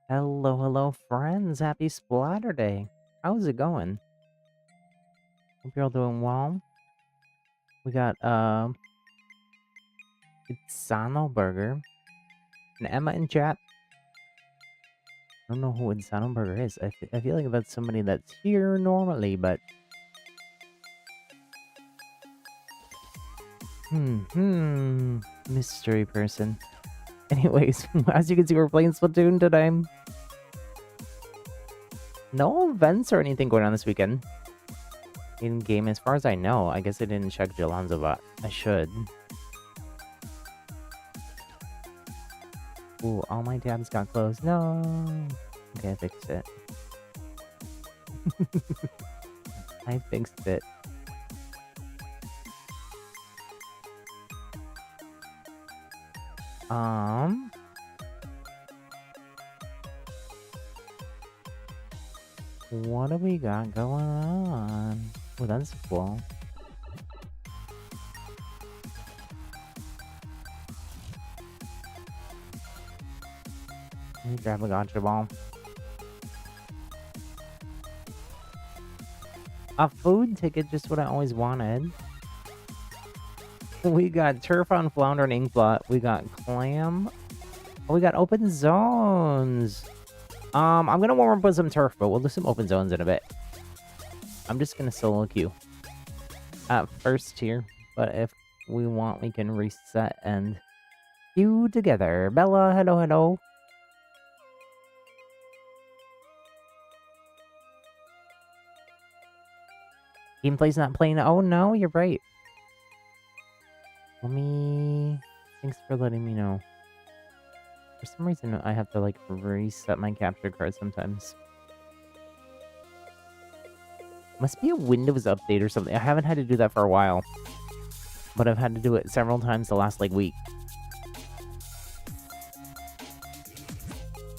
Hello, hello, friends. Happy Splatterday. How's it going? Hope you're all doing well. We got Insano Burger and Emma in chat. I don't know who Insano Burger is. I feel like that's somebody that's here normally, but mystery person. Anyways, as you can see, we're playing Splatoon today. No events or anything going on this weekend. In game, as far as I know. I guess I didn't check Jalonzo, but I should. Ooh, all my tabs got closed. No. Okay, I fixed it. I fixed it. What do we got going on? Oh, that's cool. Let me grab a gotcha ball. A food ticket, just what I always wanted. We got turf on flounder and inkblot. We got clam. Oh, we got open zones. I'm gonna warm up with some turf, but we'll do some open zones in a bit. I'm just gonna solo queue at first here, but if we want, we can reset and queue together. Bella, hello, hello. Gameplay's not playing. Oh no, you're right. Thanks for letting me know. For some reason, I have to like reset my capture card sometimes. Must be a Windows update or something. I haven't had to do that for a while, but I've had to do it several times the last like week.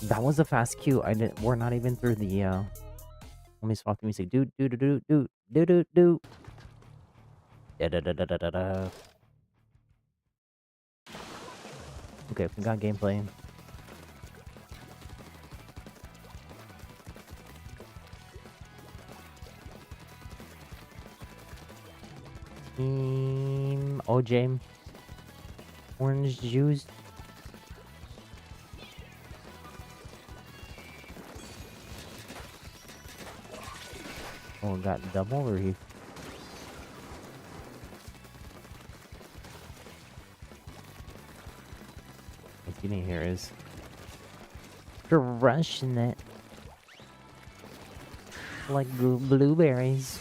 That was a fast queue. We're not even through the. Let me swap the music. Do do do do do do do do. Da da da da da da da. Okay, we got gameplay. Team OJ. Orange juice. Oh, got double reef. What's getting here is crushing it like blueberries.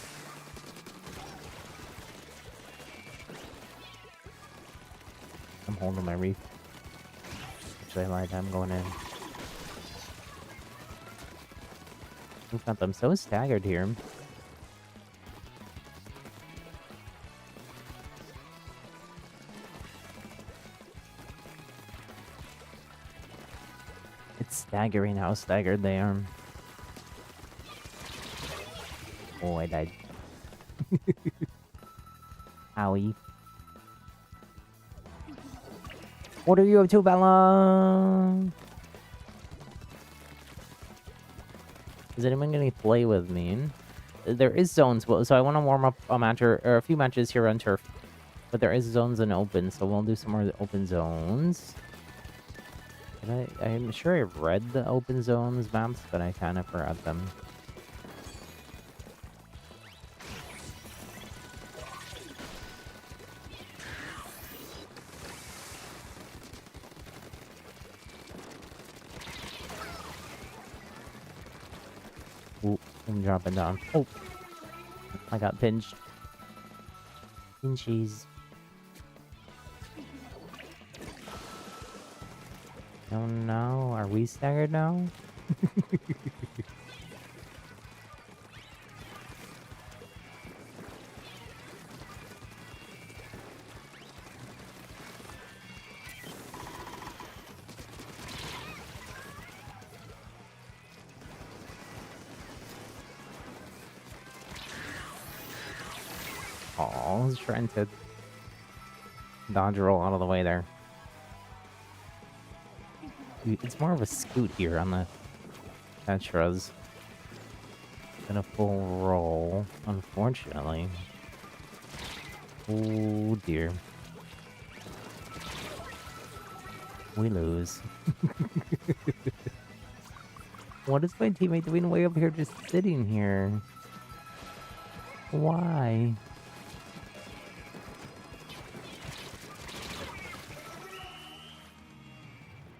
I'm holding my reef. Actually, I lied. I'm going in. In fact, I'm so staggered here. It's staggering how staggered they are. Oh, I died. Owie. What are you up to, Bella? Is anyone gonna play with me? There is zones, so I want to warm up a match or a few matches here on turf. But there is zones and open, so we'll do some more open zones. I'm sure I've read the open zones maps, but I kind of forgot them. Ooh, I'm dropping down. Oh, I got pinched. Pinchies. Oh no, are we staggered now? Oh, I was trying to dodge roll out of the way there. It's more of a scoot here on the Petra's in a full roll, unfortunately. Oh dear. We lose. What is my teammate doing way up here just sitting here? Why?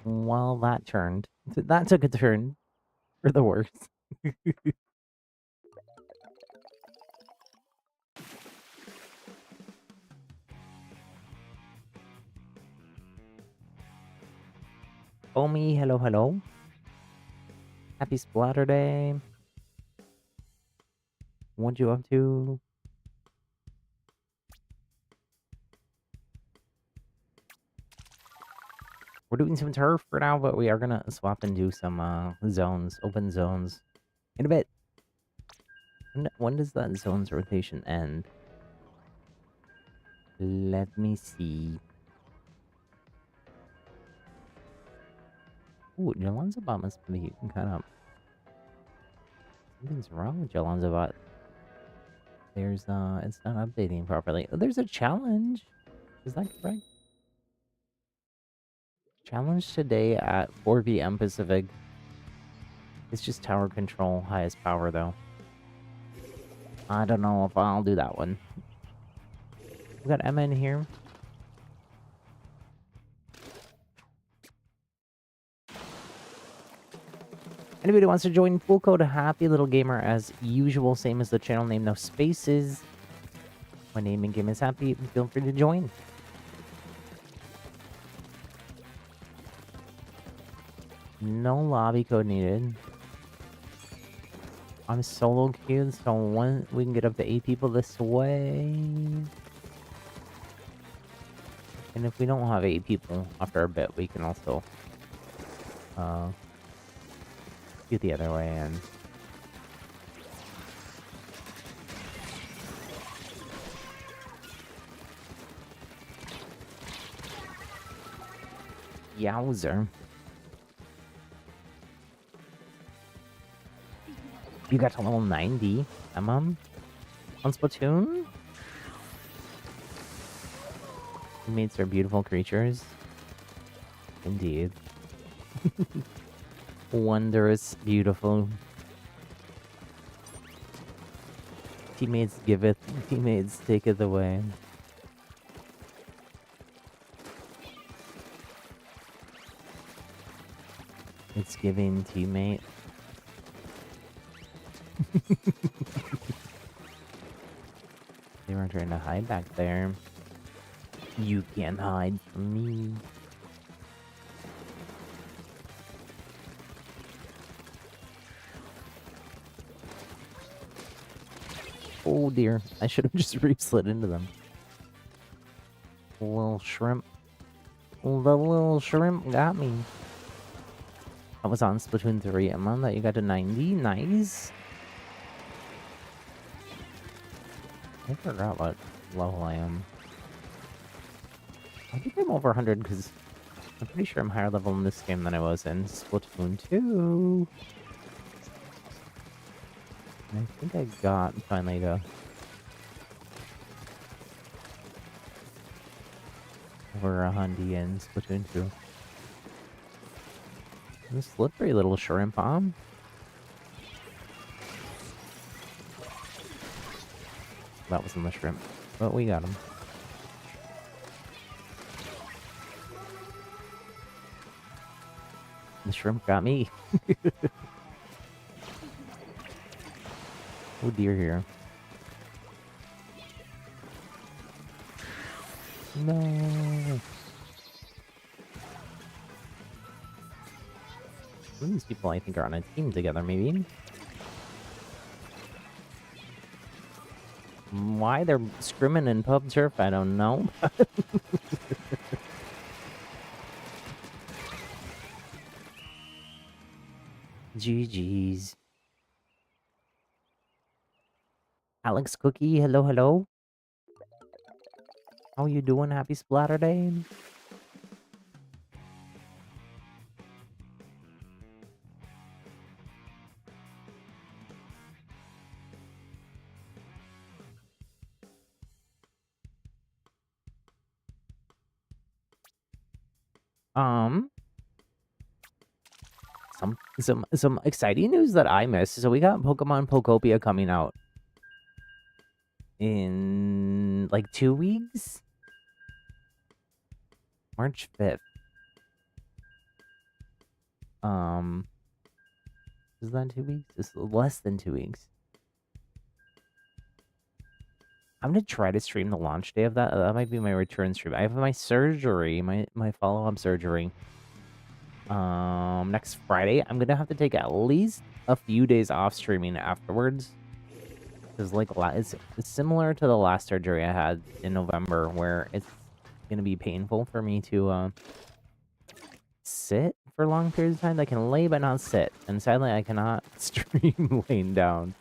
Well, that turned. That took a turn for the worse. Omi, hello, hello. Happy Splatterday. What you up to? We're doing some turf for now, but we are gonna swap and do some zones, open zones, in a bit. When does that zone's rotation end? Let me see. Ooh, Jalanza bot must be kind of... Something's wrong with Jalanza bot. It's not updating properly. Oh, there's a challenge. Is that correct? Challenge today at 4 p.m. Pacific. It's just tower control, highest power though. I don't know if I'll do that one. We got Emma in here. Anybody who wants to join Poolcode, Happy Little Gamer as usual, same as the channel name, no spaces. My name and game is Happy. Feel free to join. No lobby code needed. I'm solo queued, so we can get up to 8 people this way. And if we don't have 8 people after a bit, we can also do the other way in. Yowzer. You got to level 90, Emma? On Splatoon? Teammates are beautiful creatures. Indeed. Wondrous, beautiful. Teammates giveth, teammates taketh away. It's giving teammate. They were trying to hide back there. You can't hide from me. Oh dear, I should have just re-slid into them. Little shrimp. The little shrimp got me. I was on Splatoon 3, Emma, that you got to 90. Nice. I forgot what level I am. I think I'm over 100 because I'm pretty sure I'm higher level in this game than I was in Splatoon 2. I think I got finally to over 100 in Splatoon 2. This slippery little shrimp bomb. That wasn't the shrimp, but we got him. The shrimp got me. Oh dear here. No. Some of these people I think are on a team together, maybe. Why they're scrimming in pub turf, I don't know. GG's. Alex Cookie, hello, hello. How you doing? Happy Splatterday. Um, some exciting news that I missed. So we got Pokemon Pokopia coming out in like 2 weeks, March 5th. Is that 2 weeks? It's less than 2 weeks. I'm gonna try to stream the launch day of that. That might be my return stream. I have my surgery, my follow-up surgery. Next Friday. I'm gonna have to take at least a few days off streaming afterwards. Because like it's similar to the last surgery I had in November, where it's gonna be painful for me to sit for long periods of time. I can lay but not sit, and sadly I cannot stream laying down.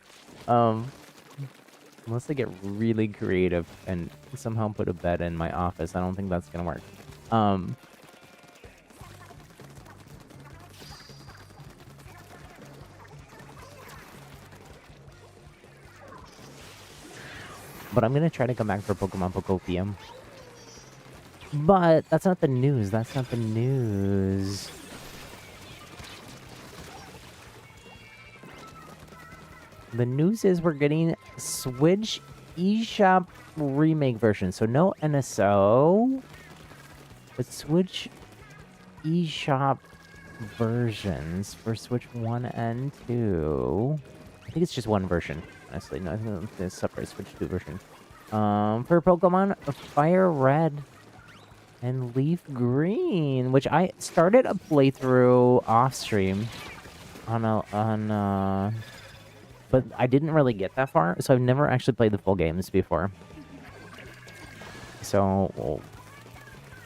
Unless I get really creative and somehow put a bed in my office, I don't think that's gonna work. But I'm gonna try to come back for Pokemon Pokopia. But that's not the news. That's not the news. The news is we're getting Switch eShop remake version. So no NSO, but Switch eShop versions for Switch 1 and 2. I think it's just one version, honestly. No, I think it's a separate Switch 2 version. For Pokemon Fire Red and Leaf Green, which I started a playthrough off stream but I didn't really get that far, so I've never actually played the full games before. So, well,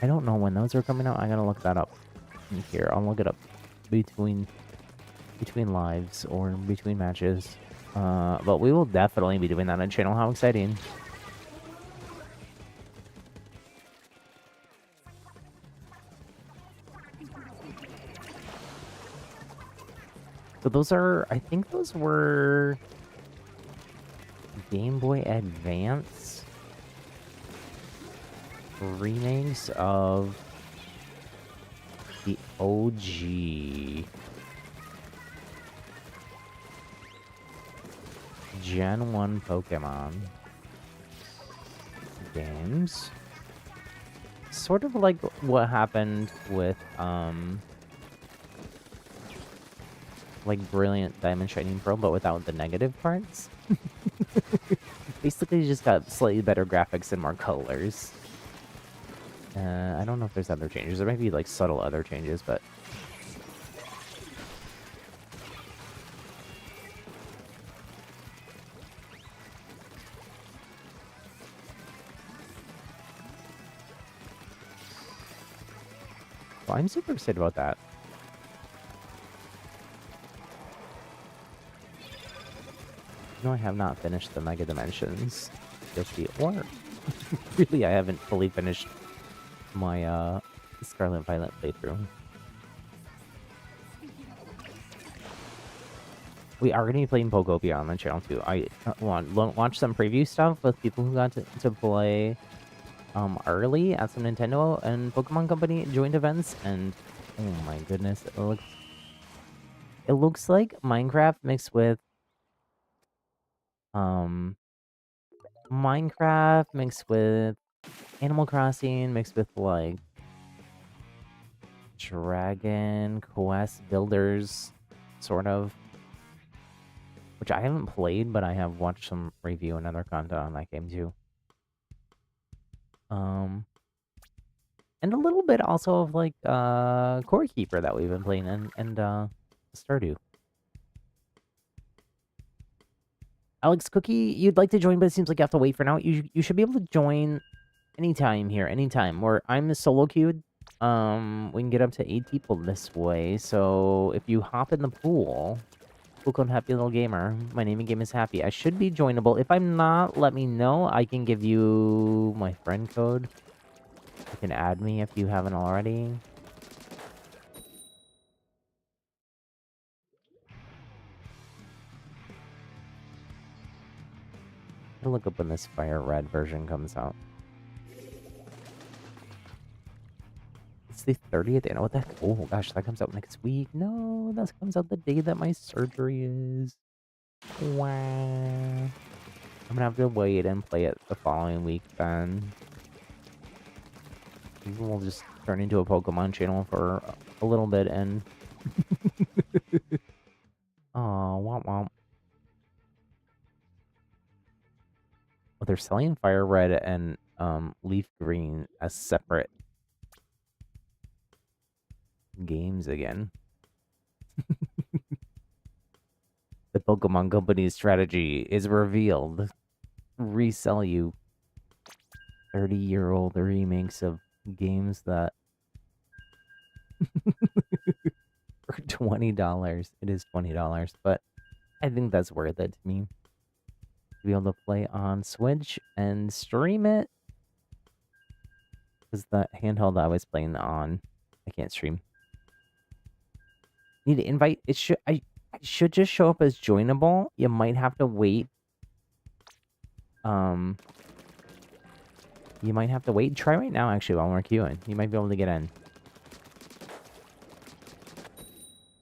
I don't know when those are coming out. I gotta look that up. Here, I'll look it up between lives or between matches. But we will definitely be doing that on channel. How exciting! So those are, I think those were Game Boy Advance remakes of the OG Gen 1 Pokemon games. Sort of like what happened with, like Brilliant Diamond Shining Pearl, but without the negative parts. Basically, you just got slightly better graphics and more colors. I don't know if there's other changes. There might be like subtle other changes, but well, I'm super excited about that. No, I have not finished the Mega Dimensions Yoshi, or really, I haven't fully finished my Scarlet Violet playthrough. We are going to be playing Pokopia on the channel too. I watch some preview stuff with people who got to play early at some Nintendo and Pokemon Company joint events, and oh my goodness, it looks like Minecraft mixed with Minecraft mixed with Animal Crossing mixed with like Dragon Quest Builders, sort of. Which I haven't played, but I have watched some review and other content on that game too. And a little bit also of like Core Keeper that we've been playing and Stardew. Alex Cookie, you'd like to join, but it seems like you have to wait for now. You should be able to join anytime here, anytime. Where I'm solo queued. We can get up to 8 people this way. So if you hop in the pool, Poolcode happylittlegamer. My name in game is Happy. I should be joinable. If I'm not, let me know. I can give you my friend code. You can add me if you haven't already. I'll look up when this Fire Red version comes out. It's the 30th, and what the heck? Oh gosh, that comes out next week. No, that comes out the day that my surgery is. Wow. I'm gonna have to wait and play it the following week then. Maybe we'll just turn into a Pokemon channel for a little bit and... Oh, womp womp. Oh, they're selling Fire Red and Leaf Green as separate games again. The Pokemon Company's strategy is revealed. Resell you 30-year-old remakes of games that for $20. It is $20, but I think that's worth it to me. To be able to play on Switch and stream it. Because the handheld I was playing on, I can't stream. Need to invite. It should just show up as joinable. You might have to wait. You might have to wait. Try right now, actually, while we're queuing. You might be able to get in.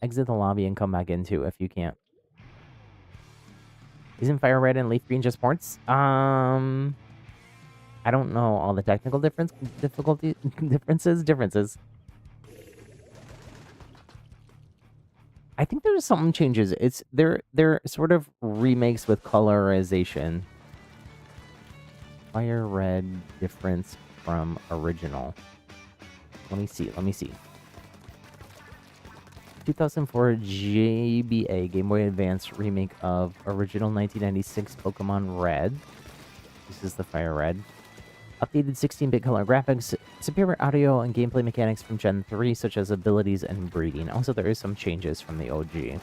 Exit the lobby and come back in too if you can't. Isn't Fire Red and Leaf Green just ports? I don't know all the technical differences. I think there's some changes. They're sort of remakes with colorization. Fire Red difference from original. Let me see. 2004 GBA Game Boy Advance remake of original 1996 Pokemon Red. This is the Fire Red. Updated 16-bit color graphics, superior audio and gameplay mechanics from Gen 3, such as abilities and breeding. Also, there is some changes from the OG.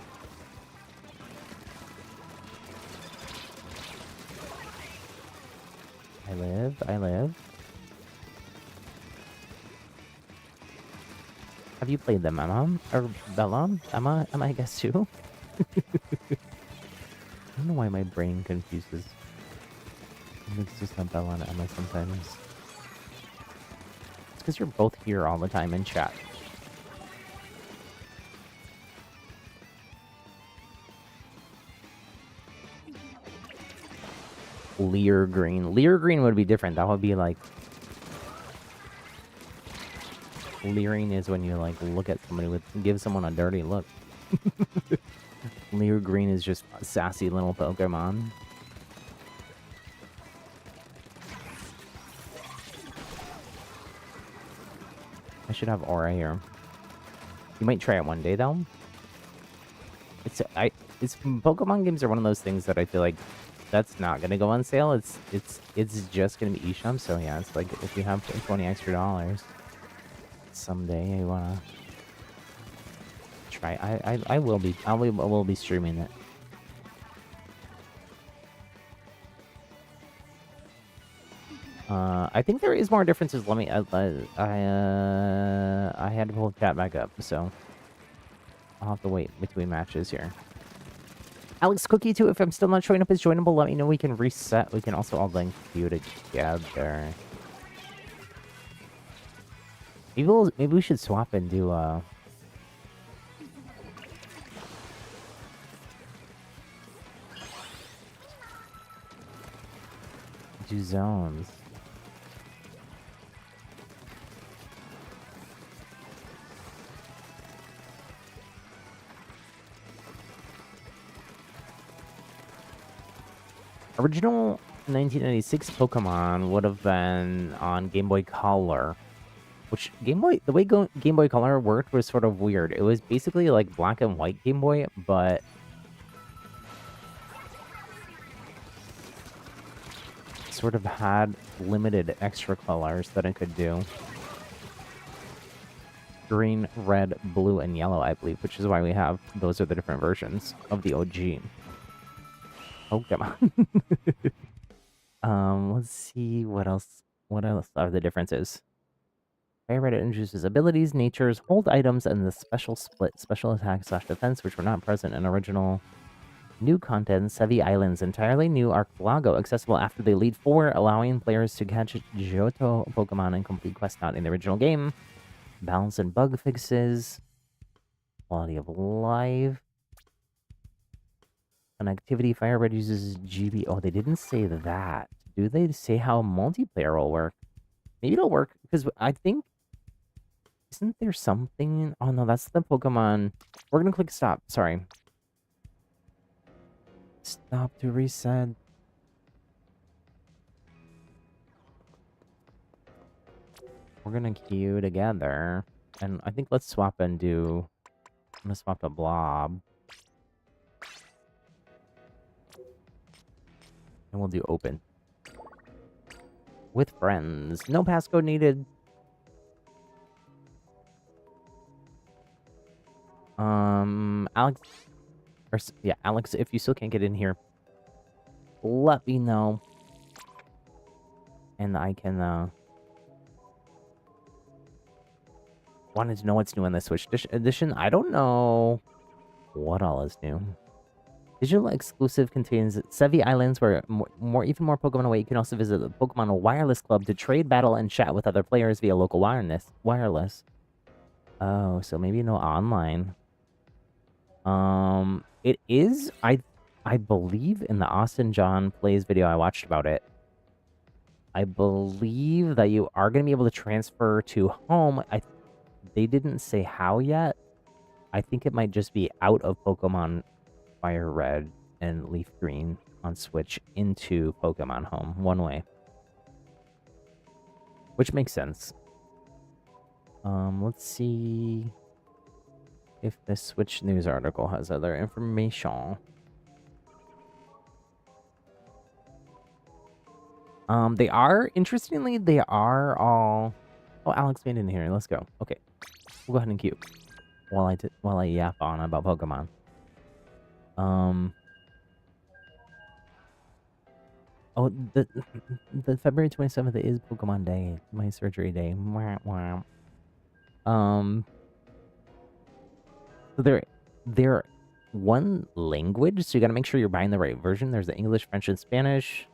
I live. Have you played them, Emma? Or Bella? Emma, I guess too? I don't know why my brain confuses. It's just not Bella and Emma sometimes. It's because you're both here all the time in chat. Leer Green. Leer Green would be different. That would be like... Leering is when you like look at somebody with... Give someone a dirty look. Leer Green is just a sassy little Pokemon. I should have Aura here. You might try it one day though. It's Pokemon games are one of those things that I feel like that's not gonna go on sale. It's just gonna be eShop. So yeah, it's like if you have $20 extra someday you wanna try. I will be streaming it. I think there is more differences. Let me. I had to pull the chat back up, so I'll have to wait between matches here. Alex Cookie too. If I'm still not showing up as joinable, let me know. We can reset. We can also all link you together. Maybe we should swap and do zones. Original 1996 Pokemon would have been on Game Boy Color, which the way Game Boy Color worked was sort of weird. It was basically like black and white Game Boy, but sort of had limited extra colors that it could do. Green, red, blue, and yellow, I believe, which is why we have those are the different versions of the OG. Pokemon. Let's see what else are the differences. Fire Red introduces abilities, natures, hold items, and the special split special attack / defense, which were not present in original. New content, Sevi Islands, entirely new Archipelago, accessible after the Elite Four, allowing players to catch Johto Pokemon and complete quests not in the original game. Balance and bug fixes. Quality of life. Connectivity. Firebird uses GB. Oh, they didn't say that. Do they say how multiplayer will work? Maybe it'll work because I think... Isn't there something? Oh, no, that's the Pokemon. We're going to click stop. Sorry. Stop to reset. We're going to queue together. And I think let's swap and do... I'm going to swap to Blob. And we'll do open. With friends. No passcode needed. Alex... Or, yeah, Alex, if you still can't get in here, let me know. And I can, wanted to know what's new in this Switch edition. I don't know what all is new. Digital exclusive contains Sevi Islands, where even more Pokemon away. You can also visit the Pokemon Wireless Club to trade, battle, and chat with other players via local wireless. Oh, so maybe no online. It is, I believe in the Austin John Plays video I watched about it. I believe that you are going to be able to transfer to home. They didn't say how yet. I think it might just be out of Pokemon Fire Red and Leaf Green on Switch into Pokemon Home one way. Which makes sense. Let's see if the Switch news article has other information. They are, interestingly, they are all... Oh, Alex made it in here. Let's go. Okay. We'll go ahead and queue while I yap on about Pokemon. Oh, the February 27th is Pokemon Day. My surgery day. So they're one language, so you gotta make sure you're buying the right version. There's the English, French, and Spanish.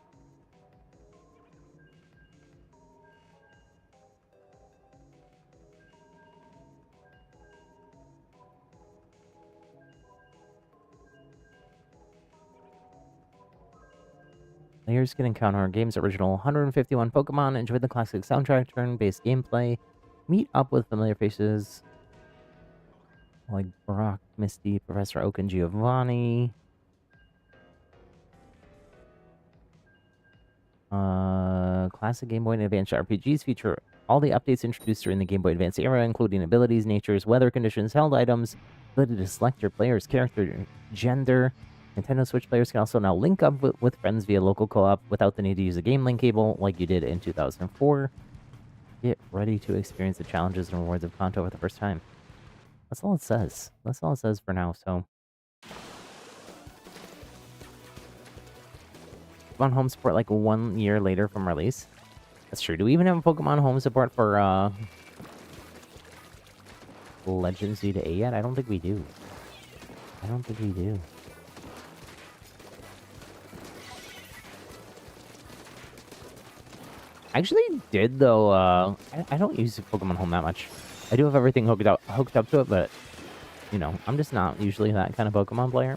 Players can encounter our game's original 151 Pokemon, enjoy the classic soundtrack, turn-based gameplay, meet up with familiar faces like Brock, Misty, Professor Oak, and Giovanni. Classic Game Boy and Advance RPGs feature all the updates introduced during the Game Boy Advance era, including abilities, natures, weather conditions, held items, ability to select your player's character, gender. Nintendo Switch players can also now link up with friends via local co-op without the need to use a game link cable like you did in 2004. Get ready to experience the challenges and rewards of Kanto for the first time. That's all it says. That's all it says for now, so... Pokemon Home support like 1 year later from release. That's true. Do we even have Pokemon Home support for, Legends Vita A yet? I don't think we do. I don't think we do. I actually did, though, I don't use Pokemon Home that much. I do have everything hooked up to it, but, you know, I'm just not usually that kind of Pokemon player.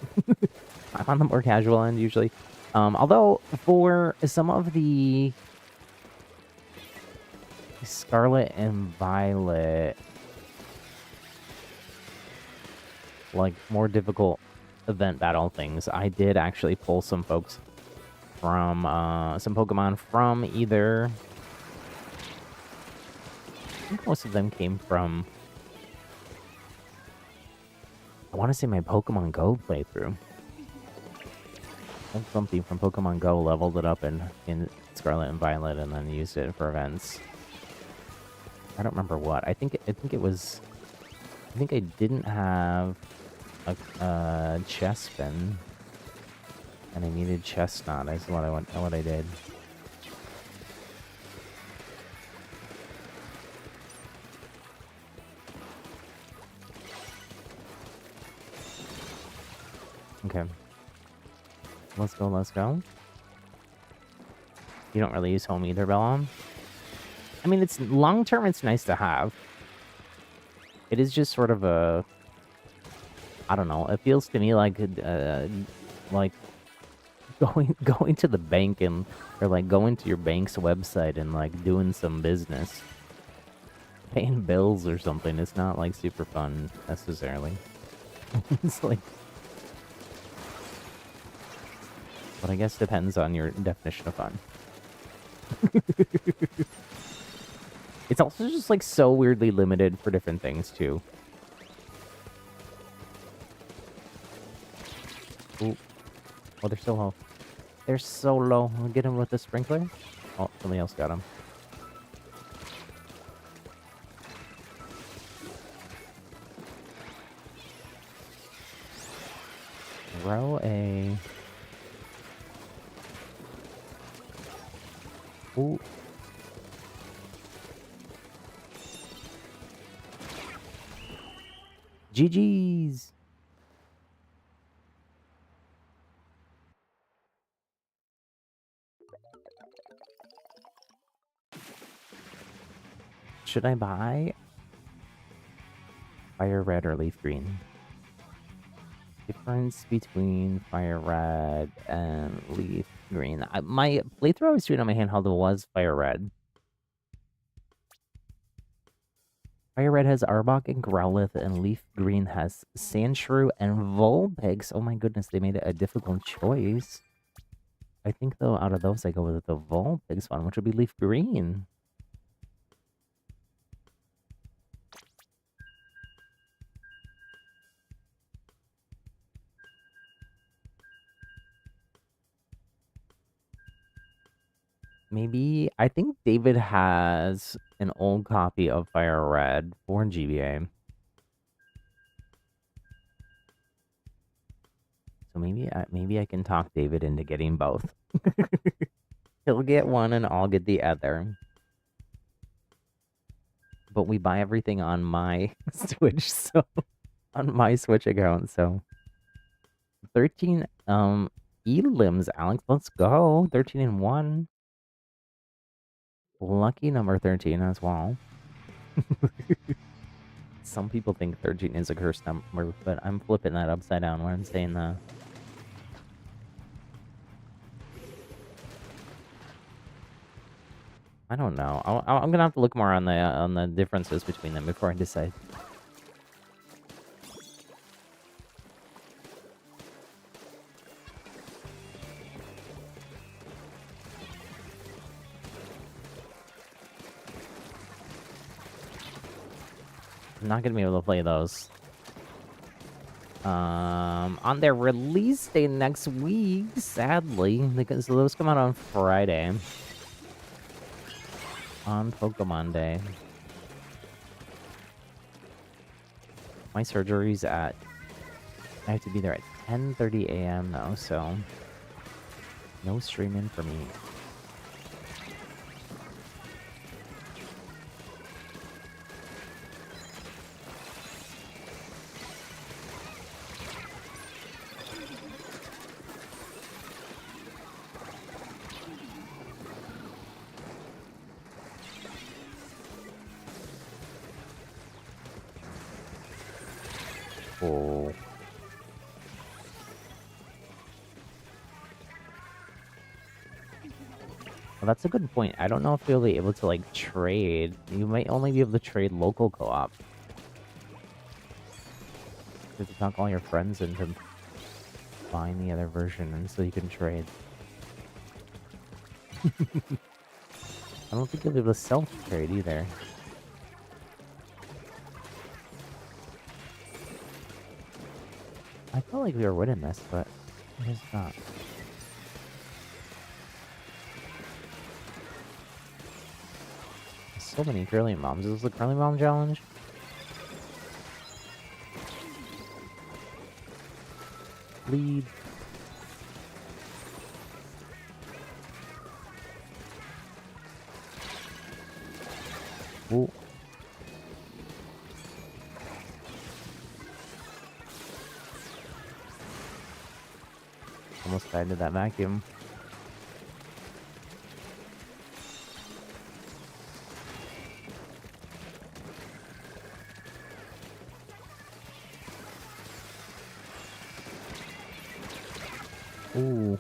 I'm on the more casual end, usually. Although, for some of the Scarlet and Violet, like, more difficult event battle things, I did actually pull some folks from, some Pokemon from either... I think most of them came from... I want to say my Pokemon Go playthrough. Something from Pokemon Go, leveled it up in Scarlet and Violet, and then used it for events. I don't remember what. I think it was... I think I didn't have a Chespin, and I needed Chestnut. That's what I did. Okay. Let's go, let's go. You don't really use home either, Bellon? I mean, it's long term, it's nice to have. It is just sort of a, I don't know. It feels to me like going to the bank and or like going to your bank's website and like doing some business, paying bills or something. It's not like super fun necessarily. It's like, but I guess depends on your definition of fun. It's also just like so weirdly limited for different things too. Ooh. Oh, they're so low. They're so low. I'll get him with the sprinkler. Oh, somebody else got him. Row A. Ooh. GG's. Should I buy fire red or leaf green? Difference between fire red and leaf green. My playthrough I was doing on my handheld was fire red. Fire red has Arbok and Growlithe, and leaf green has Sandshrew and Vulpix. Oh my goodness, they made it a difficult choice. I think though out of those I go with the Vulpix one, which would be leaf green. Maybe, I think David has an old copy of Fire Red for GBA. So maybe I can talk David into getting both. He'll get one and I'll get the other. But we buy everything on my Switch, so on my Switch account, so 13 elims, Alex, let's go. 13 and 1. Lucky number 13 as well. Some people think 13 is a cursed number, but I'm flipping that upside down when I'm saying that. I don't know. I'm gonna have to look more on the differences between them before I decide. I'm not gonna be able to play those. On their release day next week, sadly, because those come out on Friday. On Pokemon Day. My surgery's at... I have to be there at 10:30 a.m. though, so... No streaming for me. Oh. Well, that's a good point. I don't know if you'll be able to, like, trade. You might only be able to trade local co-op. You have to talk all your friends into buying the other version, and so you can trade. I don't think you'll be able to self-trade either. I felt like we were winning this, but it is not. So many curly moms. Is this the curly mom challenge? Lead. Ooh. Almost died to that vacuum. Ooh.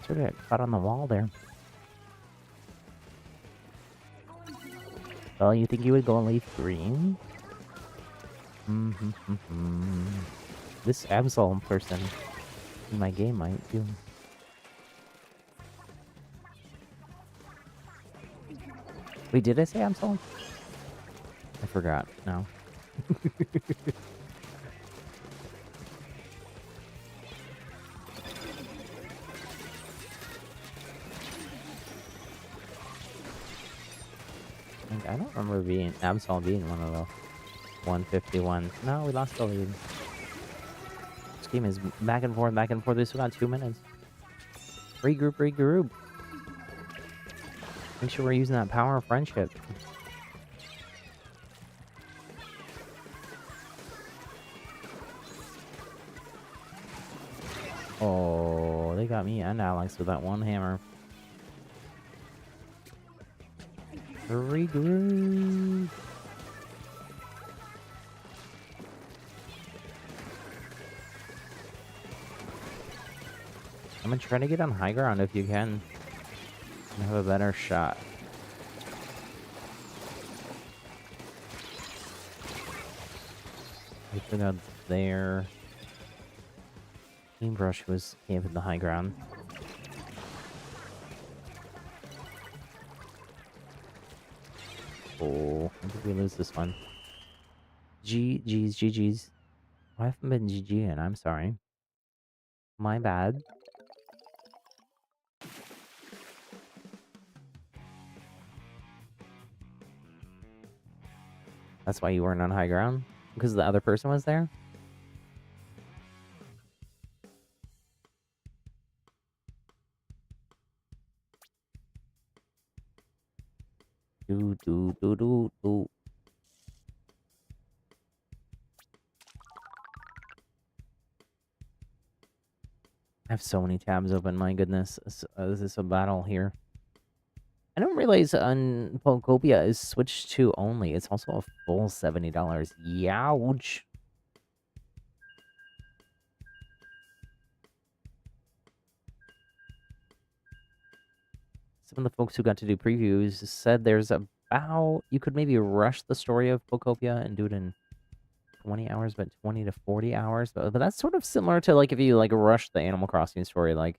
Sort of got caught on the wall there. Well, you think you would go and leaf green? This Absol person in my game might too. Wait, did I say Absol? I forgot. No. I don't remember being Absol being one of the 151. No, we lost the lead. This game is back and forth, back and forth. We still got 2 minutes. Regroup, regroup. Make sure we're using that power of friendship. Oh, they got me and Alex with that one hammer. Regroup. I'm gonna try to get on high ground if you can. And have a better shot. I think that's there. Paintbrush was camping the high ground. Oh, I think we lose this one. GG's. I haven't been GG and I'm sorry. My bad. That's why you weren't on high ground? Because the other person was there? Do. I have so many tabs open, my goodness. This is a battle here. I don't realize on Poolcode is Switch 2 only. It's also a full $70. Youch. Some of the folks who got to do previews said there's about... You could maybe rush the story of Poolcode and do it in 20 hours, but 20 to 40 hours. But that's sort of similar to, like, if you, like, rush the Animal Crossing story, like,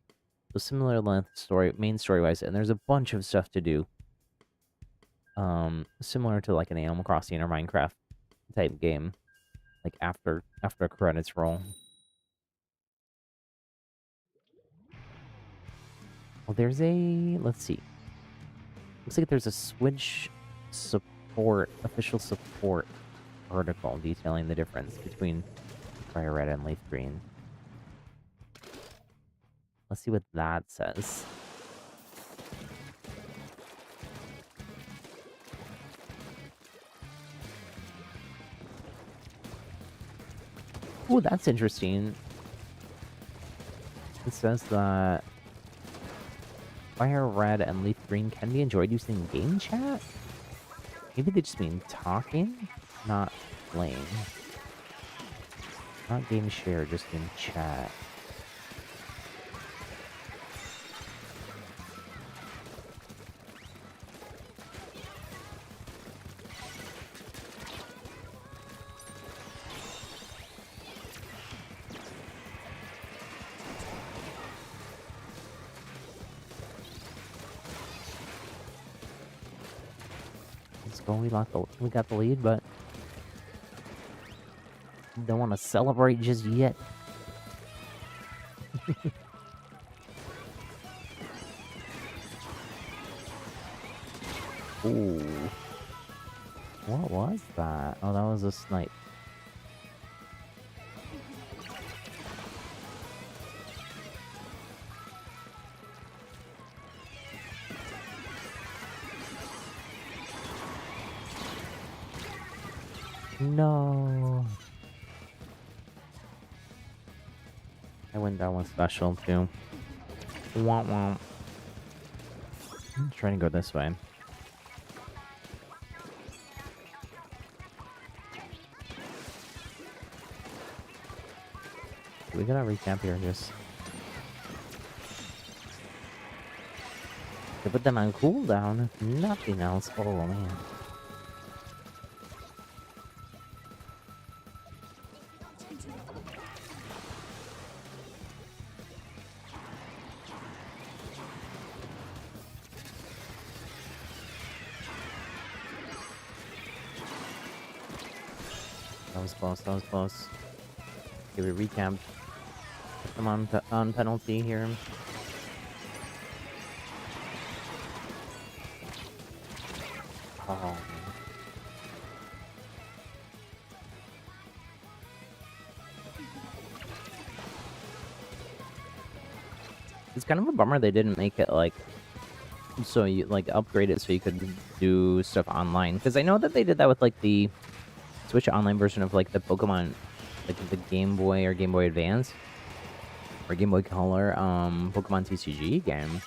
the similar length story, main story-wise, and there's a bunch of stuff to do. Similar to, like, an Animal Crossing or Minecraft type game. Like, after credits roll. Well, there's a... Let's see. Looks like there's a Switch support, official support article detailing the difference between Fire Red and Leaf Green. Let's see what that says. Ooh, that's interesting. It says that Fire Red and Leaf Green can be enjoyed using game chat? Maybe they just mean talking, not playing. Not game share, just in chat. Let's go. We got the lead, but don't want to celebrate just yet. Ooh. What was that? Oh, that was a snipe. No. I went that one special too. Womp womp. I'm trying to go this way. We gotta recamp here, just To put them on cooldown, if nothing else. Oh, man. That was close, that was close. Okay, we recapped. Come on penalty here. Oh. It's kind of a bummer they didn't make it like so you like upgrade it so you could do stuff online, because I know that they did that with like the Switch Online version of like the Pokemon, like the Game Boy or Game Boy Advance or Game Boy Color Pokemon TCG game.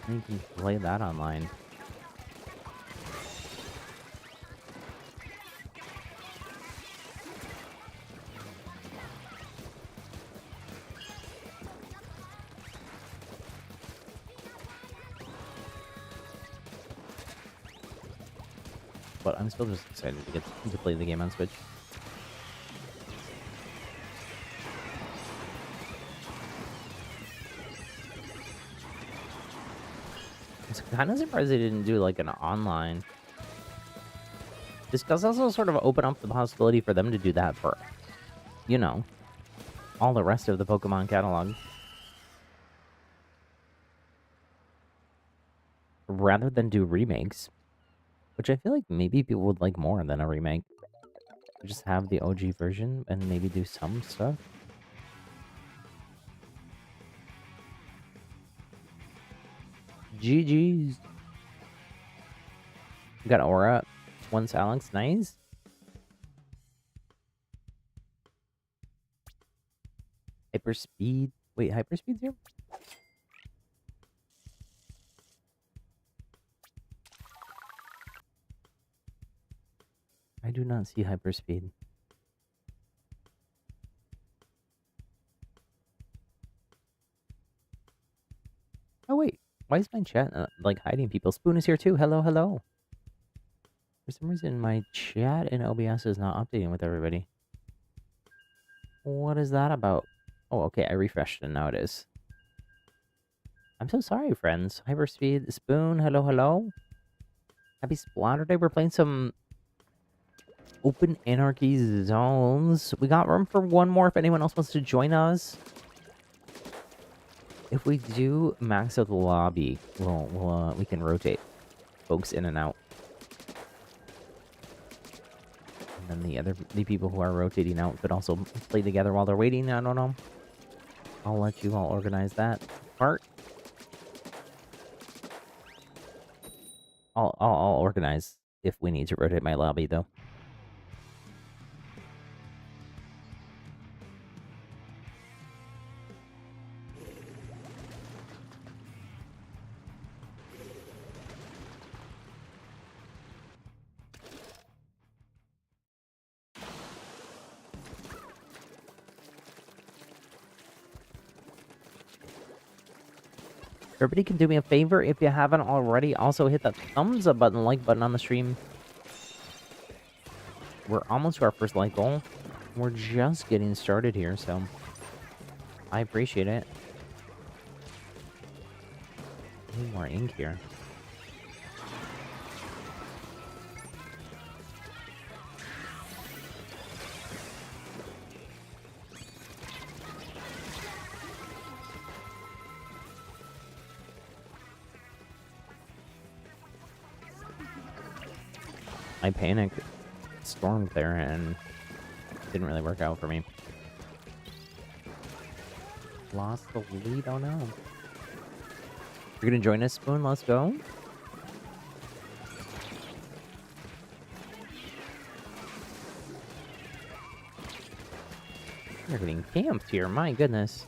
And you can play that online. But I'm still just excited to get to play the game on Switch. I'm kind of surprised they didn't do like an online. This does also sort of open up the possibility for them to do that for, you know, all the rest of the Pokemon catalog. Rather than do remakes. Which I feel like maybe people would like more than a remake. Just have the OG version and maybe do some stuff. GG's. We got Aura. Once Alex. Nice. Hyperspeed. Wait, Hyperspeed's here? I do not see Hyperspeed. Oh, wait. Why is my chat, like, hiding people? Spoon is here, too. Hello, hello. For some reason, my chat in OBS is not updating with everybody. What is that about? Oh, okay. I refreshed and now it is. I'm so sorry, friends. Hyperspeed, Spoon, hello, hello. Happy Splatterday. We're playing some Open Anarchy Zones. We got room for one more if anyone else wants to join us. If we do max out the lobby, we can rotate folks in and out. And then the people who are rotating out could also play together while they're waiting. I don't know. I'll let you all organize that part. I'll organize if we need to rotate my lobby though. Everybody can do me a favor if you haven't already. Also hit that thumbs up button, like button on the stream. We're almost to our first like goal. We're just getting started here, so I appreciate it. Need more ink here. I panicked, stormed there, and it didn't really work out for me. Lost the lead, oh no. You're gonna join us, Spoon? Let's go. You're getting camped here, my goodness.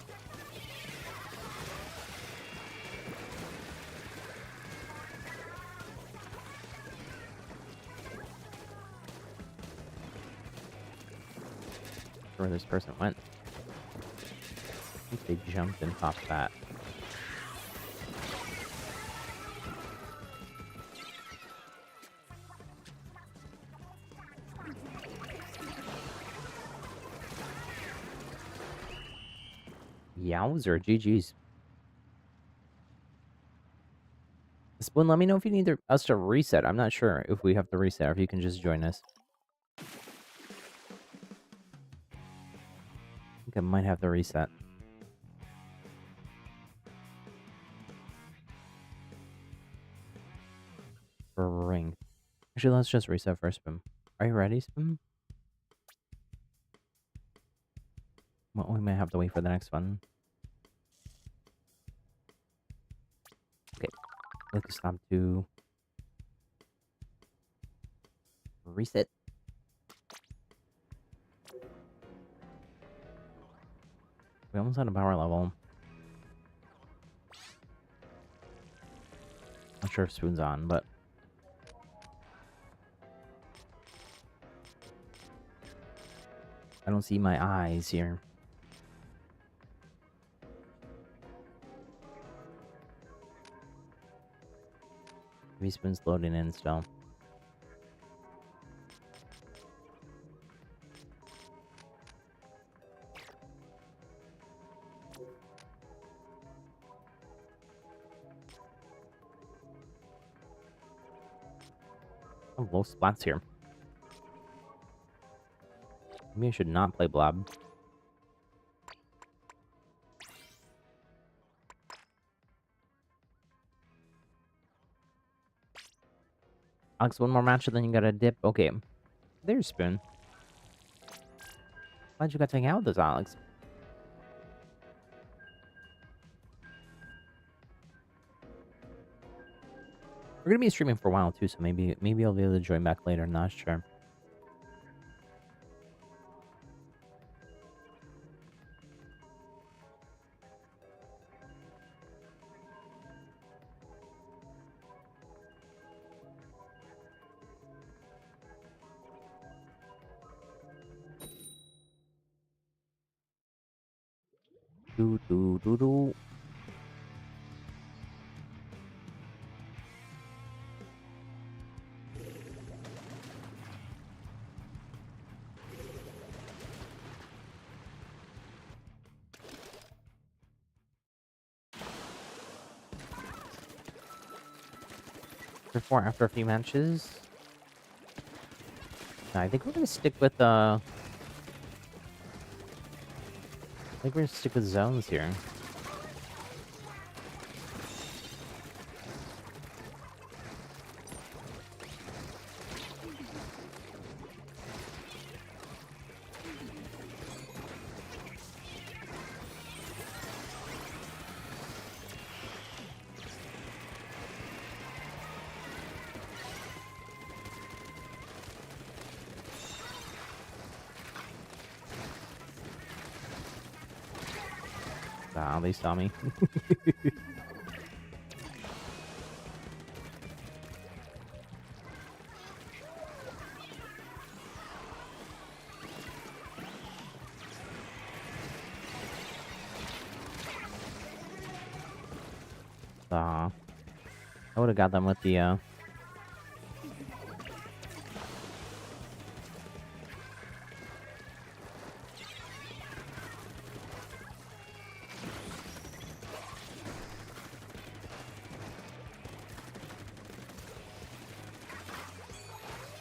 Where this person went. I think they jumped and popped that. Yowzer, GG's. Spoon, let me know if you need us to reset. I'm not sure if we have to reset or if you can just join us. I think I might have to reset. For ring. Actually, let's just reset first, Spoon. Are you ready, Spoon? Well, we might have to wait for the next one. Okay. Let's stop to reset. We almost had a power level. Not sure if Spoon's on, but I don't see my eyes here. Maybe Spoon's loading in still. Oh, low splats here. Maybe I should not play Blob. Alex, one more match and then you gotta dip. Okay. There's Spoon. Glad you got to hang out with us, Alex. We're gonna be streaming for a while too, so maybe I'll be able to join back later. Not sure. Do do do do. Before after a few matches. I think we're gonna stick with I think we're gonna stick with zones here. Ah, they saw me. Ah, I would have got them with the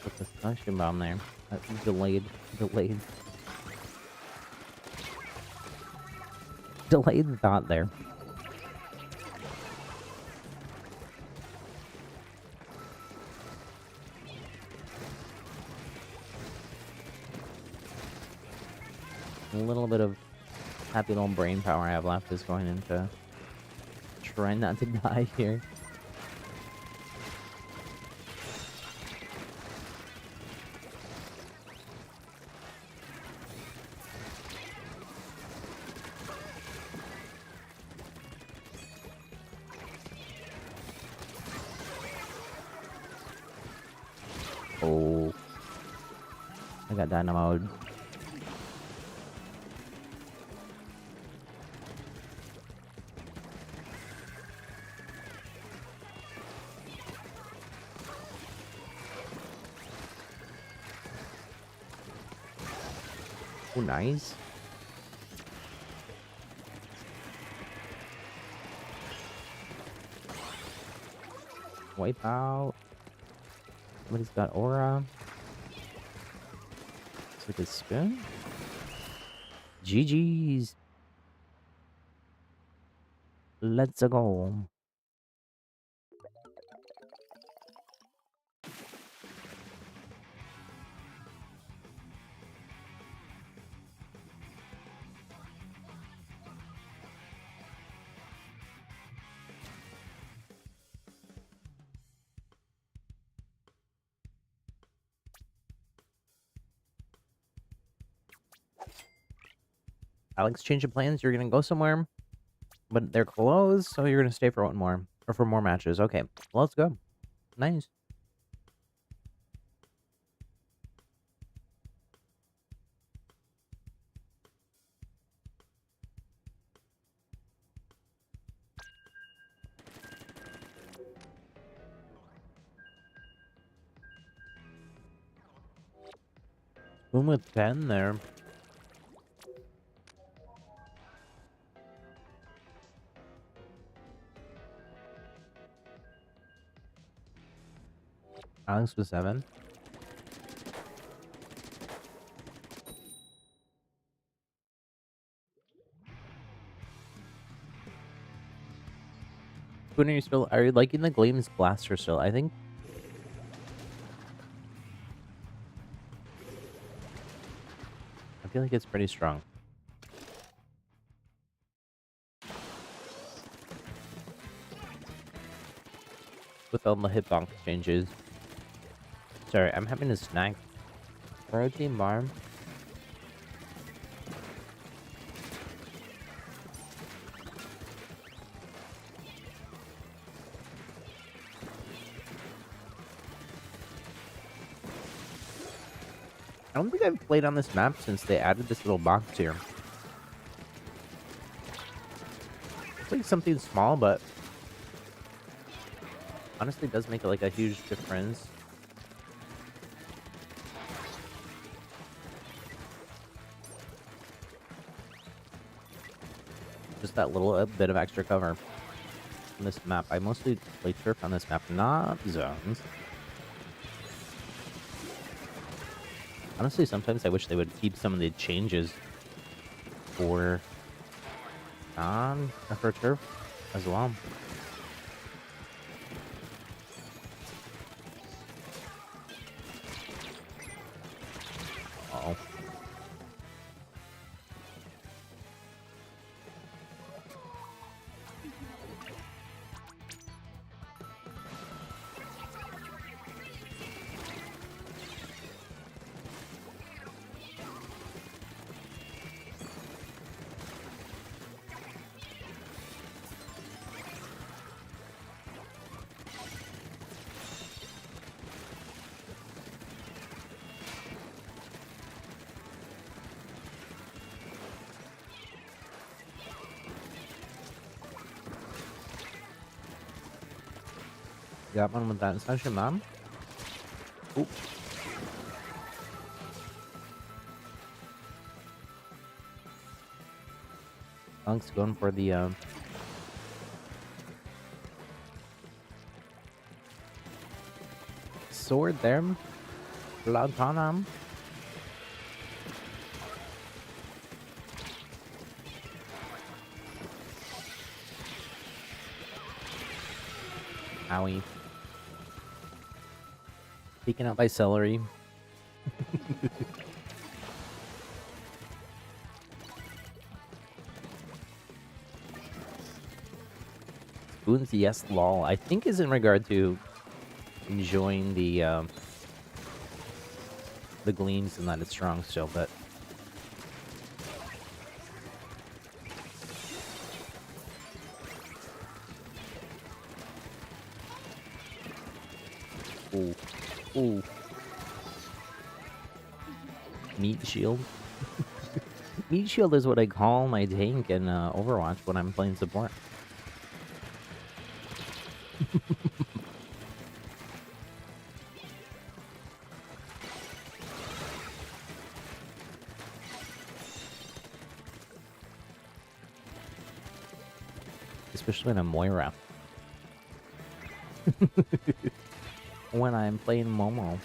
with the suction bomb there. Delayed. Delayed thought there. A little bit of happy little brain power I have left is going into trying not to die here. Oh, I got dynamoed. Oh, nice. Wipe out. Somebody's got aura. It's like a spoon. GG's. Let's go. Alex, change of plans. You're gonna go somewhere, but they're closed, so you're gonna stay for one more or for more matches. Okay, well, let's go. Nice. Boom with 10 there. Alex with 7. Spoon, are you liking the Gleam's Blaster still? I think. I feel like it's pretty strong. With all the hitbox changes. Sorry, I'm having a snack. Protein bar. I don't think I've played on this map since they added this little box here. It's like something small, but honestly does make like a huge difference. Just that little bit of extra cover on this map. I mostly play turf on this map, not zones. Honestly, sometimes I wish they would keep some of the changes for for turf as well. Uh-oh. Got one with that session, man. Oop. Punk's going for the sword there. Blood on him. Owie. Taken out by celery. Spoons, yes, lol. I think is in regard to enjoying the gleams and that it's strong still, but ooh, ooh. Meat shield. Meat shield is what I call my tank in Overwatch when I'm playing support. Especially in a Moira. when I'm playing Momo.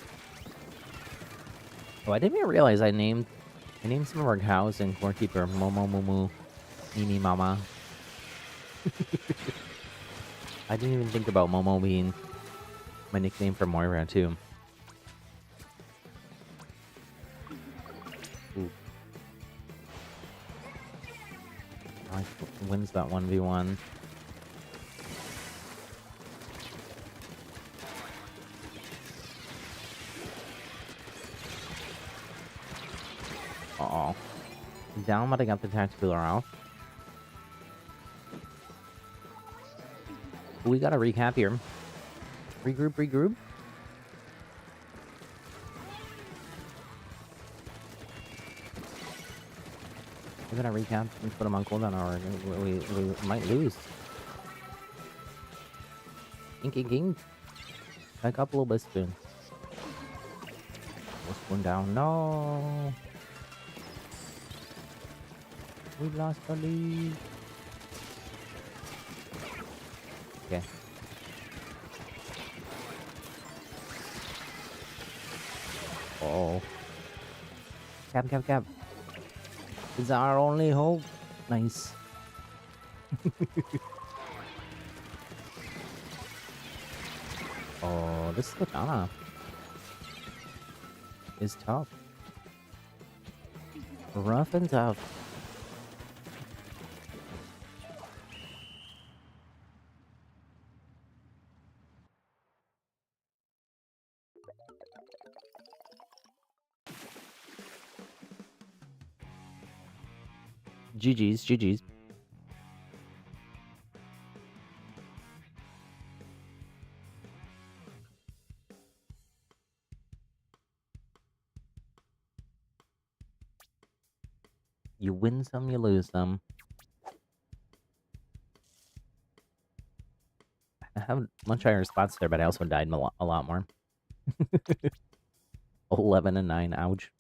Oh, I didn't even realize I named some of our cows in Corekeeper Momo, Mumu, Mimi, Mama. I didn't even think about Momo being my nickname for Moira too. Ooh. I wins that 1v1. Uh-oh. Down, but I got the tactical off. We gotta recap here. Regroup. We're gonna recap and put them on cooldown, or we might lose. Ink. Back up a little bit, Spoon. Spoon down. No! We lost the lead. Okay. Oh. Cap. It's our only hope. Nice. Oh, this katana is tough. Rough and tough. GG's. You win some, you lose some. I have much higher spots there, but I also died a lot more. 11 and 9, ouch.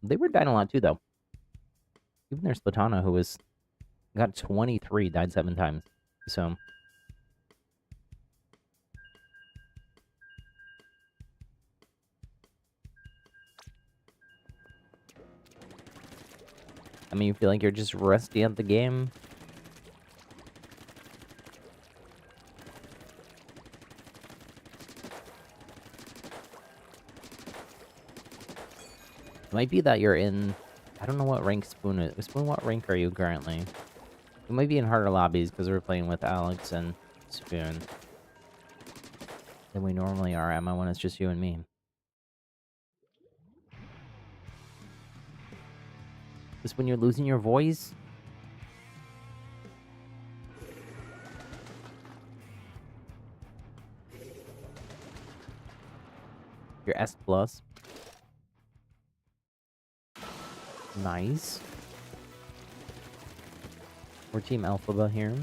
They were dying a lot too, though. Even their Splatana, who got 23, died 7 times. So I mean, you feel like you're just rusty at the game? It might be that you're in... I don't know what rank Spoon is. Spoon, what rank are you currently? You might be in harder lobbies because we're playing with Alex and Spoon than we normally are, Emma, when it's just you and me. This when you're losing your voice? Your S+. Nice. We're Team Alphaba here.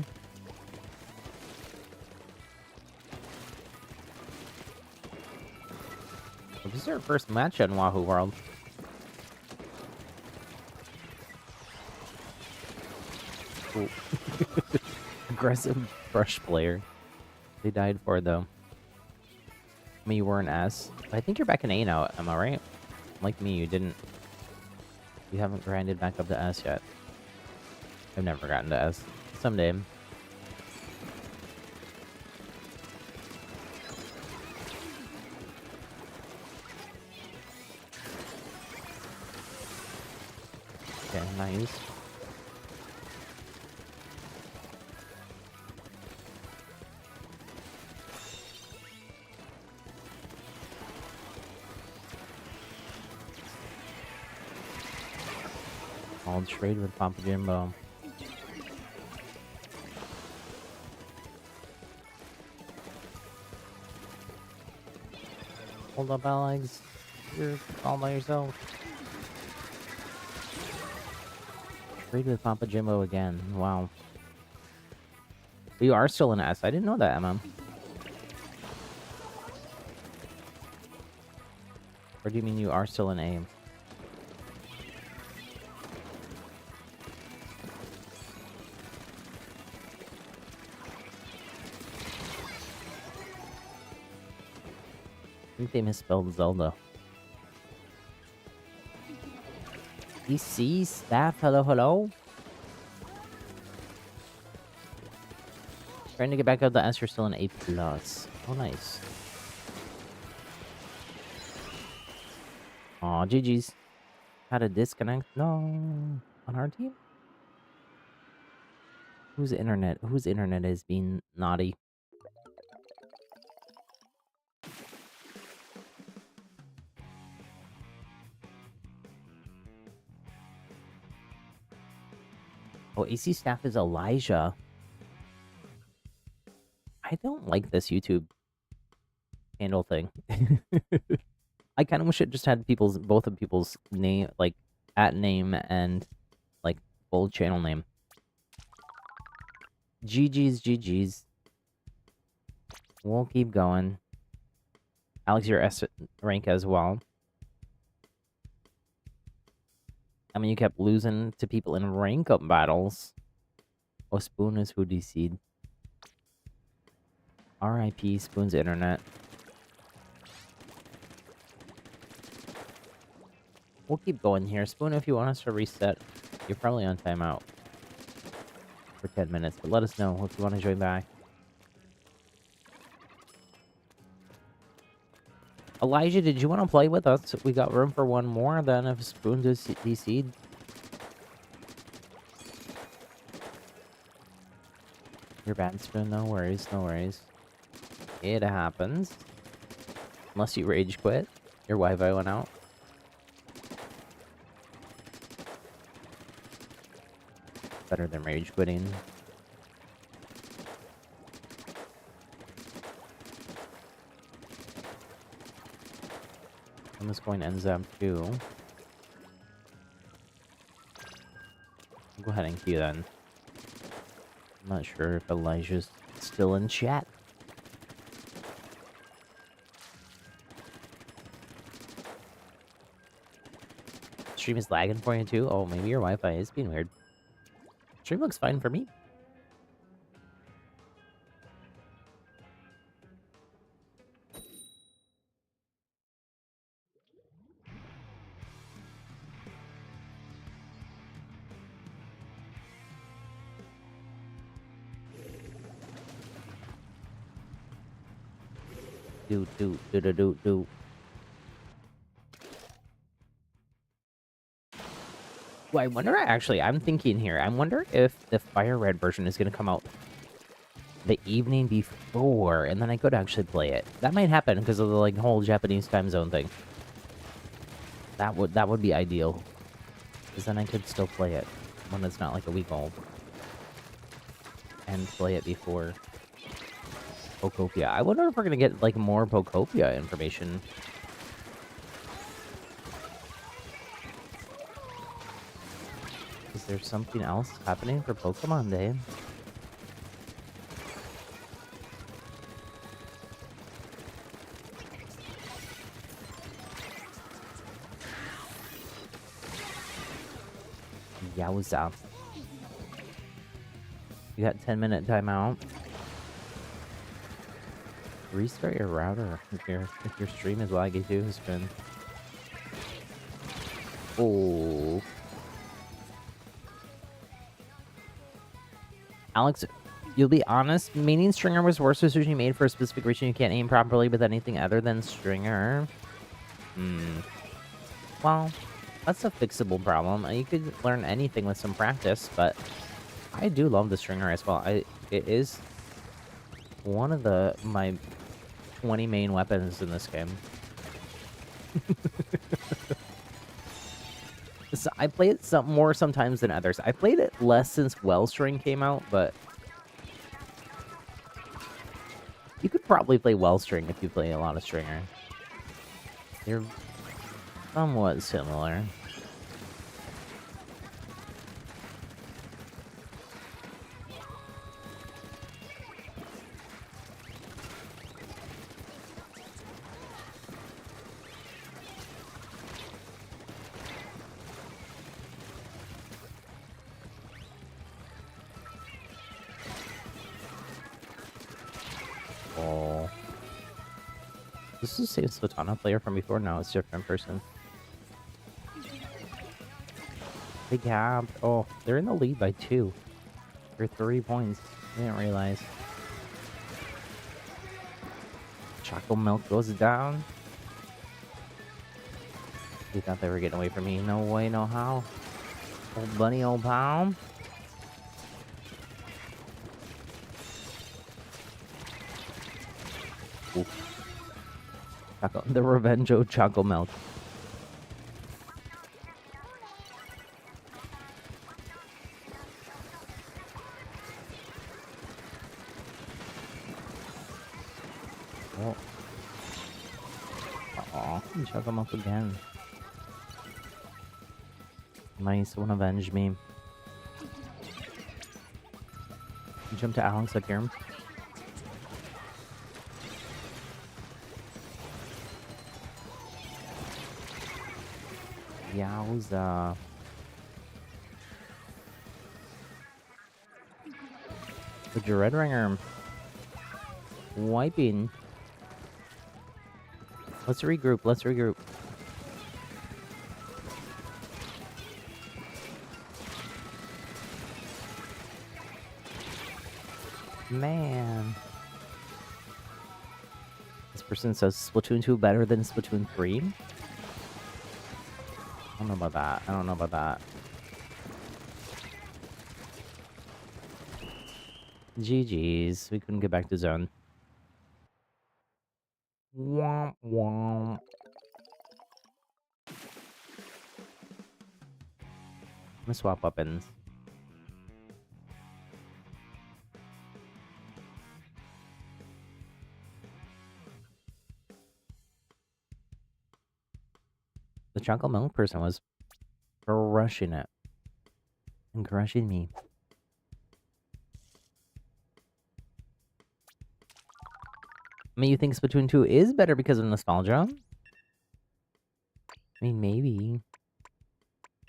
Well, this is our first match on Wahoo World. Cool. Aggressive brush player. They died for it, though. I mean, you were an S. I think you're back in A now, am I right? Like me, you didn't... You haven't grinded back up to S yet. I've never gotten to S. Someday. Okay, nice. I'll trade with Papa Jimbo. Hold up, Alex. You're all by yourself. Trade with Papa Jimbo again. Wow. You are still an S. I didn't know that, Emma. Or do you mean you are still an A? think they misspelled Zelda. EC staff, hello, hello. Trying to get back out the S, you're still an A+. Oh, nice. Aw, GG's. Had a disconnect? No. On our team? Whose internet is being naughty? Oh, AC staff is Elijah. I don't like this YouTube handle thing. I kind of wish it just had both of people's name, like at name and like full channel name. GG's. We'll keep going. Alex, your S rank as well. I mean, you kept losing to people in rank up battles. Oh, Spoon is who DC'd. RIP Spoon's internet. We'll keep going here. Spoon, if you want us to reset, you're probably on timeout for 10 minutes, but let us know if you want to join back. Elijah, did you want to play with us? We got room for one more, then if Spoon does DC'd. You're bad, Spoon. No worries, no worries. It happens. Unless you rage quit. Your Wi-Fi went out. Better than rage quitting. I'm just going to NSFW too. Go ahead and queue then. I'm not sure if Elijah's still in chat. Stream is lagging for you too? Oh, maybe your Wi-Fi is being weird. Stream looks fine for me. Do. Well, I wonder, actually, I'm thinking here, I wonder if the Fire Red version is going to come out the evening before, and then I could actually play it. That might happen because of the like whole Japanese time zone thing. That would be ideal, because then I could still play it when it's not like a week old, and play it before Pokopia. I wonder if we're gonna get like more Pokopia information. Is there something else happening for Pokemon Day? Yowza. You got 10-minute timeout. Restart your router if your stream is laggy too, Spin. Oh. Alex, you'll be honest, meaning Stringer was worse decision you made for a specific reason you can't aim properly with anything other than Stringer. Well, that's a fixable problem. You could learn anything with some practice, but I do love the Stringer as well. It is one of my 20 main weapons in this game. So I play it more sometimes than others. I played it less since Wellstring came out, but you could probably play Wellstring if you play a lot of Stringer. They're somewhat similar. Oh. This is the same Slatana player from before. No, it's a different person. They capped. Oh, they're in the lead by 2. For 3 points. I didn't realize. Chocolate milk goes down. They thought they were getting away from me. No way, no how. Old bunny, old pal. Ooh. The revenge of chocolate milk. Oh. Aw, chocolate milk again. Nice, one avenge me. Jump to Alex up here. Yowza. With your red ringer. Wiping. Let's regroup, let's regroup. Man. This person says Splatoon 2 better than Splatoon 3. I don't know about that. I don't know about that. GG's. We couldn't get back to zone. Womp womp. I'm gonna swap weapons. The chocolate milk person was crushing it. And crushing me. I mean, you think Splatoon 2 is better because of nostalgia? I mean, maybe.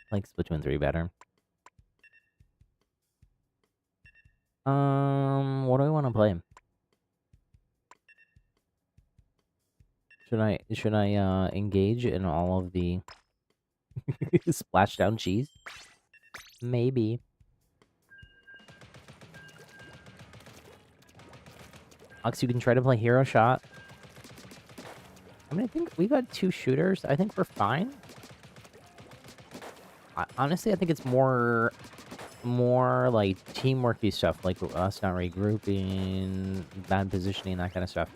I like Splatoon 3 better. What do I want to play? Should I engage in all of the splashdown cheese? Maybe. Ox, you can try to play Hero Shot. I mean, I think we got 2 shooters. I think we're fine. Honestly, I think it's more like teamworky stuff, like us not regrouping, bad positioning, that kind of stuff.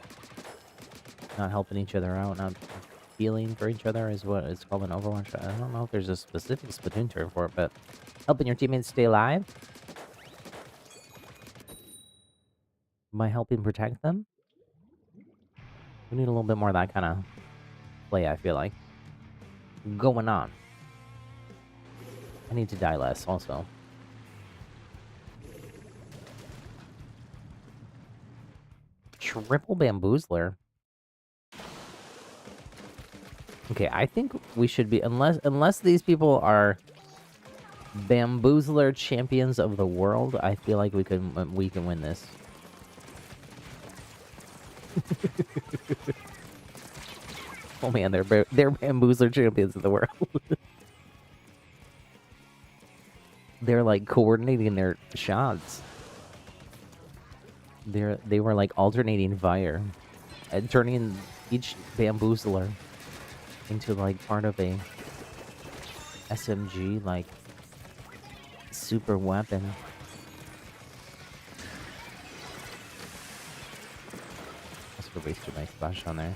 Not helping each other out, not feeling for each other is what it's called in Overwatch. I don't know if there's a specific Splatoon term for it, but helping your teammates stay alive by helping protect them. We need a little bit more of that kind of play, I feel like, going on. I need to die less, also. Triple bamboozler. Okay, I think we should be, unless these people are bamboozler champions of the world, I feel like we can win this. Oh man, they're bamboozler champions of the world. They're like coordinating their shots. They were like alternating fire and turning each bamboozler into like part of a SMG like super weapon. Let's go waste a nice splash on there.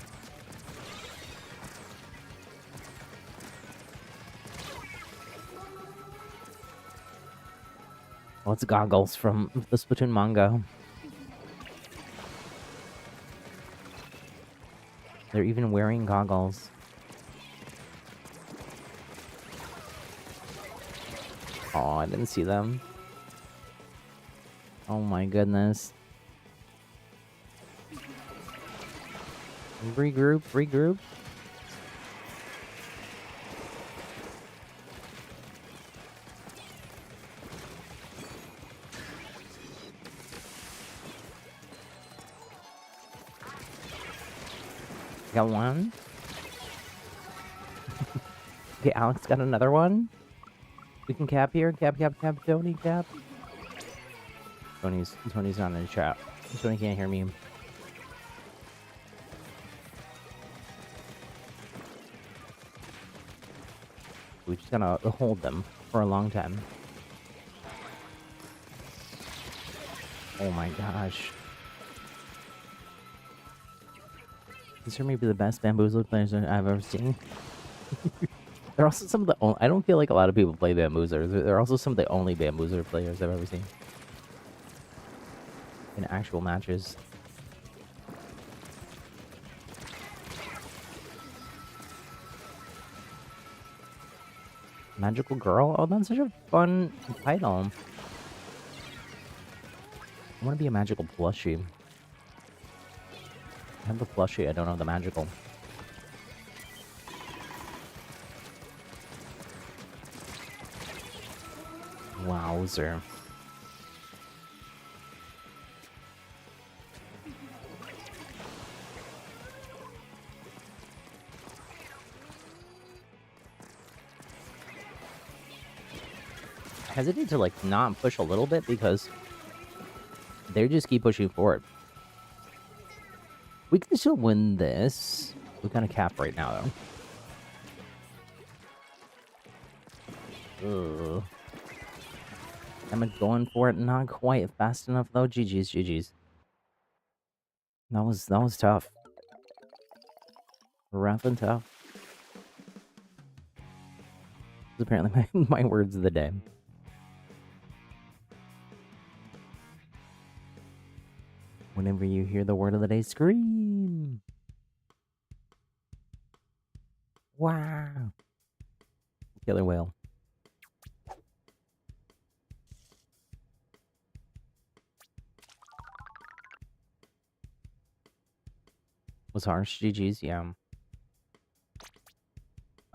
Well, it's Goggles from the Splatoon manga. They're even wearing goggles. Oh, I didn't see them. Oh my goodness. Regroup, regroup. Got one. Okay, Alex got another one. We can cap here. Cap, Tony, cap. Tony's not in the chat. Tony can't hear me. We just gotta hold them for a long time. Oh my gosh. These are maybe the best Bamboozler players I've ever seen. They're also some of the only... I don't feel like a lot of people play Bamboozlers. They're also some of the only Bamboozler players I've ever seen. In actual matches. Magical Girl? Oh, that's such a fun title. I want to be a magical plushie. I have the plushie, I don't have the magical. Wowzer. I hesitate to like not push a little bit because they just keep pushing forward. We can still win this. We kind of cap right now though. Ugh. Am I going for it? Not quite fast enough though. GG's. That was tough. Rough and tough. This is apparently my words of the day. Whenever you hear the word of the day, scream! Wow! Killer whale. Was harsh. GG's, yeah.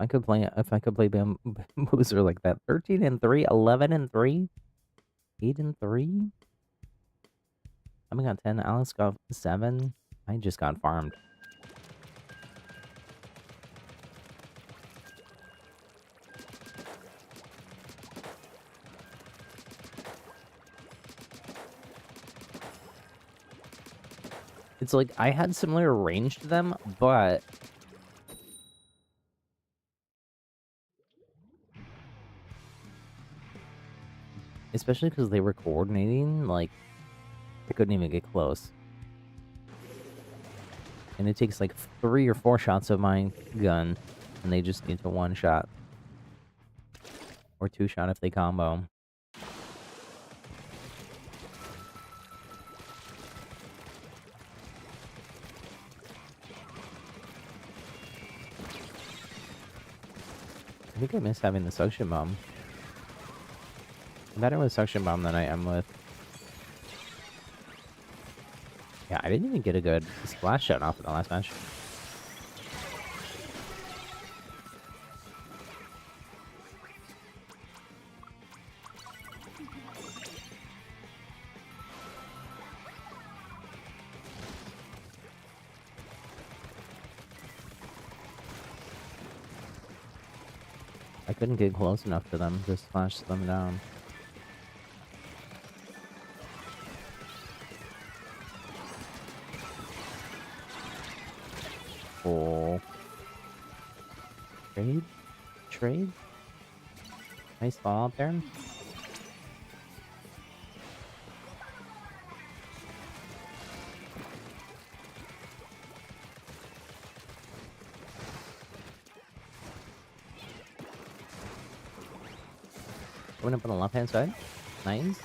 If I could play Bamboozler like that. 13-3, 11-3, 8-3. I got 10. Alex got 7. I just got farmed. It's like I had similar range to them, but especially because they were coordinating, like I couldn't even get close. And it takes like 3 or 4 shots of my gun, and they just need to 1 shot. Or 2 shot if they combo. I think I miss having the suction bomb. I'm better with suction bomb than I am with... Yeah, I didn't even get a good splash shot off in the last match. I couldn't get close enough to them to splash them down. Oh. Trade? Nice fall out there. Going up on the left-hand side. Nice.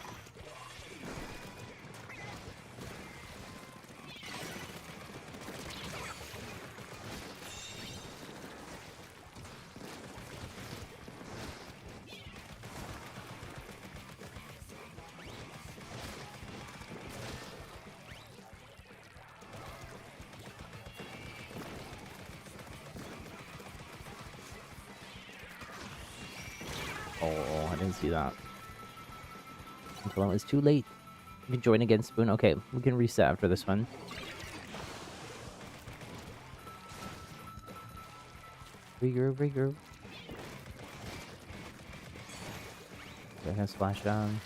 Oh, I didn't see that. Until it was too late. You can join again, Spoon. Okay, we can reset after this one. Regroup, regroup. They're gonna splash down.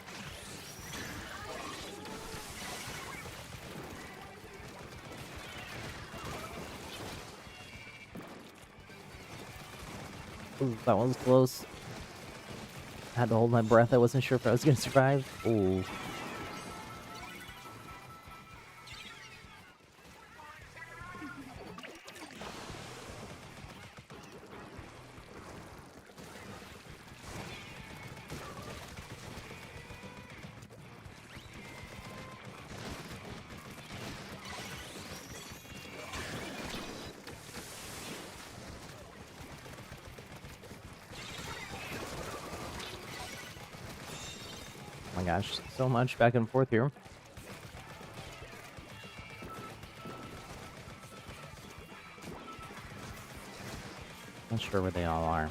Ooh, that one was close. I had to hold my breath. I wasn't sure if I was gonna survive. Ooh. Oh my gosh, so much back and forth here. Not sure where they all are. I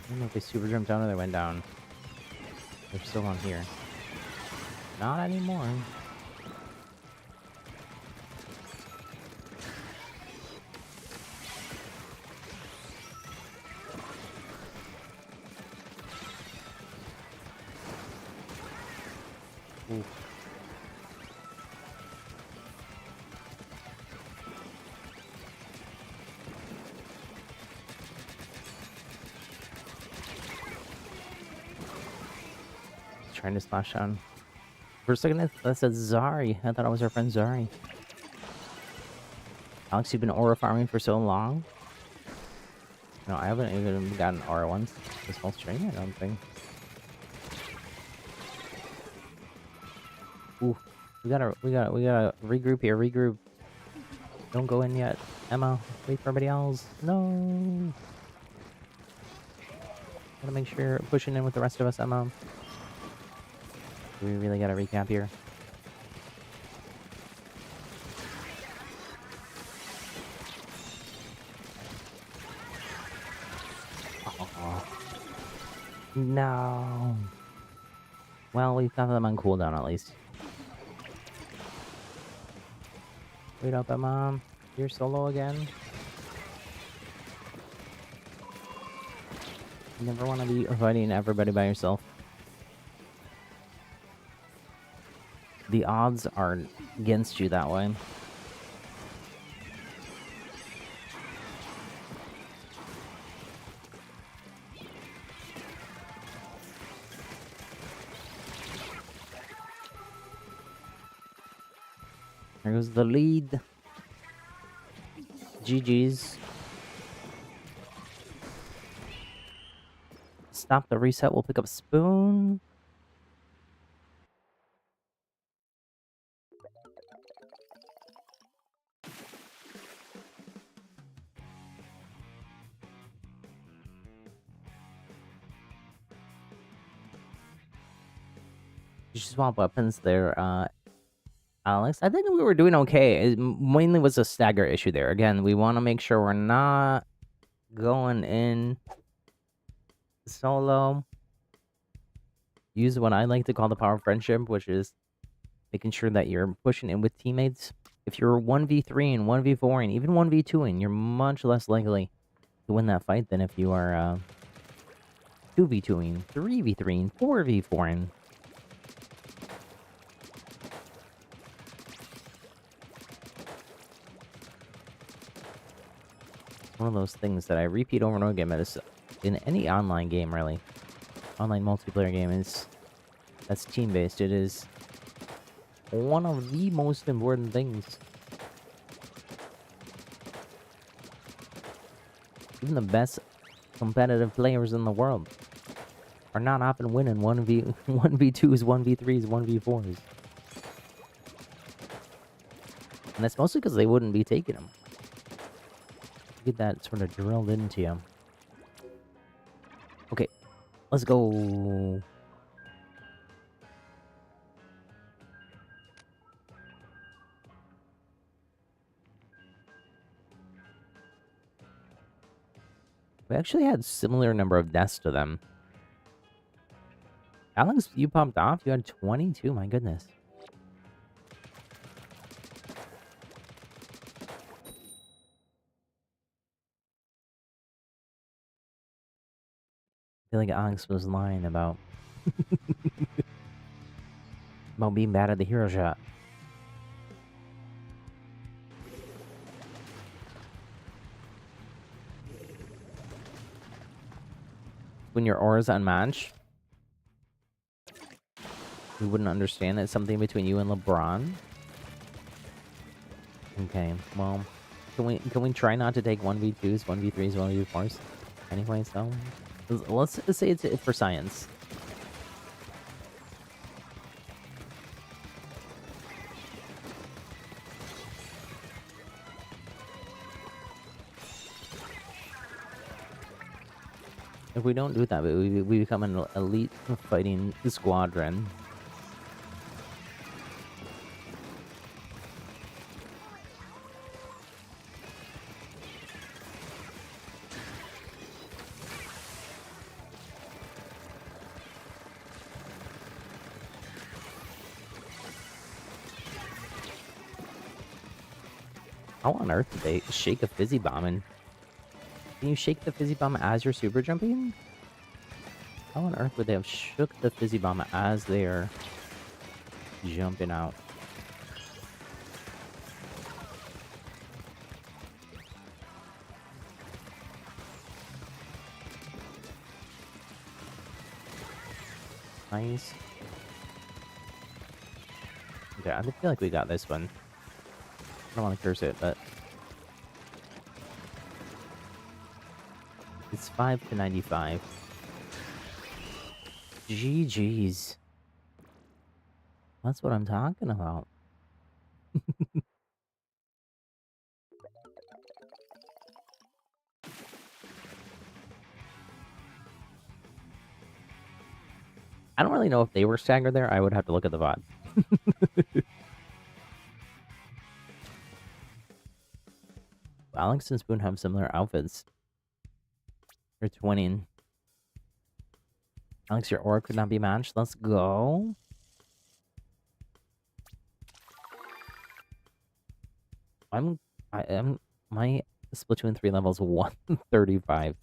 don't know if they super jumped down or they went down. They're still on here. Not anymore. Ooh. Trying to splash down. For a second, that said Zari. I thought it was our friend Zari. Alex, you've been aura farming for so long? No, I haven't even gotten aura once this whole stream, I don't think. Ooh, we gotta regroup here, regroup. Don't go in yet. Emma, wait for everybody else. No. Gotta make sure you're pushing in with the rest of us, Emma. We really gotta recap here. Oh. No. Well, we've got them on cooldown at least. Wait up, Emma. You're solo again. You never want to be fighting everybody by yourself. The odds are against you that way. There goes the lead. GG's. Stop the reset. We'll pick up Spoon. You should swap weapons there, Alex. I think we were doing okay. It mainly was a stagger issue there. Again, we want to make sure we're not going in solo. Use what I like to call the power of friendship, which is making sure that you're pushing in with teammates. If you're 1v3 and 1v4 and even 1v2ing, you're much less likely to win that fight than if you are 2v2ing, 3v3ing, 4v4ing. One of those things that I repeat over and over again, but it's in any online game, really. Online multiplayer game is that's team-based. It is one of the most important things. Even the best competitive players in the world are not often winning 1v2s, 1v3s, 1v4s. And that's mostly because they wouldn't be taking them. Get that sort of drilled into you. Okay, let's go. We actually had similar number of deaths to them. Alex, you popped off? You had 22? My goodness. feel like Alex was lying about being bad at the hero shot. When your aura's unmatched, we wouldn't understand. It's something between you and LeBron. Okay, well, can we try not to take 1v2s, 1v3s, 1v4s? Anyway, so let's say it's for science. If we don't do that, we become an elite fighting squadron. How on earth did they shake a fizzy bomb? And can you shake the fizzy bomb as you're super jumping? How on earth would they have shook the fizzy bomb as they're jumping out? Nice. Okay, I feel like we got this one. I don't want to curse it, but it's 5 to 95. GG's. That's what I'm talking about. I don't really know if they were staggered there. I would have to look at the VOD. Alex and Spoon have similar outfits. They're twinning. Alex, your aura could not be matched. Let's go. My Splatoon 3 level's 135.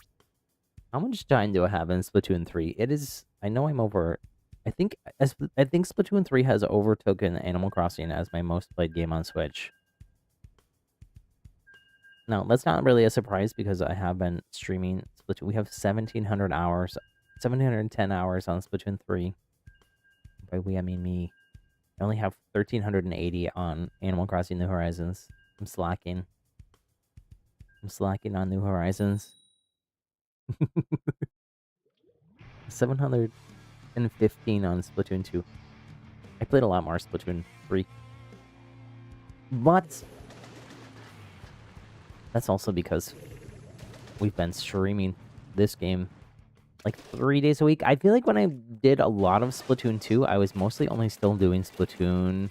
How much time do I have in Splatoon 3? It is, I know I'm over, I think Splatoon 3 has overtaken Animal Crossing as my most played game on Switch. No, that's not really a surprise because I have been streaming Splatoon. We have 1,700 hours, 710 hours on Splatoon 3. By we, I mean me. I only have 1,380 on Animal Crossing New Horizons. I'm slacking. I'm slacking on New Horizons. 715 on Splatoon 2. I played a lot more Splatoon 3. But that's also because we've been streaming this game like 3 days a week. I feel like when I did a lot of Splatoon 2, I was mostly only still doing Splatoon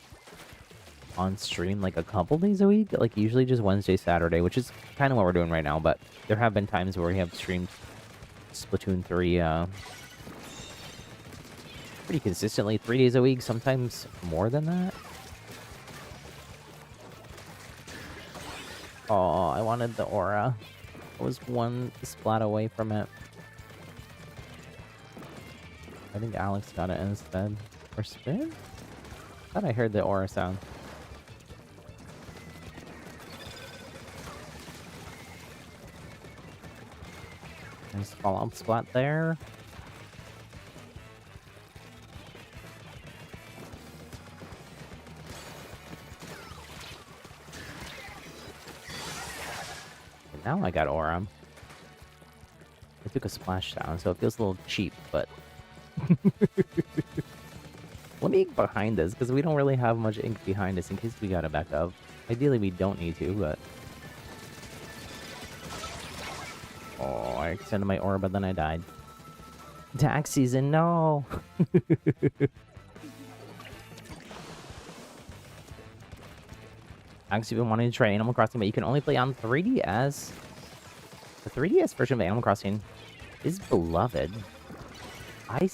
on stream like a couple days a week. Like usually just Wednesday, Saturday, which is kind of what we're doing right now. But there have been times where we have streamed Splatoon 3 pretty consistently 3 days a week, sometimes more than that. Oh, I wanted the aura. I was one splat away from it. I think Alex got it instead. Or spin? I thought I heard the aura sound. Nice follow-up splat there. And now I got aura. I took a splashdown, so it feels a little cheap, but... Let me ink behind us, because we don't really have much ink behind us in case we gotta back up. Ideally, we don't need to, but... Oh, I extended my aura, but then I died. Tax season, no! I actually been wanting to try Animal Crossing, but you can only play on 3DS. The 3DS version of Animal Crossing is beloved. I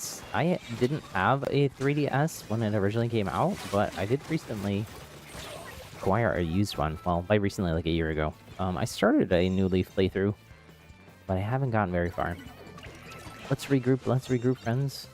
didn't have a 3DS when it originally came out, but I did recently acquire a used one. Well, by recently, like a year ago. I started a New Leaf playthrough, but I haven't gotten very far. Let's regroup, friends.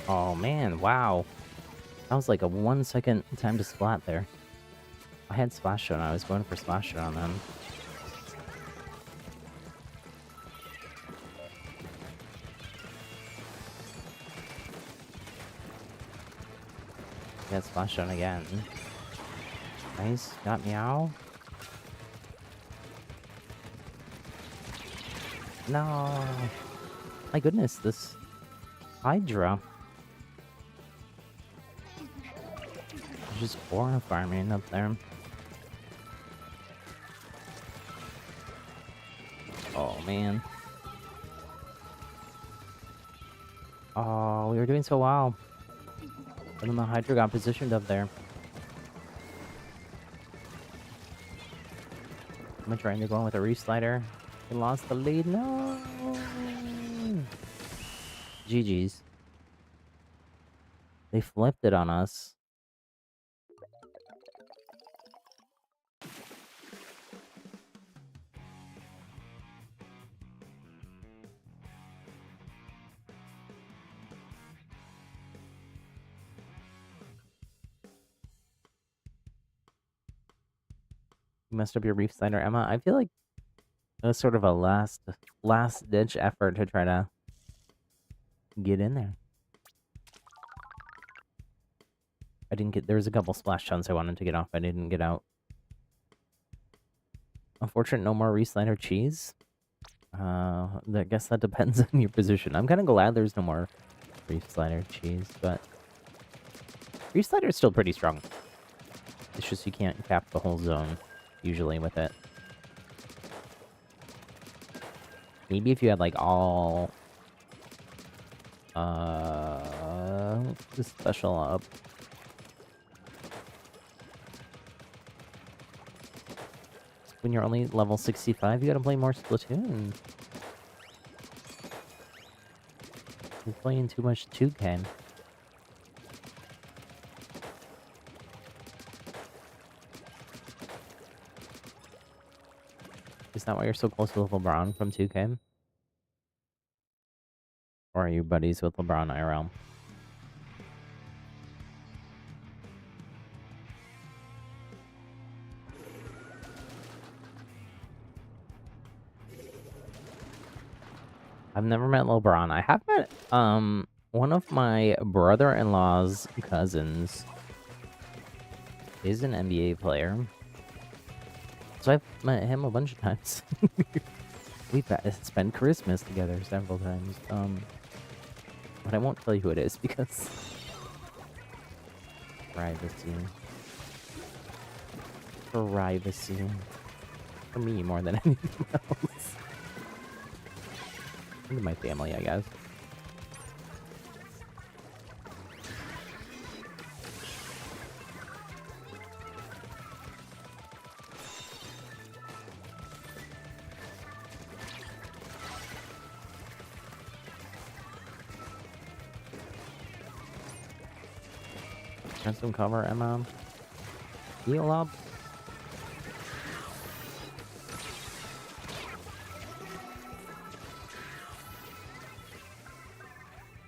Oh man, wow. That was like a 1 second time to splat there. I had Splash Zone, I was going for Splash Zone on them. I had Splash Zone again. Nice, got Meow. No! My goodness, this Hydra. There's just Aura farming up there. Oh, man. Oh, we were doing so well. And then the Hydra got positioned up there. I'm trying to go in with a Reef Slider. We lost the lead. No! GG's. They flipped it on us. You messed up your Reef Slider, Emma. I feel like it was sort of a last ditch effort to try to get in there. I didn't get. There was a couple splash zones I wanted to get off. I didn't get out. Unfortunate, no more Reef Slider cheese. I guess that depends on your position. I'm kind of glad there's no more Reef Slider cheese, but Reef Slider is still pretty strong. It's just you can't cap the whole zone usually with it. Maybe if you had like all the special up. When you're only level 65, you gotta play more Splatoon. You're playing too much 2K. Is that why you're so close with LeBron from 2K? Or are you buddies with LeBron IRL? I've never met LeBron. I have met one of my brother-in-law's cousins is an NBA player. So I've met him a bunch of times. We've spent Christmas together several times. But I won't tell you who it is because privacy. Privacy. For me more than anything else. Into my family, I guess. Got some cover, Emma. Heal up.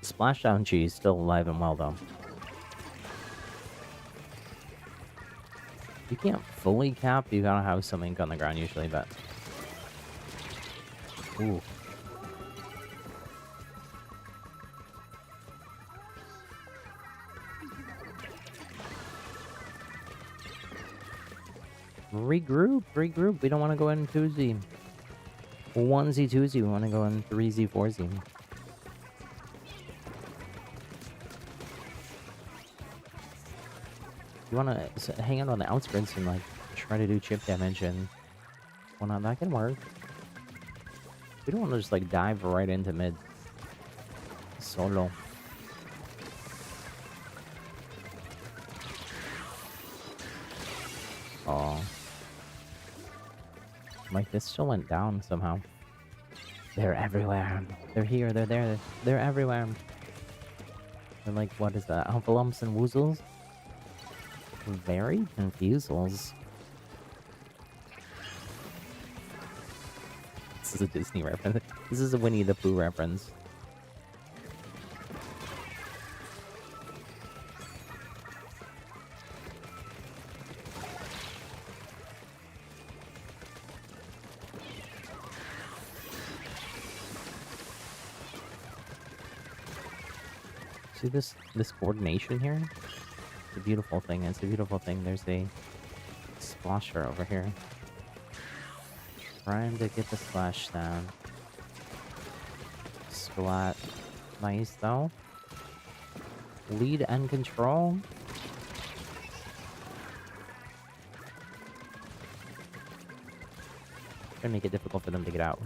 Splashdown cheese still alive and well though. You can't fully cap, you gotta have some ink on the ground usually, but ooh. Regroup. We don't want to go in 2Z. 1Z, 2Z. We want to go in 3Z, 4Z. You want to hang out on the outskirts and like try to do chip damage and whatnot. That can work. We don't want to just, like, dive right into mid. Solo. Oh. My fist still went down somehow. They're everywhere. They're here, they're there, they're everywhere. They're like, what is that? Alphalumps and woozles? Very confusals. This is a Disney reference. This is a Winnie the Pooh reference. See this coordination here? It's a beautiful thing. It's a beautiful thing. There's a splasher over here. Trying to get the splash down. Splat. Nice though. Lead and control. Gonna make it difficult for them to get out.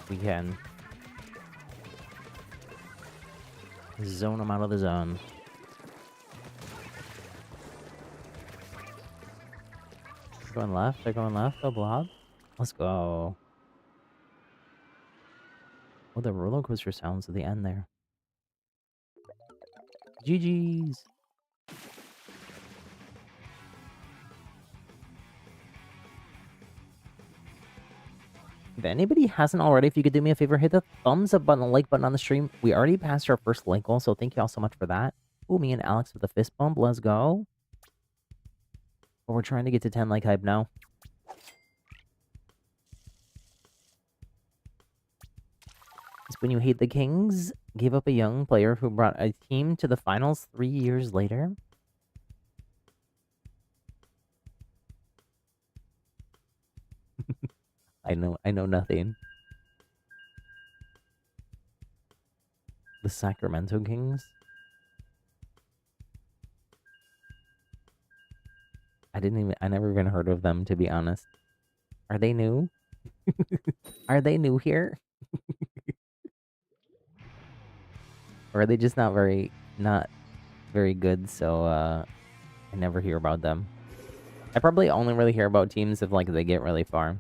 We can zone them out of the zone. They're going left. They're going left. Oh, blob. Let's go. Oh, the roller coaster sounds at the end there. GG's. If anybody hasn't already, if you could do me a favor, hit the thumbs up button, the like button on the stream. We already passed our first like goal, so thank you all so much for that. Ooh, me and Alex with a fist bump. Let's go. But we're trying to get to 10 like hype now. It's when you hate the Kings, gave up a young player who brought a team to the finals 3 years later. I know nothing. The Sacramento Kings? I never even heard of them, to be honest. Are they new? Are they new here? Or are they just not very good, so I never hear about them. I probably only really hear about teams if, like, they get really far.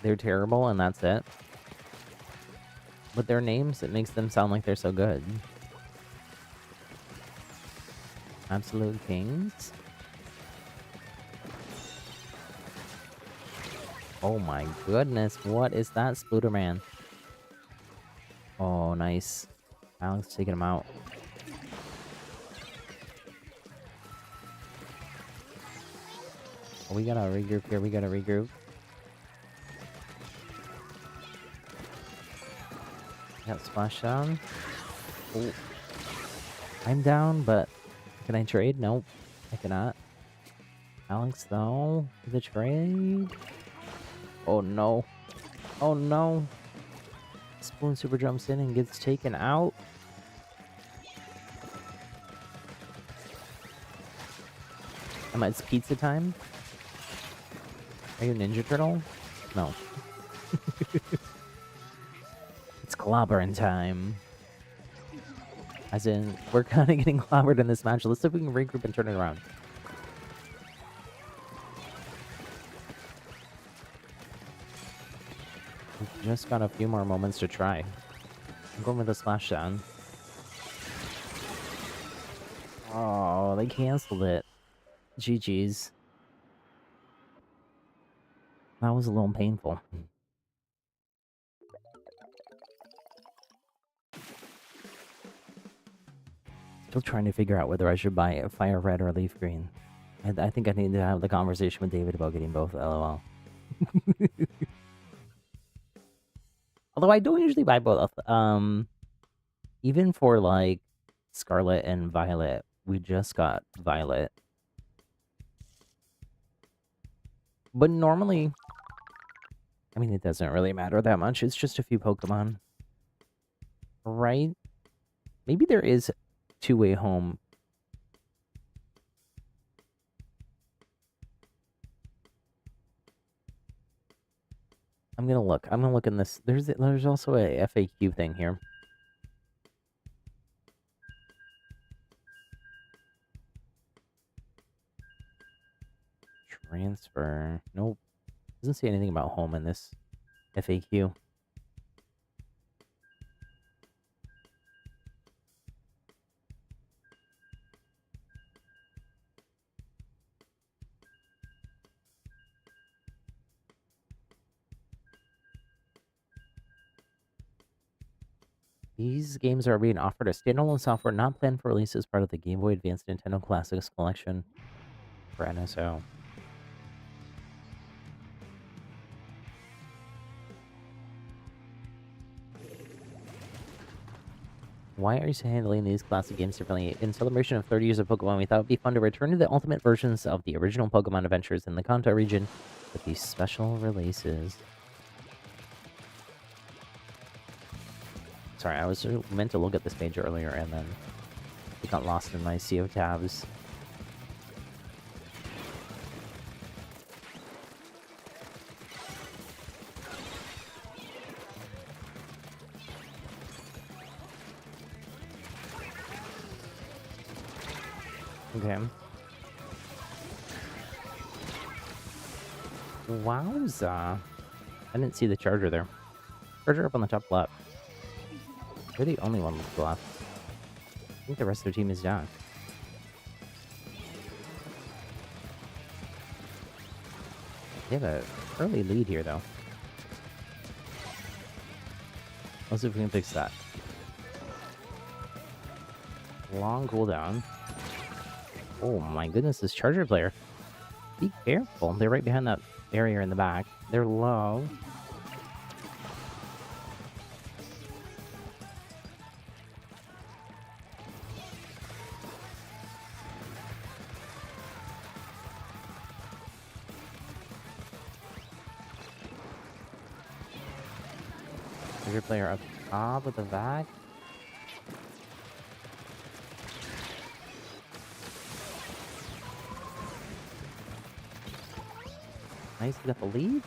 They're terrible, and that's it. But their names, it makes them sound like they're so good. Absolute Kings? Oh my goodness, what is that, Spooderman? Oh, nice. Alex taking him out. Oh, we gotta regroup here, we gotta regroup. Got splash down. Oh. I'm down, but can I trade? Nope, I cannot. Alex, though, the trade. Oh no. Oh no. Spoon super jumps in and gets taken out. Emma, it's pizza time? Are you a Ninja Turtle? No. It's clobbering time. As in, we're kind of getting clobbered in this match. Let's see if we can regroup and turn it around. We've just got a few more moments to try. I'm going with a splashdown. Oh, they canceled it. GG's. That was a little painful. Still trying to figure out whether I should buy a fire red or a leaf green. I think I need to have the conversation with David about getting both, lol. Although I don't usually buy both. Even for, like, Scarlet and Violet, we just got Violet. But normally, I mean, it doesn't really matter that much. It's just a few Pokemon. Right? Maybe there is two-way home. I'm gonna look. I'm gonna look in this. There's also a FAQ thing here. Transfer. Nope. Doesn't say anything about home in this FAQ. These games are being offered as standalone software not planned for release as part of the Game Boy Advance Nintendo Classics collection for NSO. Why are you handling these classic games differently? In celebration of 30 years of Pokemon, we thought it would be fun to return to the ultimate versions of the original Pokemon adventures in the Kanto region with these special releases. Sorry, I was meant to look at this page earlier and then it got lost in my sea of tabs. Okay. Wowza. I didn't see the charger there. Charger up on the top left. They're the only one left. I think the rest of their team is down. They have an early lead here, though. Let's see if we can fix that. Long cooldown. Oh my goodness, this charger player. Be careful. They're right behind that barrier in the back. They're low. Charger player up top with the vac. Nice, we got the lead.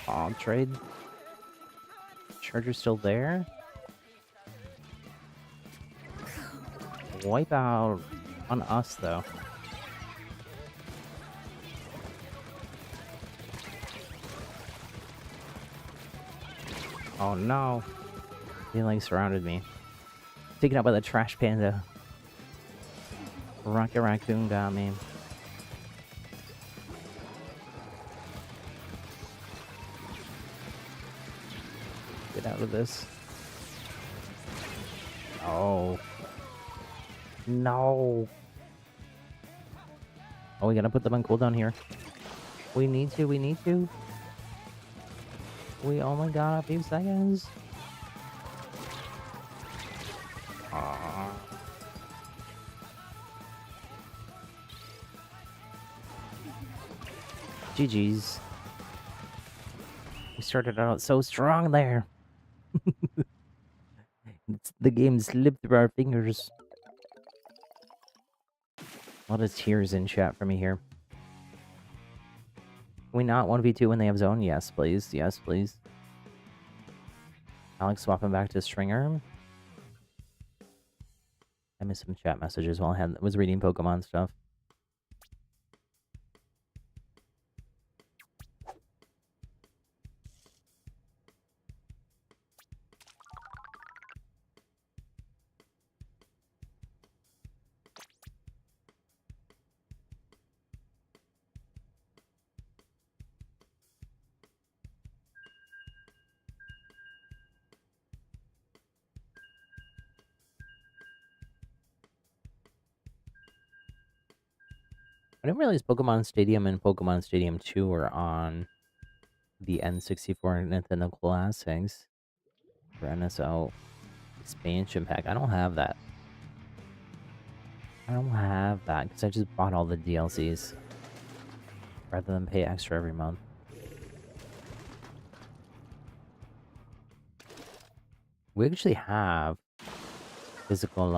Oh, trade. Charger's still there. Wipe out on us, though. Oh no. He like surrounded me. Taken out by the trash panda. Rocket Raccoon got me. Get out of this. Oh. No. Oh, we gotta put them on cooldown here. We need to. We only got a few seconds. Aww. GG's. We started out so strong there. The game slipped through our fingers. A lot of tears in chat for me here. Can we not 1v2 when they have zone? Yes, please. Yes, please. Alex swapping back to Stringer. I missed some chat messages while I was reading Pokemon stuff. I didn't realize Pokemon Stadium and Pokemon Stadium 2 were on the N64 Nintendo Classics for NSO expansion pack. I don't have that. I don't have that because I just bought all the DLCs rather than pay extra every month. We actually have physical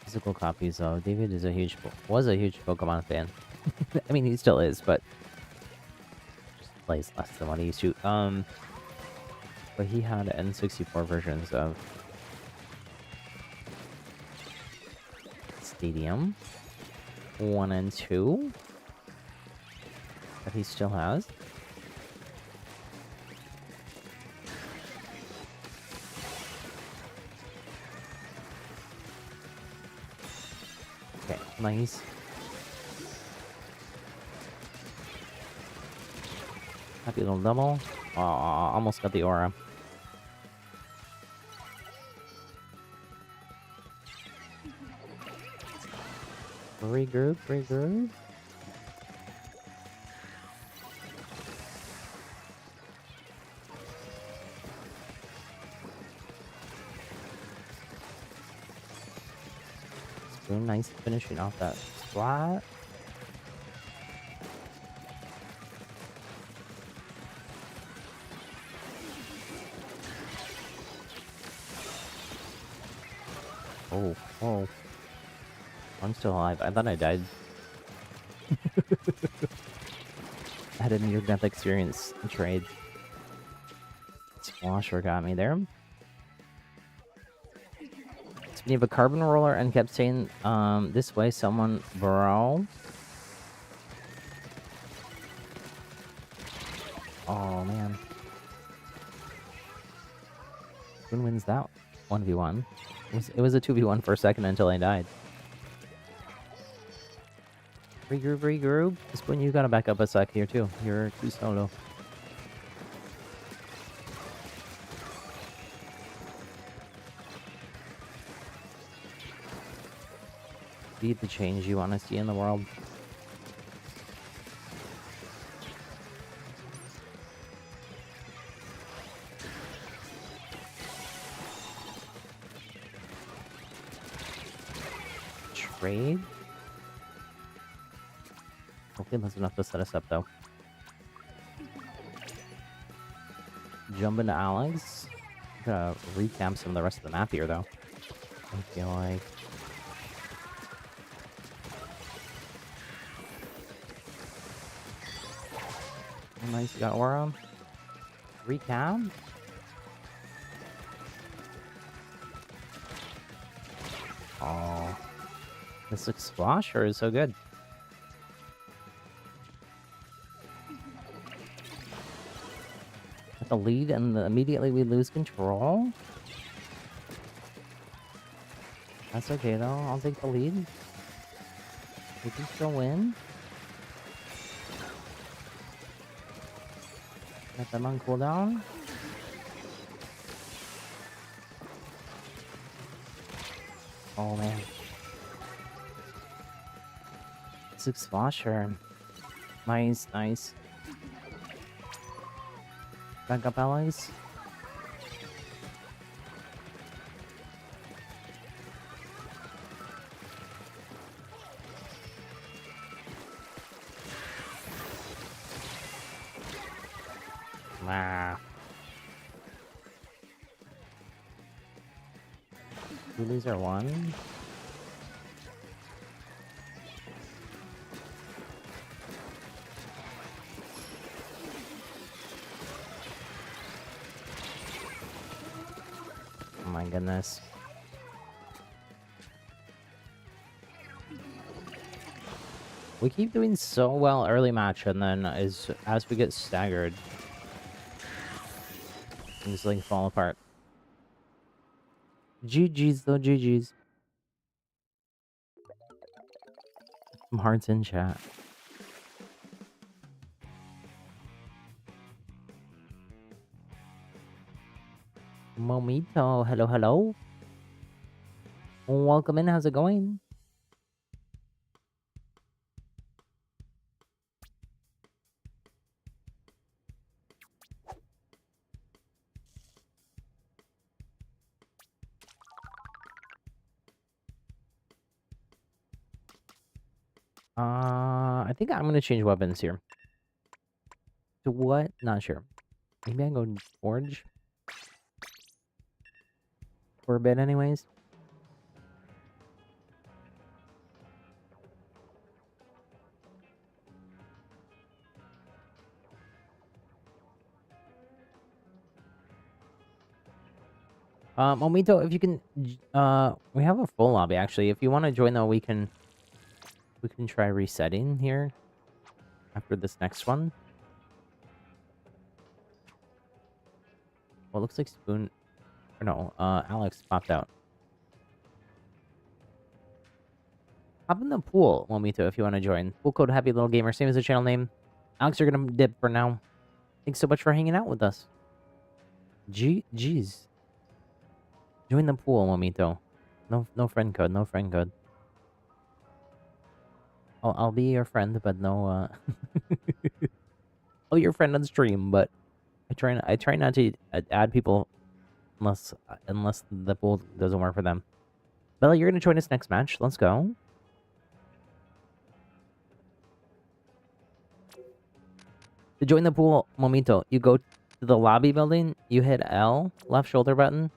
Physical copies though. David is was a huge Pokemon fan. I mean, he still is, but just plays less than what he used to. But he had N64 versions of Stadium 1 and 2 that he still has. Okay, nice. Happy little double. Oh, almost got the aura. Regroup, regroup. It's really nice finishing off that splat. Oh, oh. I'm still alive. I thought I died. I had a near-death experience trade. Squasher got me there. Speaking of a carbon roller and kept saying, this way, someone, bro. Oh, man. Who wins that 1v1? It was a 2v1 for a second until I died. Regroup, regroup. Spoon, you gotta back up a sec here, too. You're too solo. Be the change you want to see in the world. Trade? Hopefully that's enough to set us up, though. Jump into Alex. I'm gonna recamp some of the rest of the map here, though. I feel like... Oh, nice, you got Aura. Recap? Oh. This Explosion is so good. At the lead, and immediately we lose control? That's okay, though. I'll take the lead. We can still win. Get them on cooldown. Oh, man. Six Explosion. Nice, nice. Back up, allies. Nah. We lose our one. Oh my goodness. We keep doing so well early match, and then as we get staggered, things like fall apart. GG's though, GG's. Some hearts in chat. Momito, hello, hello. Welcome in, how's it going? I think I'm gonna change weapons here. To what? Not sure. Maybe I go Forge for a bit anyways. Momito, if you can, we have a full lobby actually. If you want to join though, we can try resetting here after this next one. Well, it looks like Spoon, or no, Alex popped out. Hop in the pool, Momito, if you want to join. Poolcode happylittlegamer, same as the channel name. Alex, you're gonna dip for now. Thanks so much for hanging out with us. Jeez. Join the pool, Momito. No friend code, no friend code. I'll be your friend, but no, I'll be your friend on stream, but I try not to add people unless the pool doesn't work for them. Bella, you're gonna join us next match. Let's go. To join the pool, Momito, you go to the lobby building, you hit L, left shoulder button.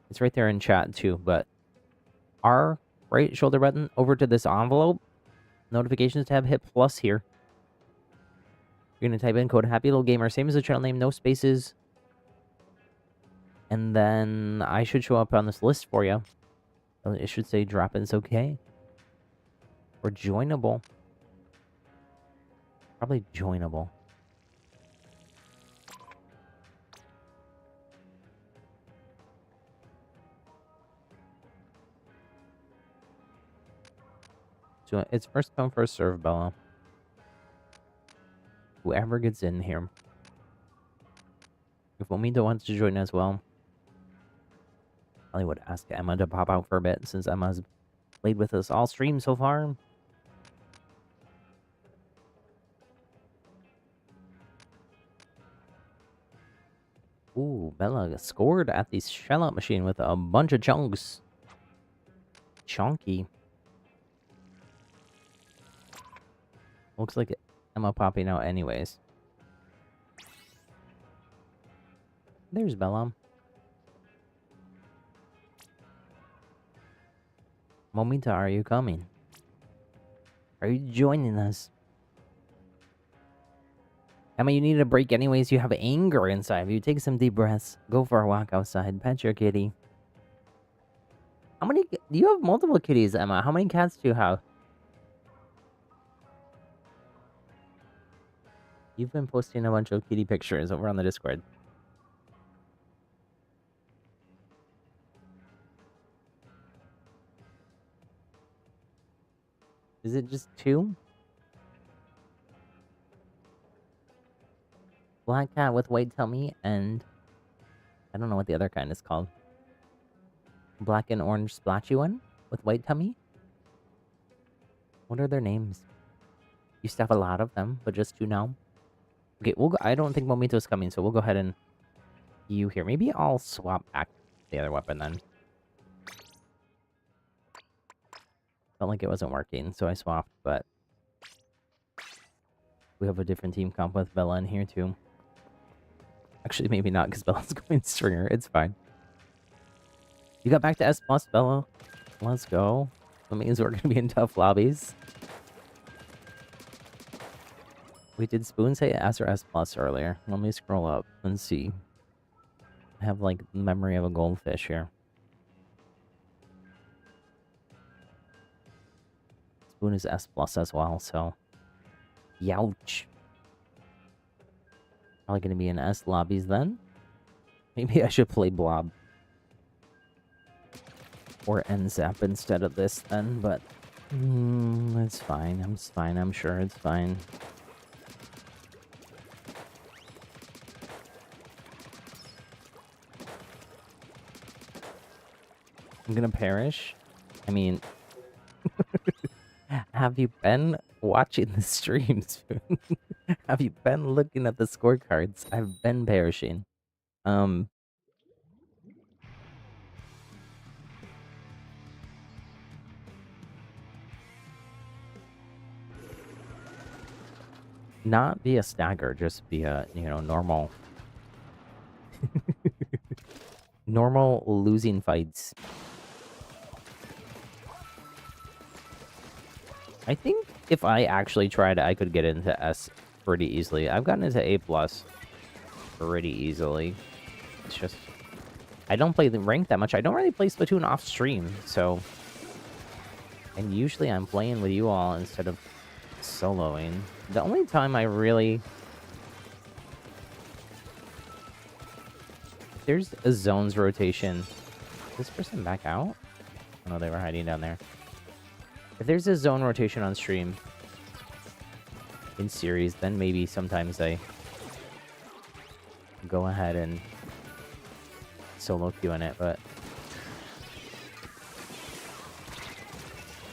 It's right there in chat too, but R, right shoulder button, over to this envelope. Notifications tab, hit plus here. You're going to type in code happylittlegamer, same as the channel name, no spaces. And then I should show up on this list for you. It should say drop-in's okay. Or joinable. Probably joinable. So it's first come, first serve, Bella. Whoever gets in here. If Momito wants to join as well, I would ask Emma to pop out for a bit since Emma's played with us all stream so far. Ooh, Bella scored at the shell-out machine with a bunch of chunks. Chunky. Looks like Emma popping out anyways. There's Bella. Momita, are you coming? Are you joining us? Emma, you need a break anyways. You have anger inside of you. Take some deep breaths. Go for a walk outside. Pet your kitty. How many... Do you have multiple kitties, Emma? How many cats do you have? You've been posting a bunch of kitty pictures over on the Discord. Is it just 2? Black cat with white tummy and... I don't know what the other kind is called. Black and orange splatchy one with white tummy? What are their names? Used to have a lot of them, but just 2 now. Okay, we'll go. I don't think Momito's coming, so we'll go ahead and you here. Maybe I'll swap back the other weapon then. Felt like it wasn't working, so I swapped, but we have a different team comp with Bella in here too. Actually, maybe not, because Bella's going stringer. It's fine. You got back to S+, Bella. Let's go. That means we're going to be in tough lobbies. Wait, did Spoon say S or S+ earlier? Let me scroll up and see. I have, like, the memory of a goldfish here. Spoon is S+ as well, so... Youch. Probably going to be in S lobbies then. Maybe I should play Blob. Or NZAP instead of this then, but... it's fine. It's fine. I'm sure it's fine. I'm gonna perish? I mean... Have you been watching the streams? Have you been looking at the scorecards? I've been perishing. Not via stagger, just via, you know, normal... normal losing fights. I think if I actually tried, I could get into S pretty easily. I've gotten into A+ pretty easily. It's just I don't play the rank that much. I don't really play Splatoon off stream, so... And usually I'm playing with you all instead of soloing. The only time I really... There's a zones rotation. Is this person back out? Oh no, they were hiding down there. If there's a zone rotation on stream in series, then maybe sometimes I go ahead and solo queue in it, but...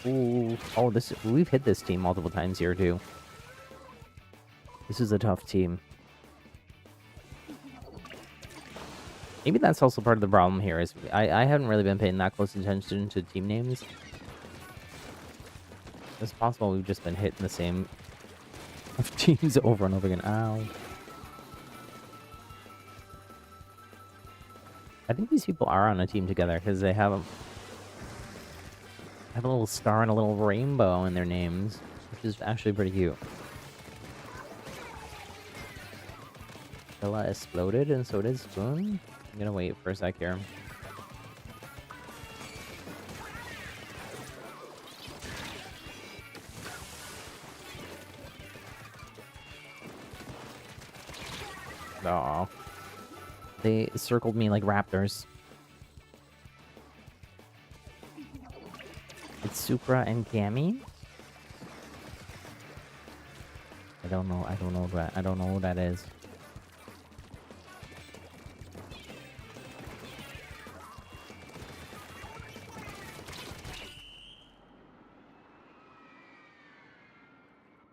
Ooh. Oh, we've hit this team multiple times here, too. This is a tough team. Maybe that's also part of the problem here, is I haven't really been paying that close attention to team names. It's possible we've just been hitting the same teams over and over again. Ow. I think these people are on a team together, because they have a little star and a little rainbow in their names, which is actually pretty cute. Bella exploded, and so did Spoon. I'm gonna wait for a sec here. Aw. They circled me like raptors. It's Supra and Cammy? I don't know who that is.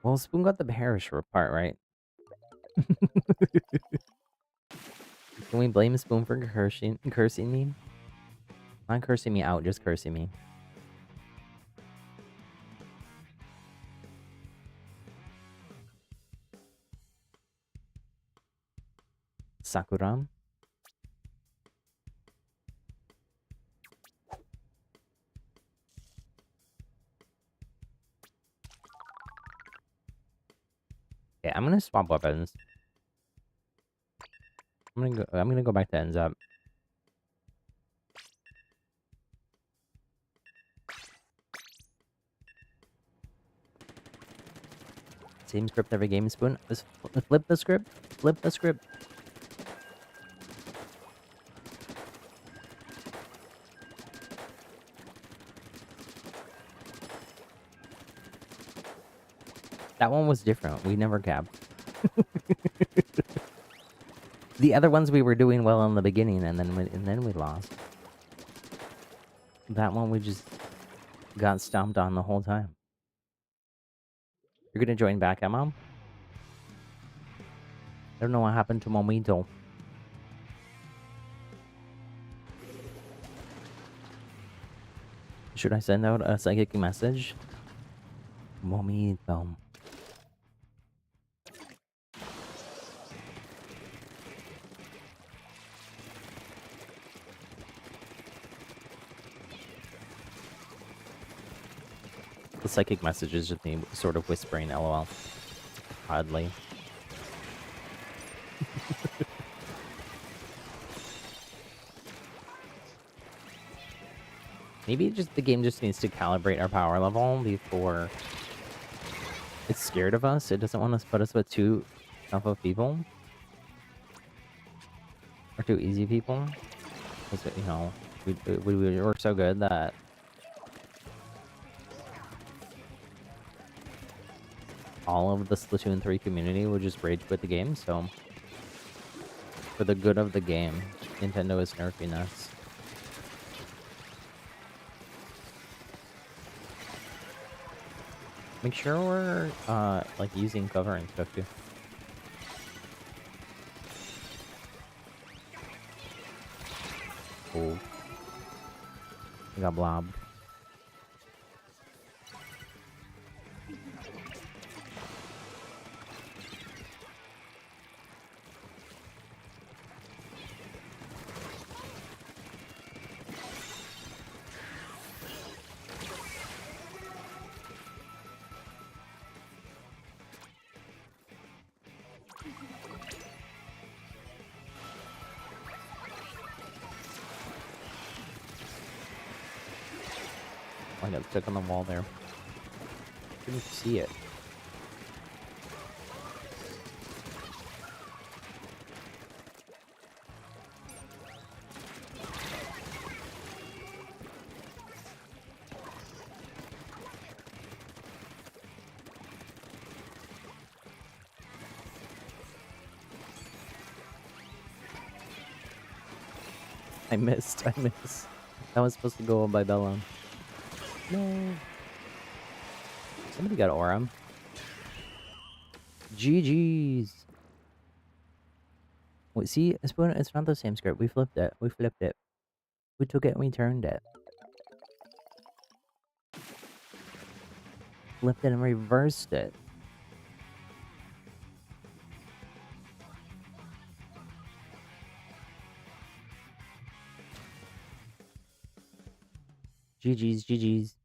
Well, Spoon got the bearish part, right? Can we blame Spoon for cursing me? Not cursing me out, just cursing me. Sakura? Okay, I'm gonna swap weapons. I'm gonna go back to ends up. Same script every game, Spoon. Let's flip the script. Flip the script. That one was different. We never capped. The other ones we were doing well in the beginning, and then we lost. That one we just got stomped on the whole time. You're gonna join back, Mom? I don't know what happened to Momito. Should I send out a psychic message? Momito. The psychic message is just me sort of whispering LOL. Oddly. Maybe the game just needs to calibrate our power level before it's scared of us. It doesn't want to put us with too tough of people. Or too easy people. Because, you know, we work so good that all of the Splatoon 3 community would just rage quit the game, so for the good of the game, Nintendo is nerfing us. Make sure we're like using cover and stuff too. Cool. I got blobbed. I got stuck on the wall there. Couldn't see it. I missed. That was supposed to go on by Bellum. No. Somebody got Aurum. GG's. Wait, see, it's not the same script. We flipped it. We flipped it. We took it and we turned it. Flipped it and reversed it. GG's, GG's.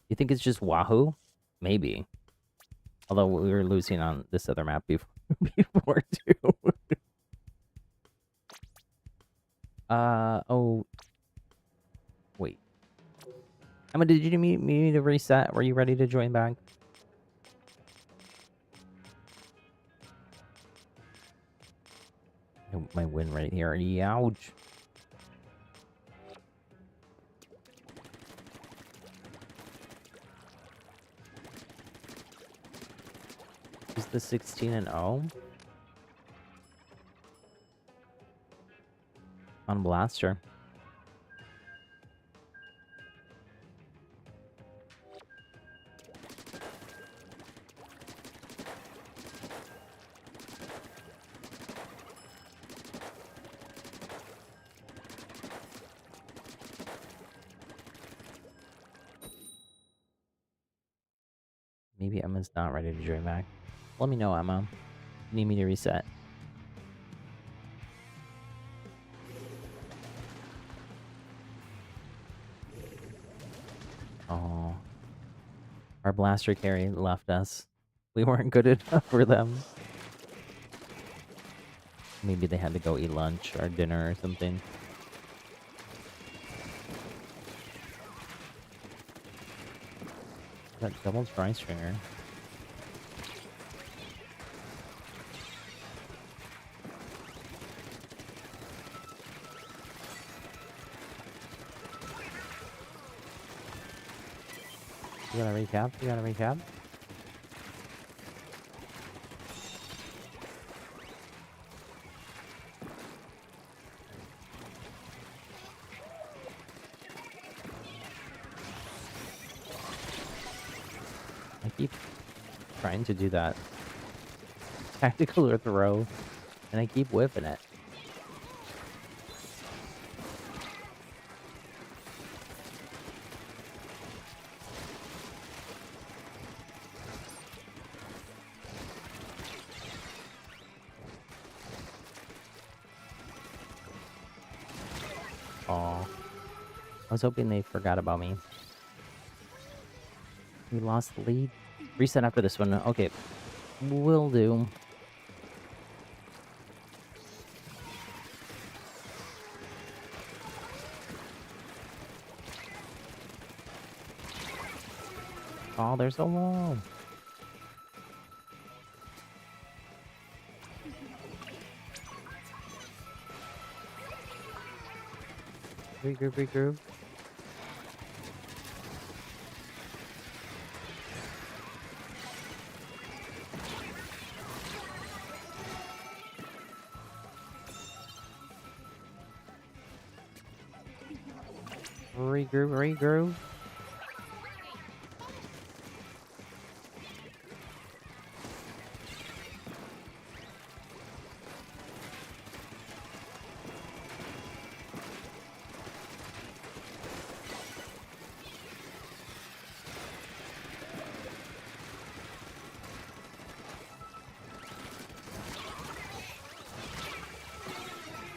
You think it's just Wahoo? Maybe. Although we were losing on this other map before too. Oh. Wait. Emma, did you need me to reset? Were you ready to join back? My win right here. Ouch. Is the 16-0 on Blaster? Maybe Emma's not ready to join back. Let me know, Emma. You need me to reset. Oh. Our blaster carry left us. We weren't good enough for them. Maybe they had to go eat lunch or dinner or something. That double dry stringer. You gotta recap? You gotta recap? I keep trying to do that tactical or throw, and I keep whipping it. Aw. I was hoping they forgot about me. We lost the lead. Reset after this one. Okay. Will do. Oh, there's a wall. Regroup, regroup. Regroup, regroup.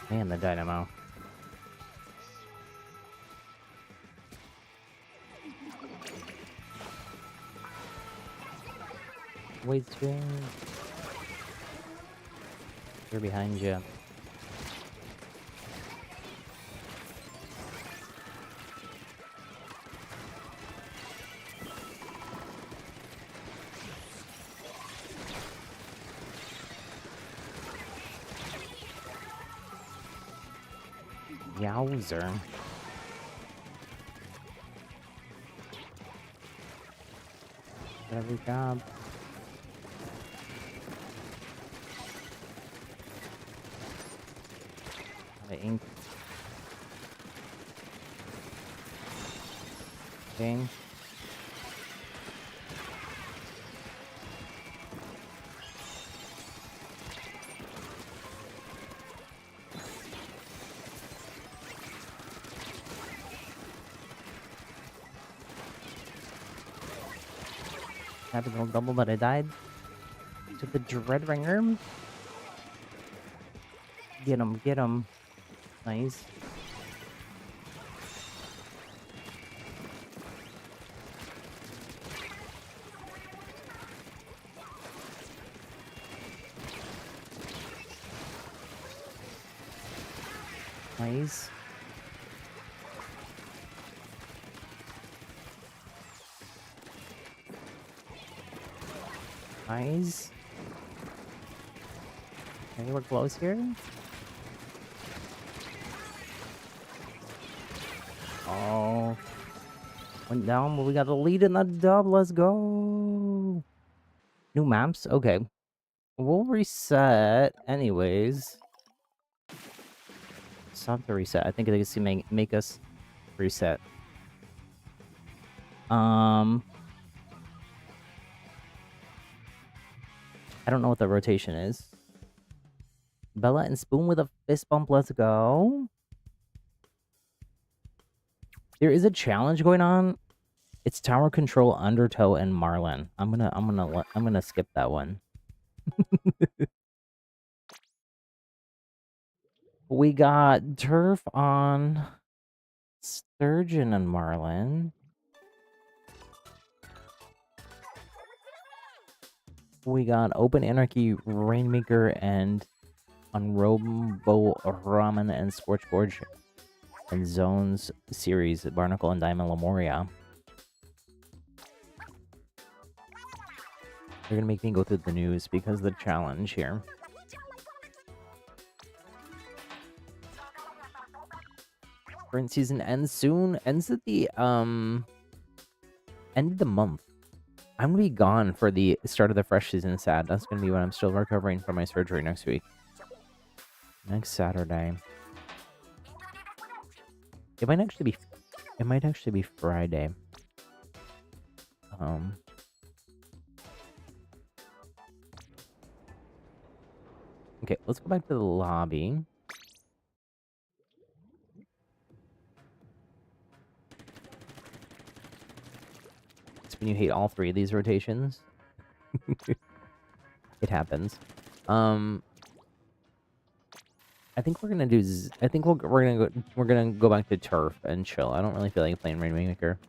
Man, the dynamo. Wait, they're behind you. Yowzer. Every job. The ink. Thing. Happy little double, but I died to the Dread Ringer. Get him, get him. Nice. Nice. Nice. Okay, we're close here. Oh. Went down, but we got the lead in the dub. Let's go. New maps? Okay. We'll reset anyways. Stop the reset. I think they can make us reset. I don't know what the rotation is. Bella and Spoon with a fist bump. Let's go. There is a challenge going on. It's Tower Control, Undertow, and Marlin. I'm gonna skip that one. We got Turf on Sturgeon and Marlin. We got Open Anarchy, Rainmaker, and Unrobo Ramen and Scorchforge and Zones series, Barnacle and Diamond Lemuria. They're gonna make me go through the news because of the challenge here. Current season ends soon. Ends at the end of the month. I'm gonna be gone for the start of the fresh season. Sad. That's gonna be when I'm still recovering from my surgery next week. Next Saturday. It might actually be. It might actually be Friday. Okay, let's go back to the lobby. It's when you hate all three of these rotations. It happens. I think we're gonna do. I think we're gonna go back to Turf and chill. I don't really feel like playing Rainmaker.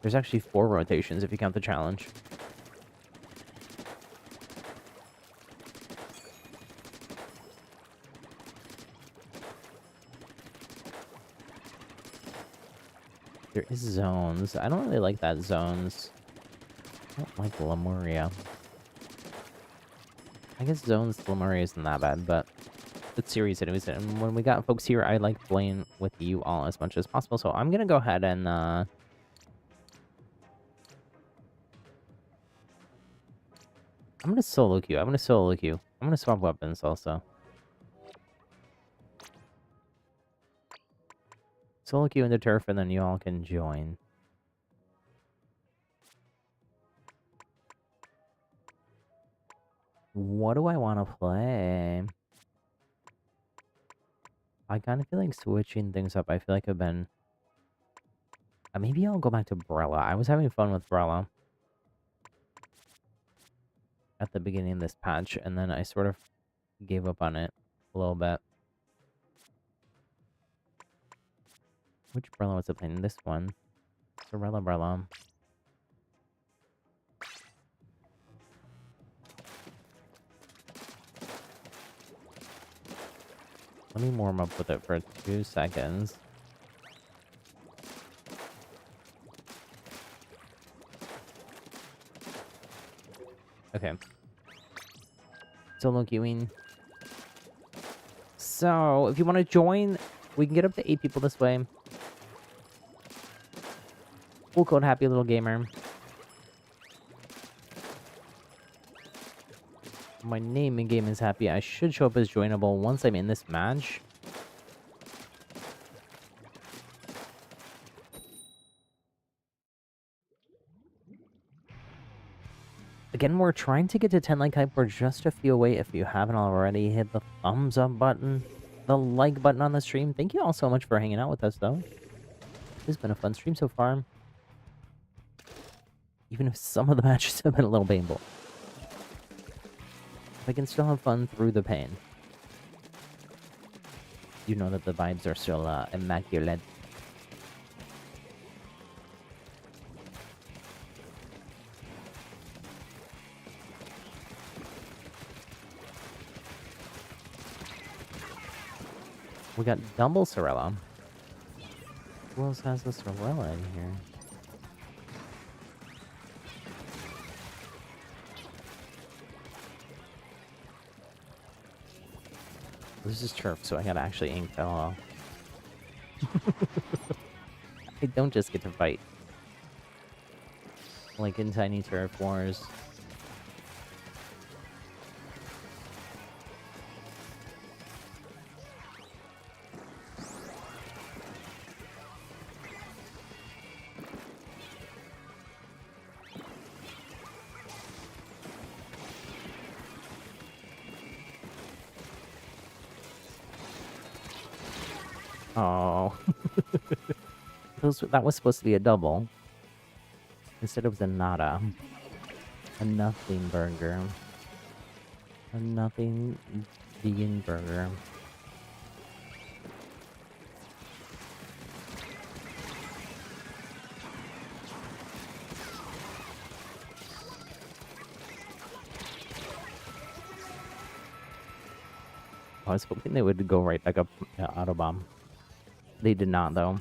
There's actually 4 rotations if you count the challenge. There is Zones. I don't really like that Zones. I don't like Lemuria. I guess Zones Lemuria isn't that bad, but it's series anyways. And when we got folks here, I like playing with you all as much as possible. So I'm gonna go ahead and I'm gonna solo queue. I'm gonna solo queue. I'm gonna swap weapons also. Solo queue into Turf, and then you all can join. What do I want to play? I kind of feel like switching things up. I feel like I've been... maybe I'll go back to Brella. I was having fun with Brella at the beginning of this patch, and then I sort of gave up on it a little bit. Which Brella was I playing? This one. Sorella Brella. Let me warm up with it for 2 seconds. Okay. Solo queuing. So, if you want to join, we can get up to 8 people this way. Poolcode happylittlegamer. My name in game is Happy. I should show up as joinable once I'm in this match. Again, we're trying to get to 10 like hype. We're just a few away. If you haven't already, hit the thumbs up button, the like button on the stream. Thank you all so much for hanging out with us, though. This has been a fun stream so far. Even if some of the matches have been a little painful. I can still have fun through the pain. You know that the vibes are still immaculate. We got double Sorella. Who else has the Sorella in here? This is turf, so I gotta actually ink LOL. I don't just get to fight. Like in Tiny Turf Wars. Oh. That was supposed to be a double. Instead it was a nada. A nothing burger. A nothing vegan burger. I was hoping they would go right back up to Autobomb. They did not, though.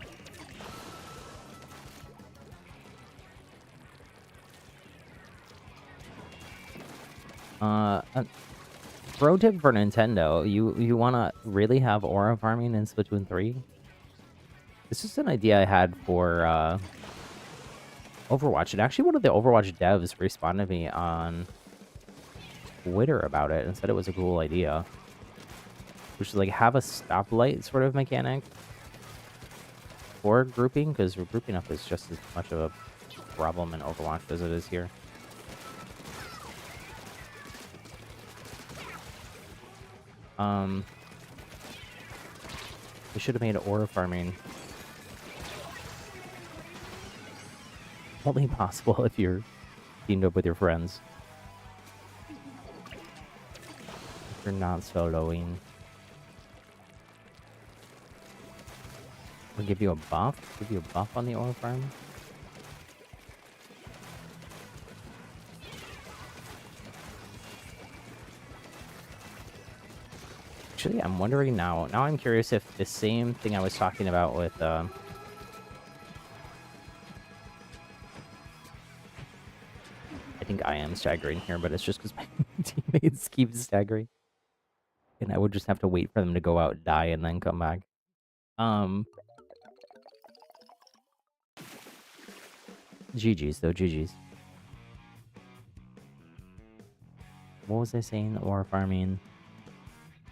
Pro tip for Nintendo, you wanna really have aura farming in Splatoon 3? This is an idea I had for Overwatch. And actually, one of the Overwatch devs responded to me on Twitter about it and said it was a cool idea. Which is like have a stoplight sort of mechanic for grouping, because grouping up is just as much of a problem in Overwatch as it is here. We should have made aura farming only possible if you're teamed up with your friends. If you're not soloing. We'll give you a buff. Give you a buff on the aura farm. Actually, I'm wondering now. Now I'm curious if the same thing I was talking about with I think I am staggering here, but it's just because my teammates keep staggering. And I would just have to wait for them to go out, die, and then come back. GG's though, GG's. What was I saying? Aura farming.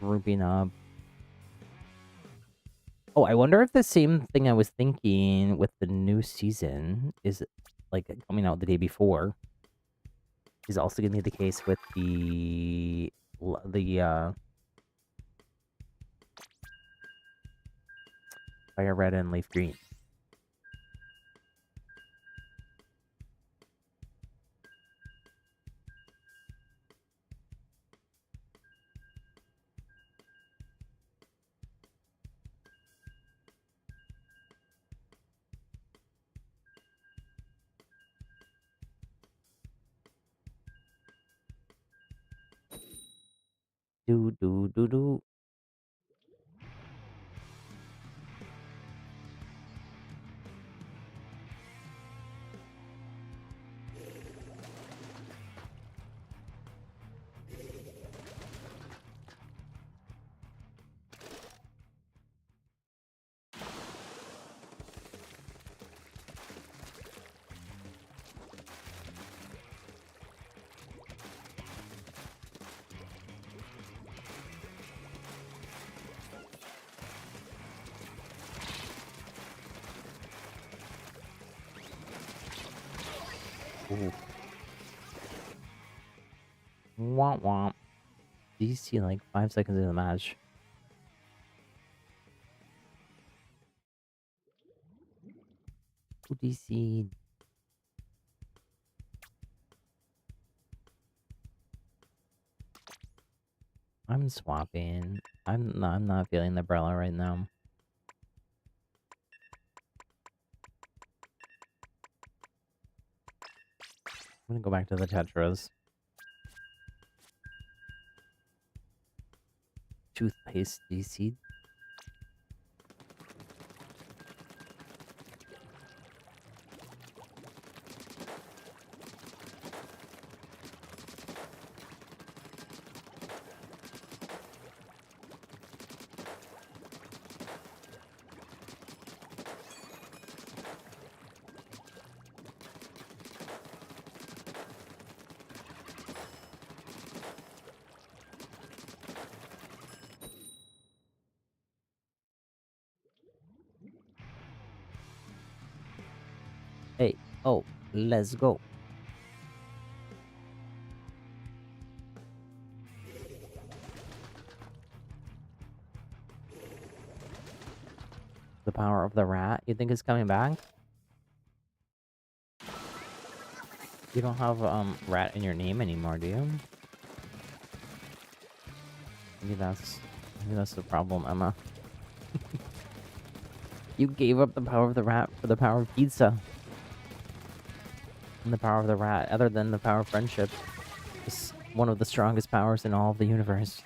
Grouping up. Oh, I wonder if the same thing I was thinking with the new season is like coming out the day before is also gonna be the case with the Fire Red and Leaf Green. Do do do do. Womp womp. DC like 5 seconds into the match. DC. I'm swapping. I'm not feeling the umbrella right now. I'm gonna go back to the Tetras. Toothpaste DC. Hey, oh, let's go. The power of the rat. You think it's coming back? You don't have rat in your name anymore, do you? Maybe that's the problem, Emma. You gave up the power of the rat for the power of pizza. And the power of the rat, other than the power of friendship, is one of the strongest powers in all of the universe.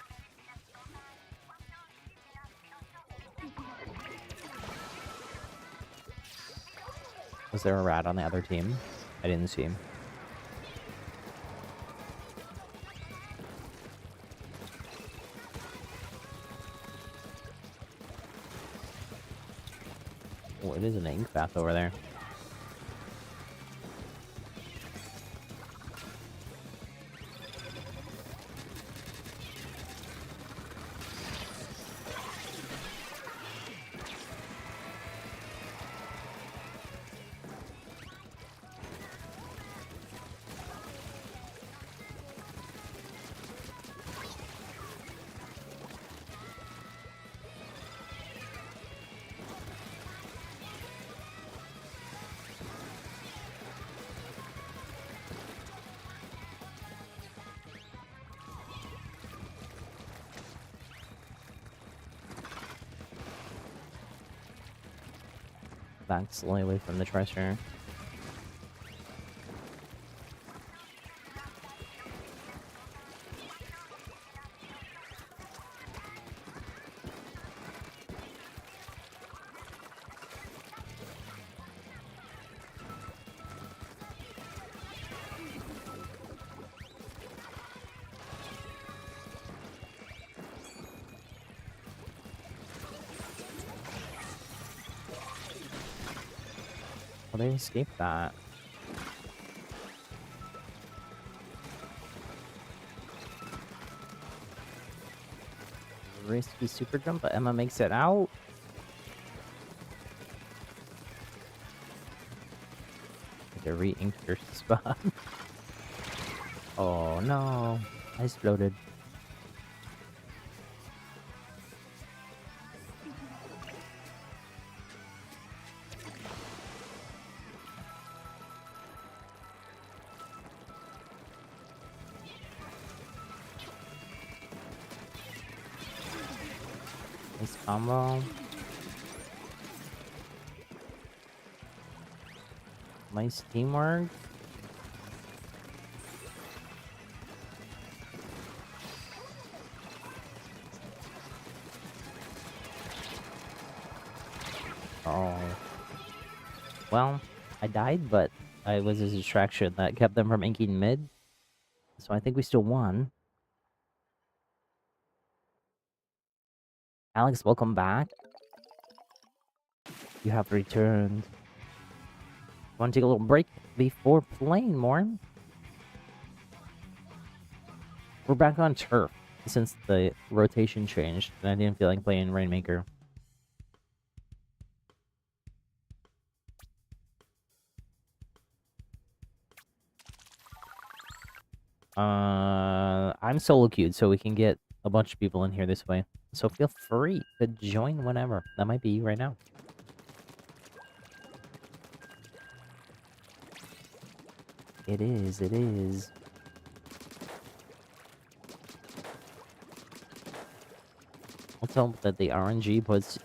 Was there a rat on the other team? I didn't see him. Oh, it is an ink bath over there. Back slowly away from the treasure. Well, they escaped that. Risky super jump, but Emma makes it out. Like a re-inked your spot. Oh no, I exploded. Nice combo. Nice teamwork. Oh. Well, I died, but I was a distraction that kept them from inking mid. So I think we still won. Alex, welcome back. You have returned. Want to take a little break before playing more? We're back on turf since the rotation changed, and I didn't feel like playing Rainmaker. I'm solo queued, so we can get a bunch of people in here this way. So feel free to join whenever. That might be you right now. It is, it is. I'll tell them that the RNG puts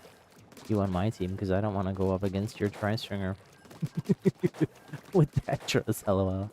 you on my team, because I don't want to go up against your tri-stringer. With Tetris, lol.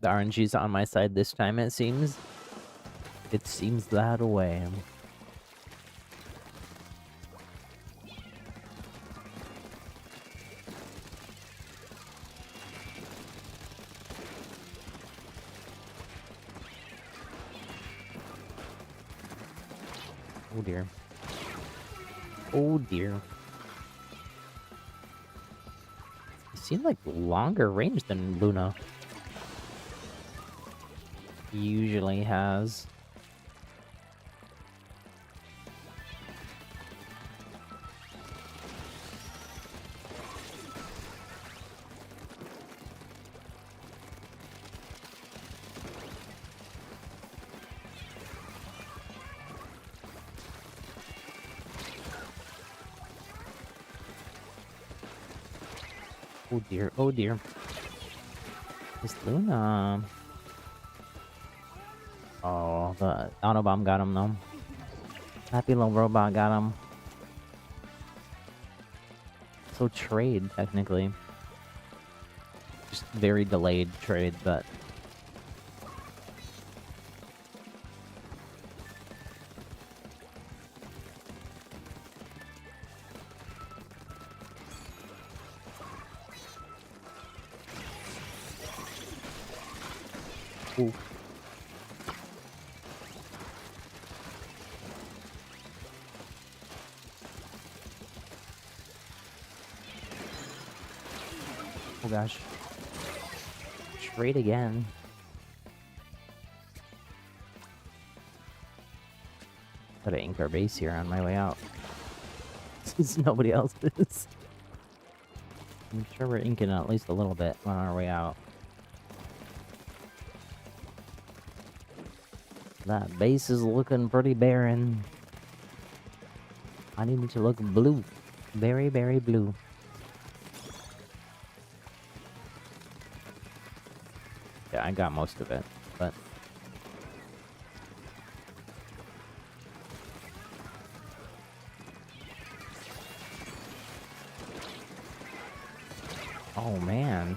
The RNG's on my side this time, it seems. It seems that way. Oh dear. Oh dear. He seemed like longer range than Luna usually has. Oh dear, oh dear. It's Luna. Oh, the Autobomb got him though. Happy little robot got him. So trade, technically. Just very delayed trade, but... Ooh. Oh gosh. Trade again. Gotta ink our base here on my way out. Since nobody else is. I'm sure we're inking at least a little bit on our way out. That base is looking pretty barren. I need it to look blue. Very, very blue. Yeah, I got most of it, but... Oh, man.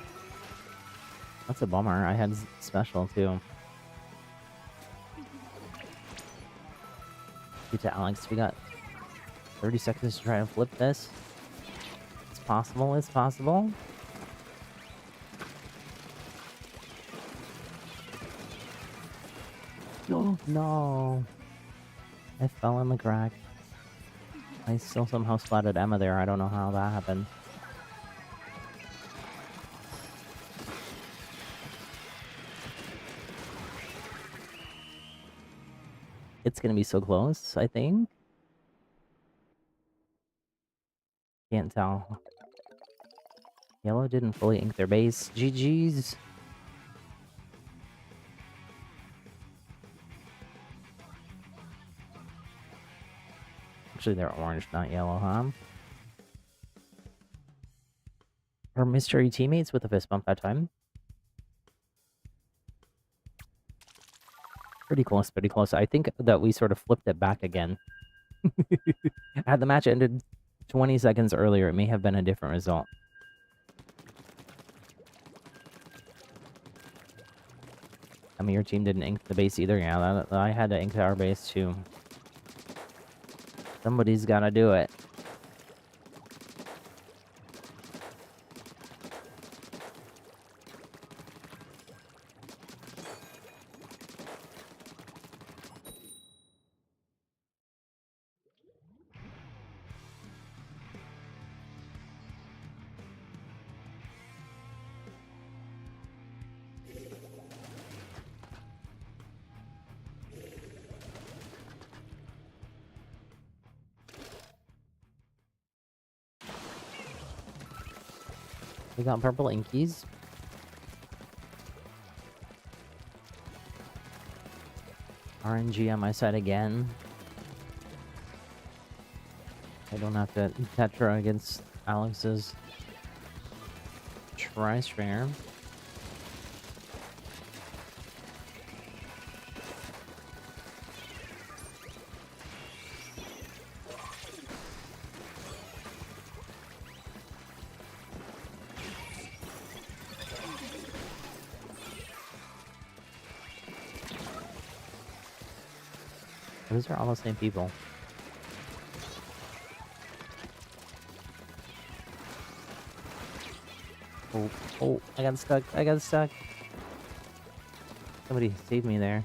That's a bummer. I had special, too. Get to Alex. We got 30 seconds to try and flip this. It's possible. It's possible. Oh, no. I fell in the crack. I still somehow spotted Emma there. I don't know how that happened. It's gonna be so close, I think. Can't tell. Yellow didn't fully ink their base. GG's. Actually, they're orange, not yellow, huh? Or mystery teammates with a fist bump that time. Pretty close, pretty close. I think that we sort of flipped it back again. Had the match ended 20 seconds earlier, it may have been a different result. I mean, your team didn't ink the base either. Yeah, I had to ink our base too. Somebody's gotta do it. We got purple inkies. RNG on my side again. I don't have to Tetra against Alex's Tri-Stringer. Those are all the same people. Oh, oh, I got stuck. I got stuck. Somebody save me there.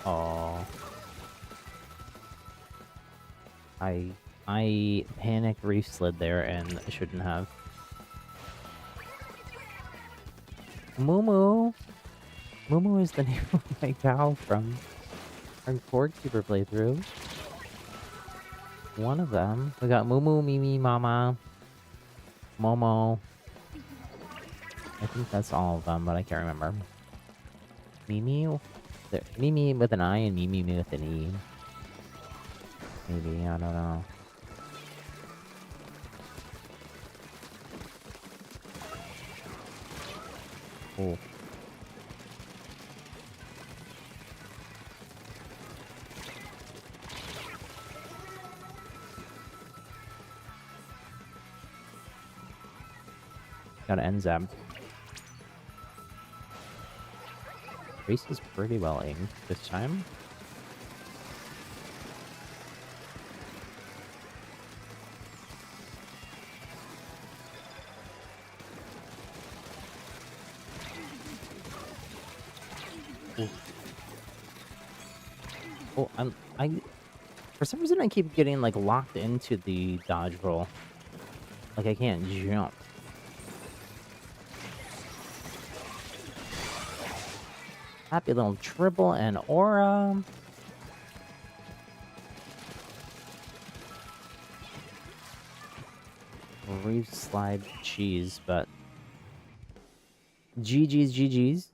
Oh. I panic reef slid there and I shouldn't have. Moo Moo is the name of my cow from our Cord Keeper playthrough. One of them. We got Moo Mimi, Mama, Momo. I think that's all of them, but I can't remember. Mimi? Mimi with an I and Mimi with an E. Maybe, I don't know. Cool. Got an NZAB. Race is pretty well aimed this time. Ooh. Oh, for some reason I keep getting like locked into the dodge roll. Like I can't jump. Happy little triple and aura. Reef slide cheese, but GG's.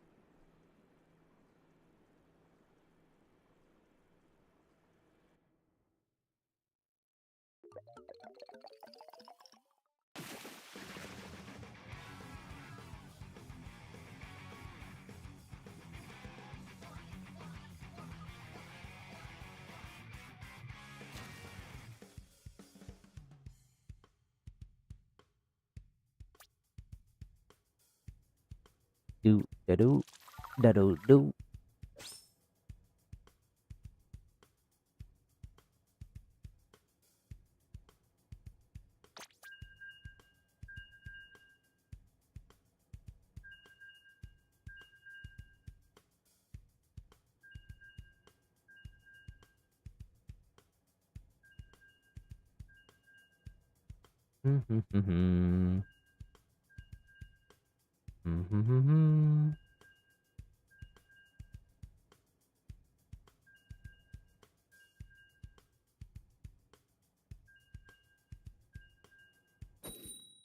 Do.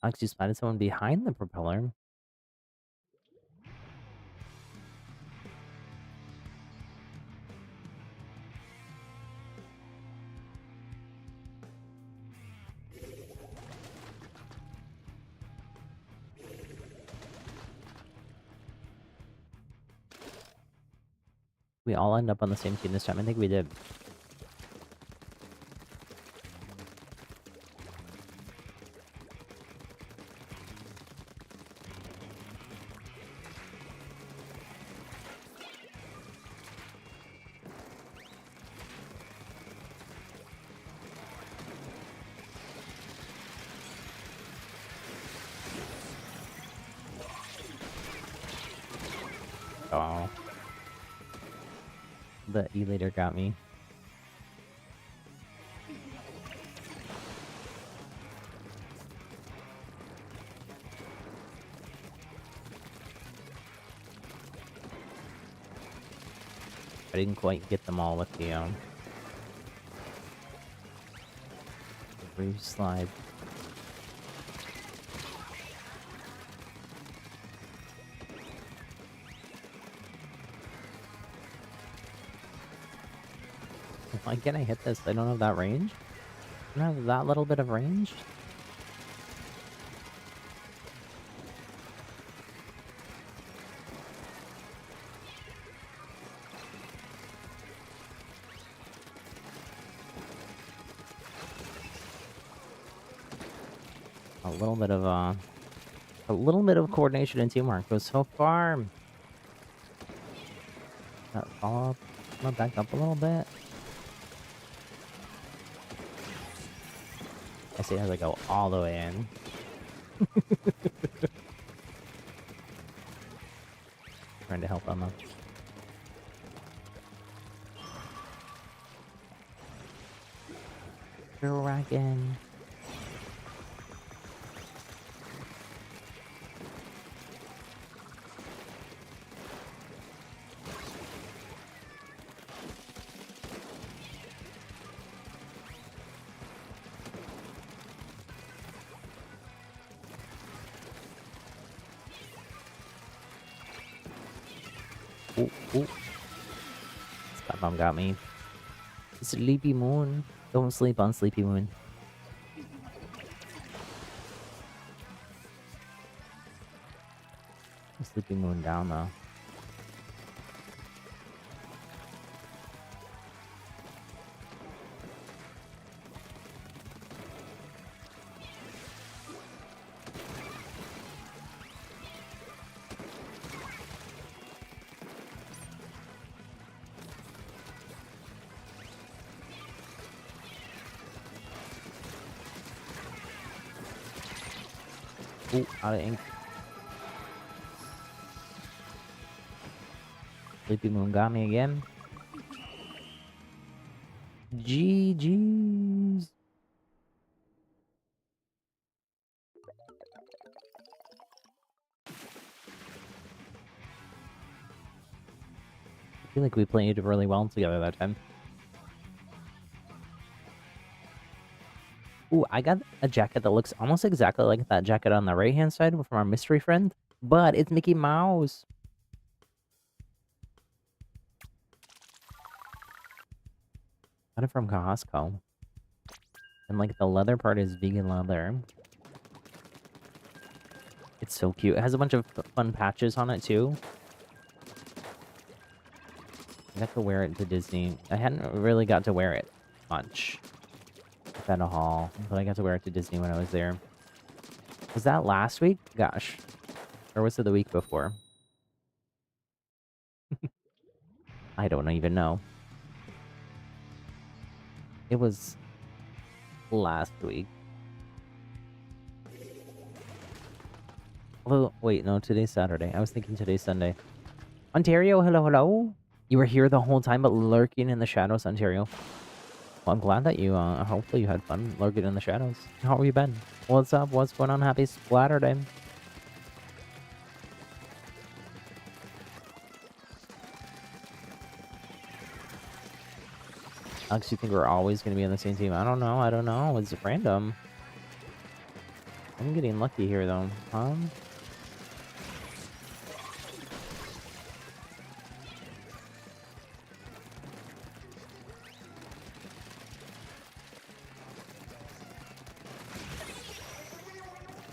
I actually spotted someone behind the propeller. we all end up on the same team this time? I think we did. Oh. The E-Leader got me. I didn't quite get them all with the roof slide. Why can't I hit this? I don't have that range? I don't have that little bit of range? A little bit of coordination and teamwork goes so far. That follow up. I'm gonna back up a little bit. I see it as I go all the way in. Trying to help Emma. Dragon. Ooh. That bomb got me. Sleepy Moon. Don't sleep on Sleepy Moon. Sleepy Moon down though. Ooh, out of ink. Sleepy Moon got me again. GG's. I feel like we played really well together that time. Ooh, I got a jacket that looks almost exactly like that jacket on the right-hand side from our mystery friend, but it's Mickey Mouse. Got it from Costco. And like the leather part is vegan leather. It's so cute. It has a bunch of fun patches on it too. I got to wear it to Disney. I hadn't really got to wear it much at a haul, but I got to wear it to Disney when I was there. Was that last week? Gosh. Or was it the week before? I don't even know. It was last week. Although, wait, no, today's Saturday. I was thinking today's Sunday. Ontario, hello, hello. You were here the whole time, but lurking in the shadows, Ontario. Well, I'm glad that you, hopefully you had fun lurking in the shadows. How have you been? What's up? What's going on? Happy Splatterday. Alex, you think we're always going to be on the same team? I don't know. It's random. I'm getting lucky here, though.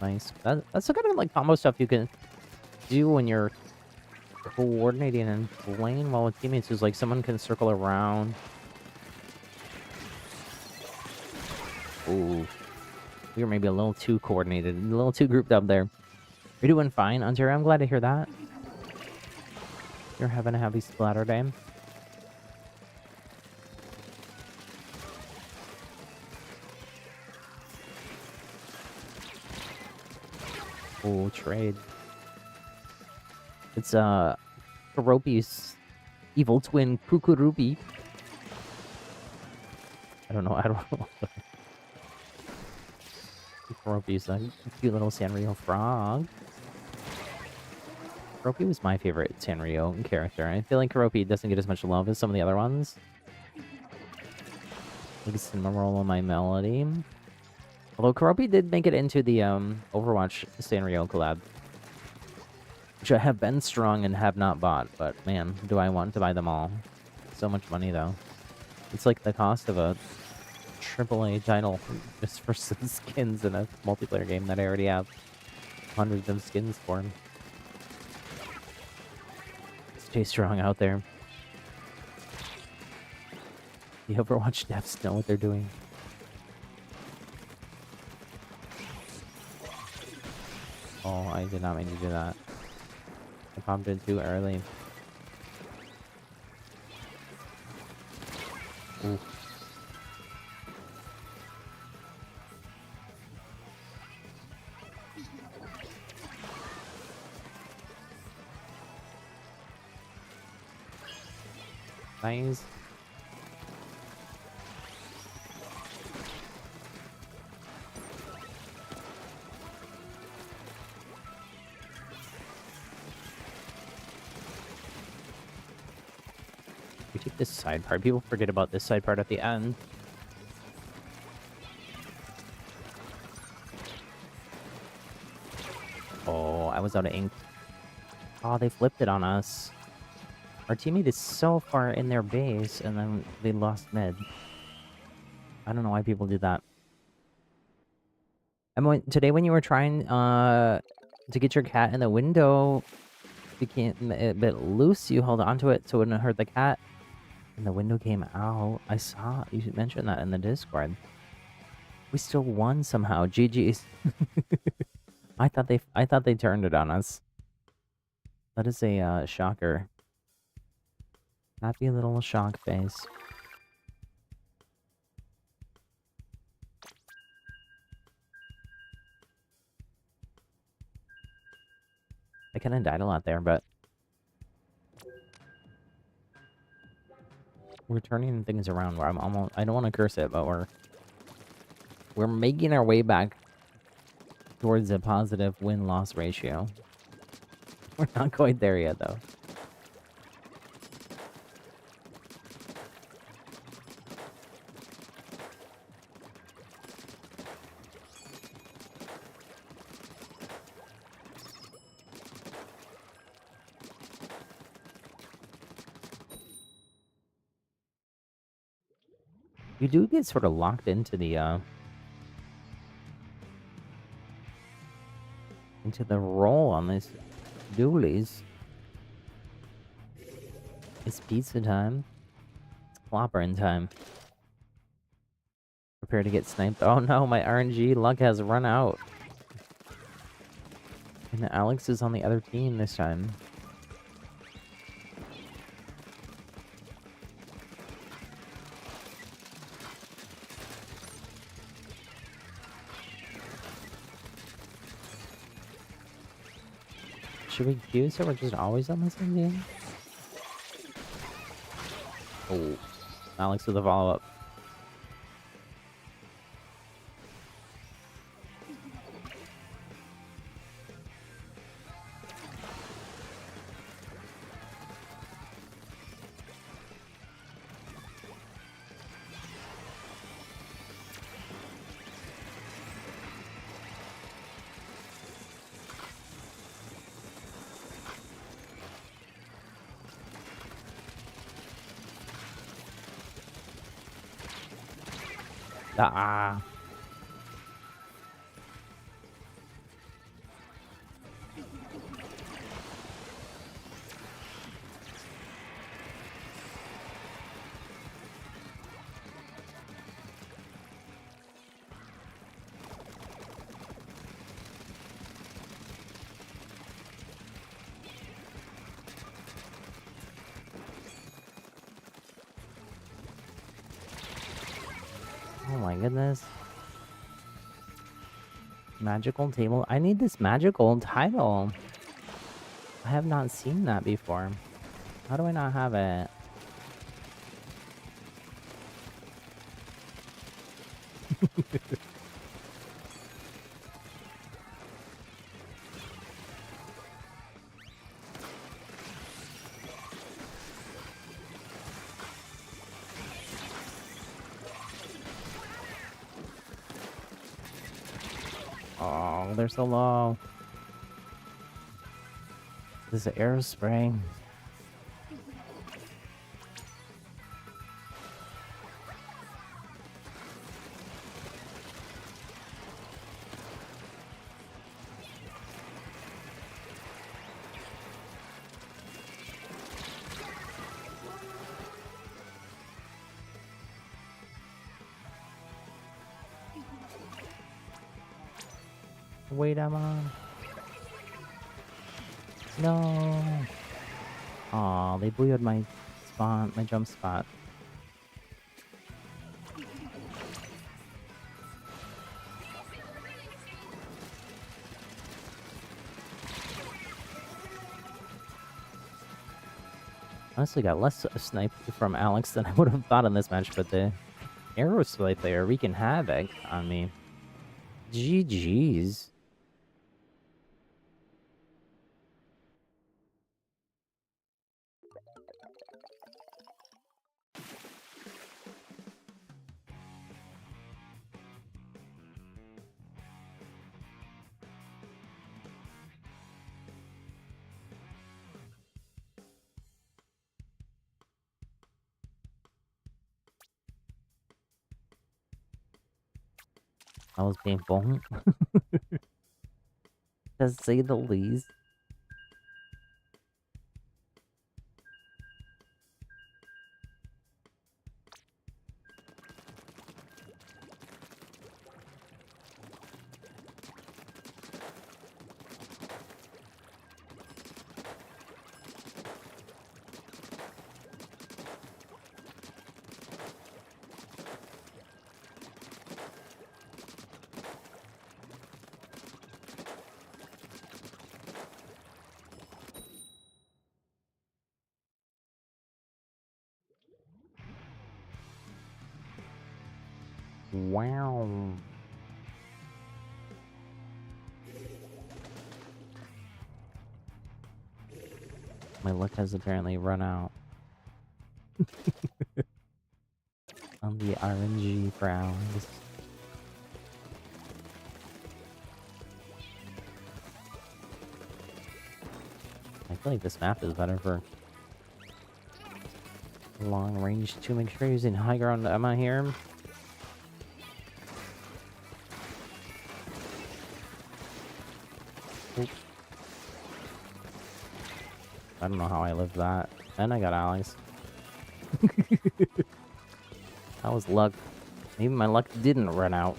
Nice. That's the kind of like combo stuff you can do when you're coordinating and playing well with teammates is like someone can circle around. Ooh. We were maybe a little too coordinated, a little too grouped up there. You're doing fine, Ontario. I'm glad to hear that. You're having a happy splatter day. Oh, trade. It's Karopi's evil twin Kukurupi. I don't know. Karopi's a cute little Sanrio frog. Karopi was my favorite Sanrio character. I feel like Karopi doesn't get as much love as some of the other ones. Like Cinnamoroll My Melody. Although Karopi did make it into the Overwatch Sanrio collab. Which I have been strong and have not bought, but man, do I want to buy them all. So much money though. It's like the cost of a AAA title just for some skins in a multiplayer game that I already have hundreds of skins for. Stay strong out there. The Overwatch devs know what they're doing. Oh, I did not mean to do that. I popped it too early. Ooh. Nice. We take this side part. People forget about this side part at the end. Oh, I was out of ink. Oh, they flipped it on us. Our teammate is so far in their base, and then they lost mid. I don't know why people do that. And today when you were trying to get your cat in the window, became a bit loose. You held onto it so it wouldn't hurt the cat, and the window came out. I saw you mentioned that in the Discord. We still won somehow. GG's. I thought they turned it on us. That is a shocker. Happy little shock face. I kind of died a lot there, but we're turning things around where I don't want to curse it, but we're making our way back towards a positive win-loss ratio. We're not quite there yet, though. You do get sort of locked into the role on this dualies. It's pizza time. It's clobbering time. Prepare to get sniped. Oh no, my RNG luck has run out. And Alex is on the other team this time. Should we queue so we're just always on the same team? Oh, Alex with a follow-up. Ah. Oh my goodness. Magical table. I need this magical title. I have not seen that before. How do I not have it? Oh, they're so low. This is arrow spray. Wait, I'm on. No. Aw, they blew my spot, my jump spot. Honestly, got less snipe from Alex than I would have thought in this match, but the arrow swipe there wreaking havoc on me. GG's. That was painful. To say the least. Wow. My luck has apparently run out. On the RNG for hours. I feel like this map is better for long range to make sure you're using high ground ammo here. Oops. I don't know how I lived that. And I got Alex. That was luck. Maybe my luck didn't run out.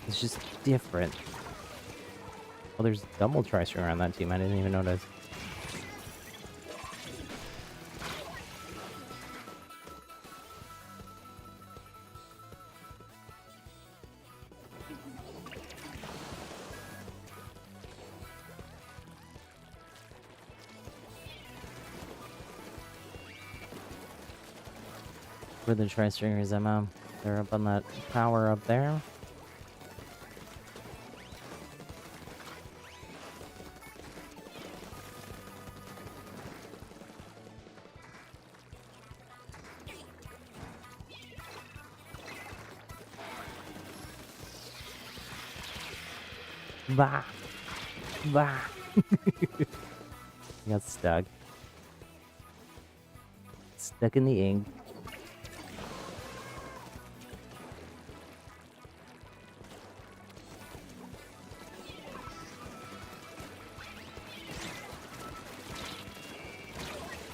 It's just different. Well, there's double tri-stringer on that team. I didn't even notice. Where the tri-stringers, Emma? They're up on that tower up there. Bah! Bah! Got stuck. Stuck in the ink.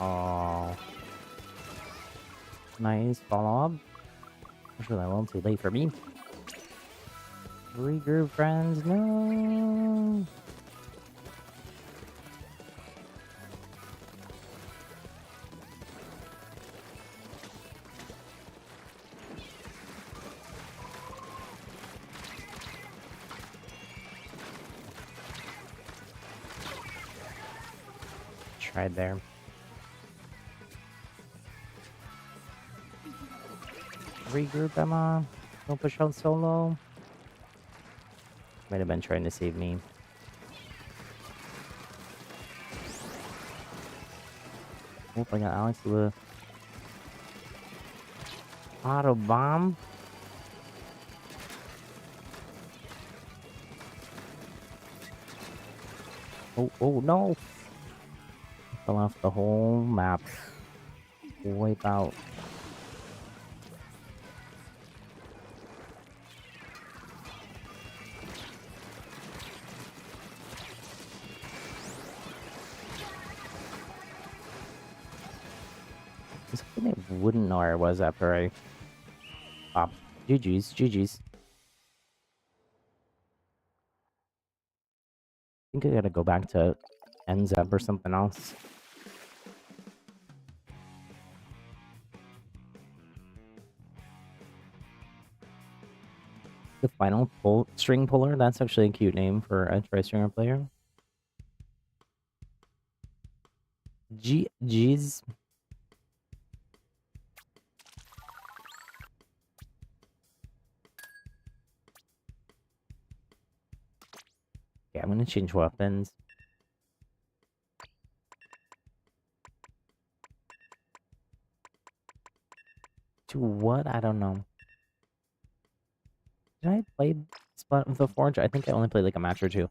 Oh. Nice follow-up. Actually, that won't too late for me. Regroup, friends. No. tried there. Regroup, Emma. Don't push out solo. Might have been trying to save me. Oh, I got Alex with a auto bomb. Oh no! Fell off the whole map. Wipe out. They wouldn't know where I was after I popped. GG's, GG's. I think I gotta go back to NZEB or something else. The final string puller, that's actually a cute name for a tri-stringer player. G's. Yeah, I'm gonna change weapons. To what? I don't know. Did I play the Forge? I think I only played like a match or two.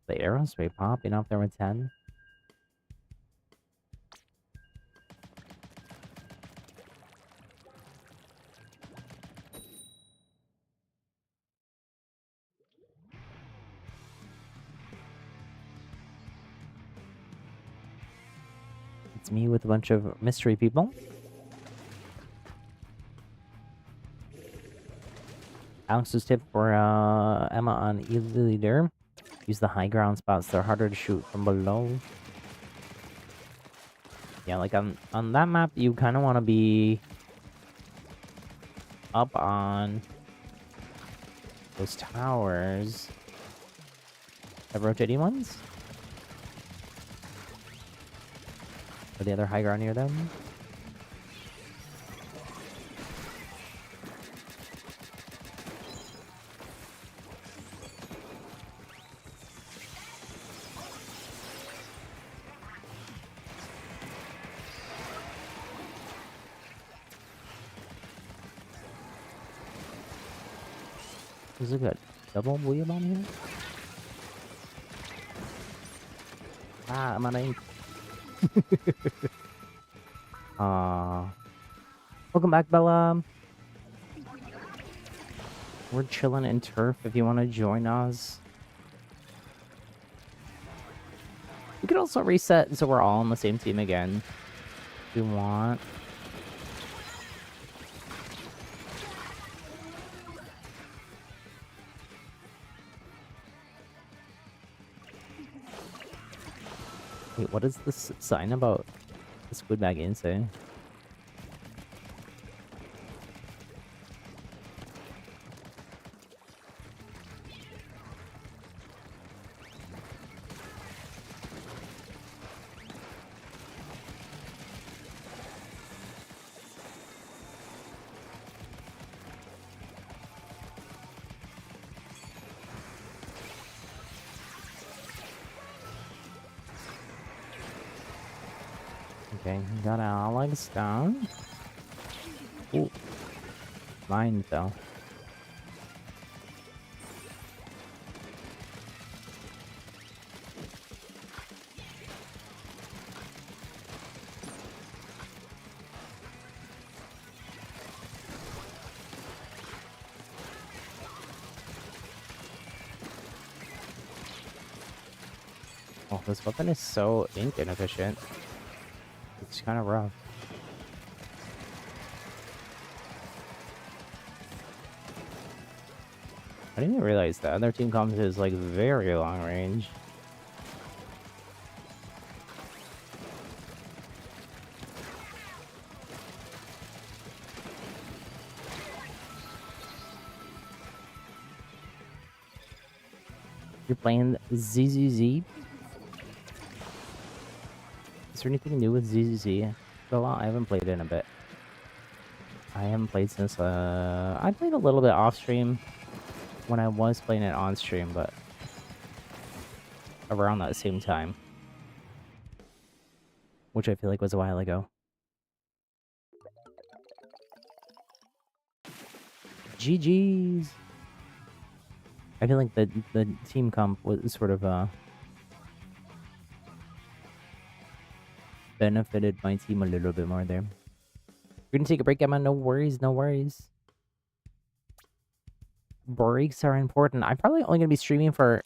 The aerospace popping up there with 10. It's me with a bunch of mystery people. Alex's tip for Emma on E-Leader. Use the high ground spots. They're harder to shoot from below. Yeah, like on that map, you kind of want to be up on those towers. The rotating ones? Or the other high ground near them? Is it good? Double booyah bomb here? Ah, I'm on ink. Welcome back, Bella. We're chilling in turf if you want to join us. We could also reset so we're all on the same team again. If you want. Wait, what does this sign about the squid bag in say? Okay, got Alex down. Ooh. Mine though. Oh, this weapon is so ink inefficient. It's kind of rough. I didn't even realize that their team comms is like very long range. You're playing ZZZ. Is there anything new with ZZZ? I haven't played it in a bit. I haven't played since, I played a little bit off stream when I was playing it on stream, but around that same time, which I feel like was a while ago. GG's. I feel like the team comp was sort of benefited my team a little bit more there. We're gonna take a break, Emma. No worries, no worries. Breaks are important. I'm probably only gonna be streaming for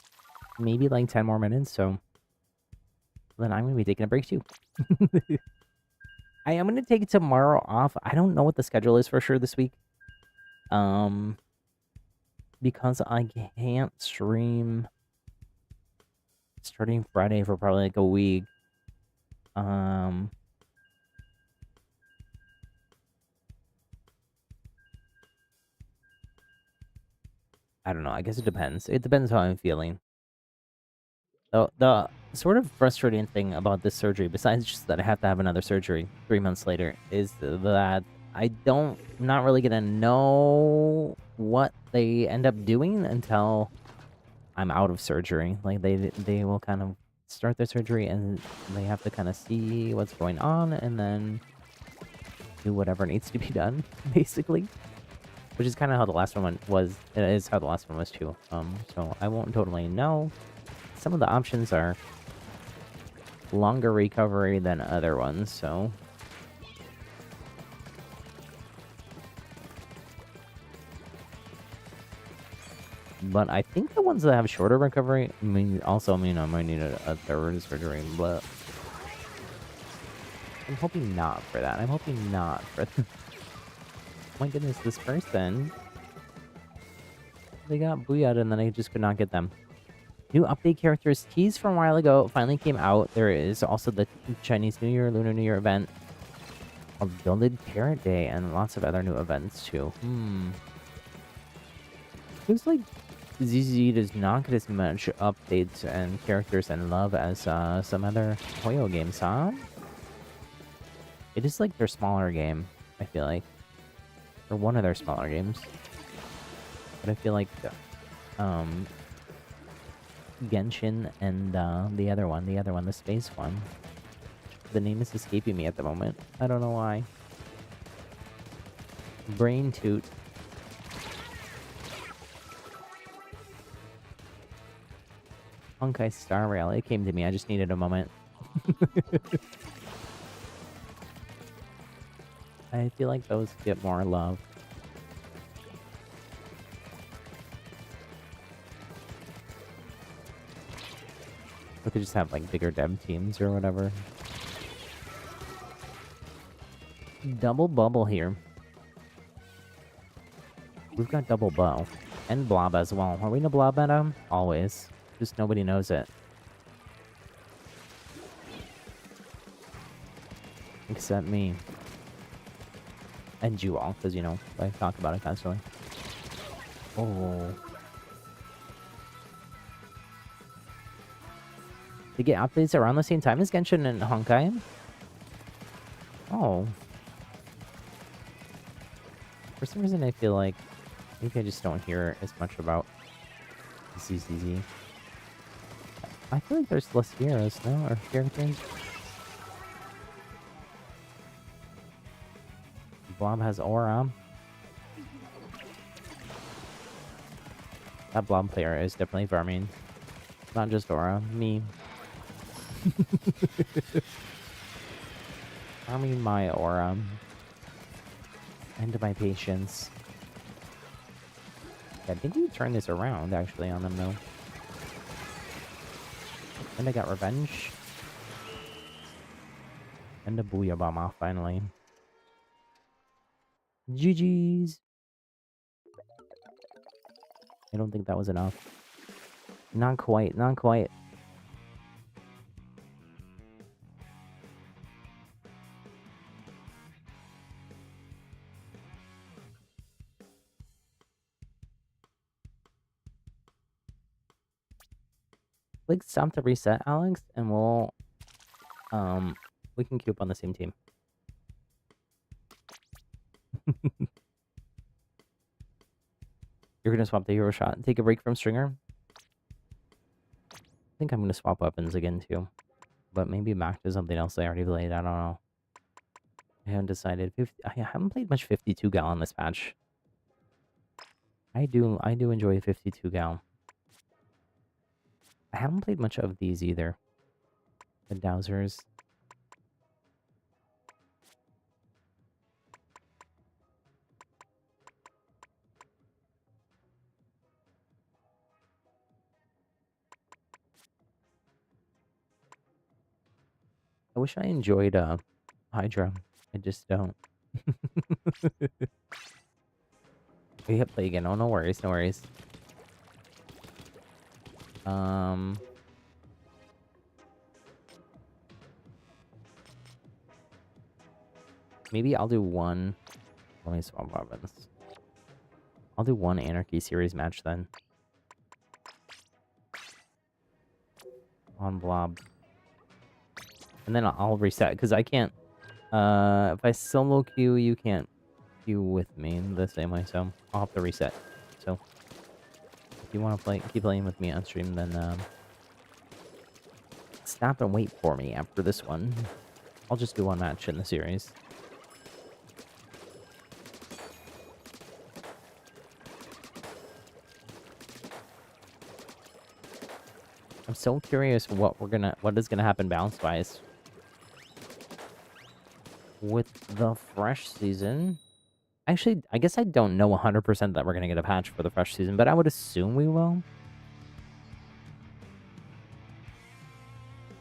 maybe like 10 more minutes, so then I'm gonna be taking a break too. I am gonna take tomorrow off. I don't know what the schedule is for sure this week. Because I can't stream starting Friday for probably like a week. I don't know. I guess it depends. It depends how I'm feeling. The sort of frustrating thing about this surgery, besides just that I have to have another surgery 3 months later, is that I'm not really gonna know what they end up doing until I'm out of surgery. Like they will kind of start their surgery and they have to kind of see what's going on and then do whatever needs to be done, basically. Which is kind of how the last one was. It is how the last one was too. So I won't totally know. Some of the options are longer recovery than other ones, so but I think the ones that have shorter recovery I might need a third surgery, but I'm hoping not for that. I'm hoping not for my goodness, this person, they got booyah'd and then I just could not get them. New update characters teased from a while ago finally came out. There is also the Chinese New Year, Lunar New Year event, a Builded Parrot Day, and lots of other new events too. Seems like ZZ does not get as much updates and characters and love as some other Hoyo games, huh? It is like their smaller game, I feel like. Or one of their smaller games. But I feel like Genshin and the other one, the space one. The name is escaping me at the moment. I don't know why. Brain Toot. Honkai Star Rail. It came to me. I just needed a moment. I feel like those get more love. We could just have like bigger dev teams or whatever. Double bubble here. We've got double bow. And blob as well. Are we in a blob meta? Always. Just nobody knows it. Except me. And you all, because, you know, I talk about it constantly. Oh. They get updates around the same time as Genshin and Honkai? Oh. For some reason, I feel like maybe I just don't hear as much about CCZ. I feel like there's less heroes, no? Or characters? Blob has aura. That blob player is definitely farming. Not just aura, me. Farming my aura. And my patience. I think we turned this around, actually, on them, though. And I got revenge. And a booyah bomb off, finally. GG's. I don't think that was enough. Not quite, not quite. Click stop to reset, Alex, and we can queue up on the same team. You're gonna swap the hero shot and take a break from Stringer? I think I'm gonna swap weapons again too. But maybe back to something else I already played, I don't know. I haven't decided. I haven't played much 52 gal on this patch. I do enjoy 52 gal. I haven't played much of these either. The dowsers. I wish I enjoyed Hydra. I just don't. We hit play again. Oh, no worries, no worries. Maybe I'll do one. Let me swap weapons. I'll do one Anarchy Series match then. On Blob. And then I'll reset, because I can't... if I solo queue, you can't queue with me the same way, so I'll have to reset. So, if you want to keep playing with me on stream, then stop and wait for me after this one. I'll just do one match in the series. I'm so curious what is gonna happen balance wise with the fresh season. Actually, I guess I don't know 100% that we're gonna get a patch for the fresh season, but I would assume we will.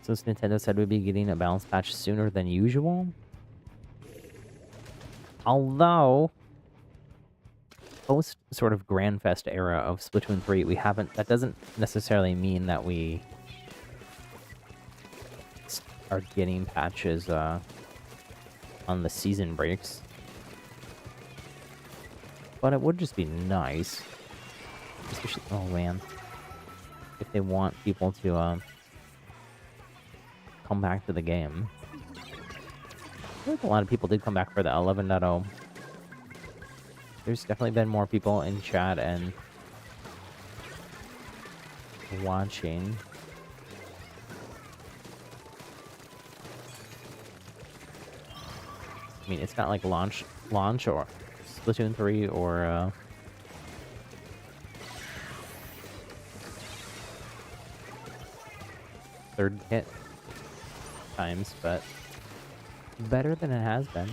Since Nintendo said we'd be getting a balance patch sooner than usual. Although, post sort of Grand Fest era of Splatoon 3, that doesn't necessarily mean that we are getting patches on the season breaks. But it would just be nice. Especially, oh man. If they want people to come back to the game. I feel like a lot of people did come back for the 11.0. There's definitely been more people in chat and watching. I mean, it's not like launch or Splatoon 3 or third hit times, but better than it has been.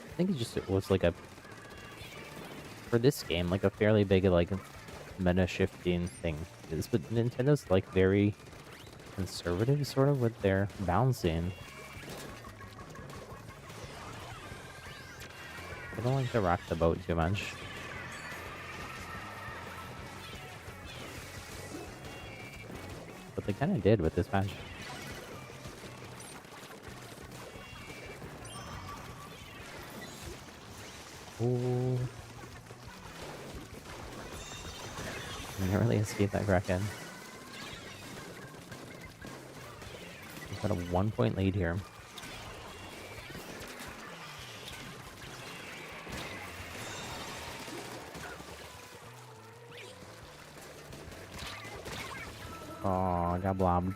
I think it was like for this game, like a fairly big like meta shifting thing. But Nintendo's like very conservative sort of with their bouncing. I don't like to rock the boat too much. But they kind of did with this patch. Ooh. Narrowly escaped that Kraken. We've got a 1-point lead here. Oh, I got blobbed.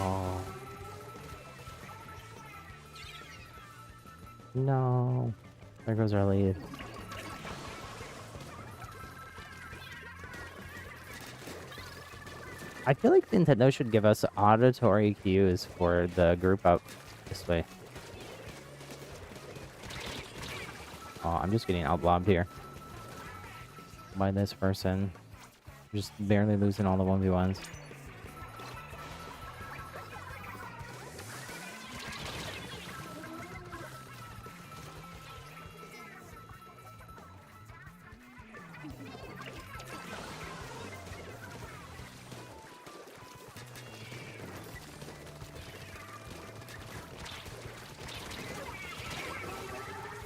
Oh. No. There goes our lead. I feel like Nintendo should give us auditory cues for the group up this way. Oh, I'm just getting outblobbed here by this person. Just barely losing all the 1v1s.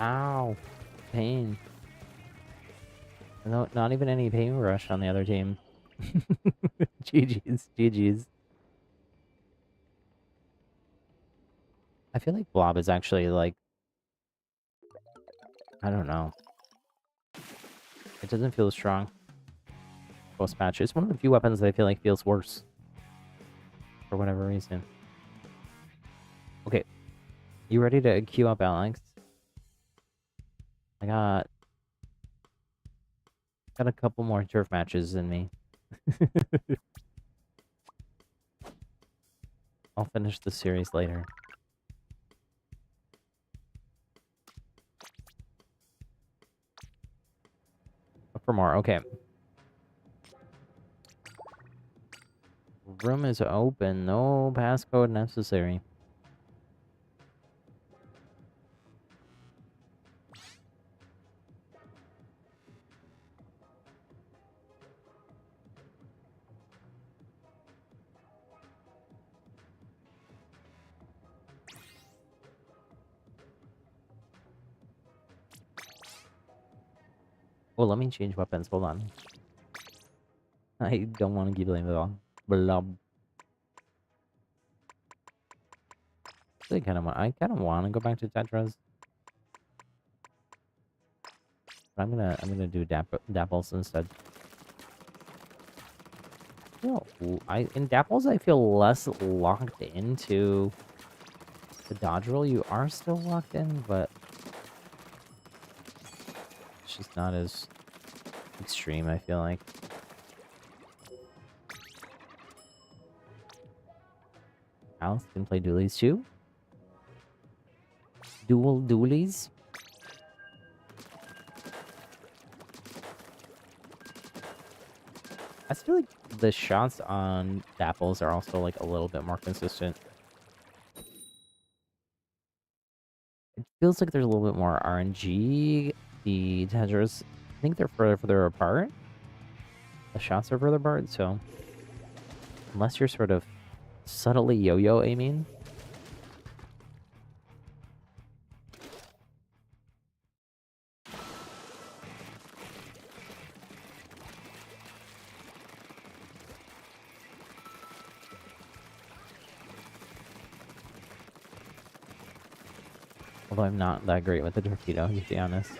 Ow. Pain. No, not even any pain rush on the other team. GG's. GG's. I feel like Blob is actually like... I don't know. It doesn't feel strong. Post-patch. It's one of the few weapons that I feel like feels worse. For whatever reason. Okay. You ready to queue up, Alex? I got a couple more turf matches in me. I'll finish the series later. Up for more. Okay. Room is open. No passcode necessary. Well, let me change weapons. Hold on. I don't want to keep playing with all. Blob. I kind of want to go back to Tetras. But I'm gonna do Dapples instead. No, in Dapples I feel less locked into the dodge roll. You are still locked in, but it's just not as extreme, I feel like. Alice can play dualies too. Dual dualies. I feel like the shots on Dapples are also like a little bit more consistent. It feels like there's a little bit more RNG. The Tetras, I think they're further apart. The shots are further apart, so unless you're sort of subtly yo-yo aiming. Although I'm not that great with the torpedo, to be honest.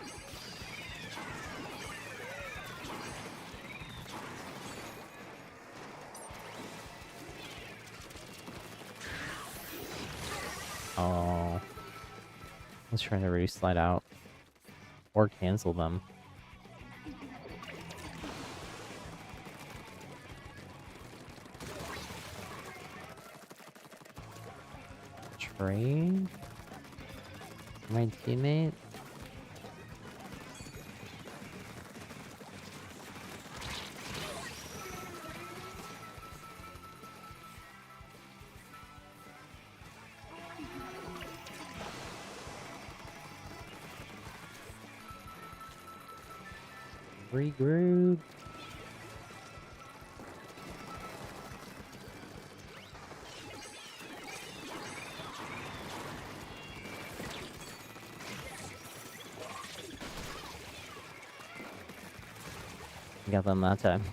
Oh. I was trying to re-slide out. Or cancel them. Trade? My teammate? Regroup. Got them that time.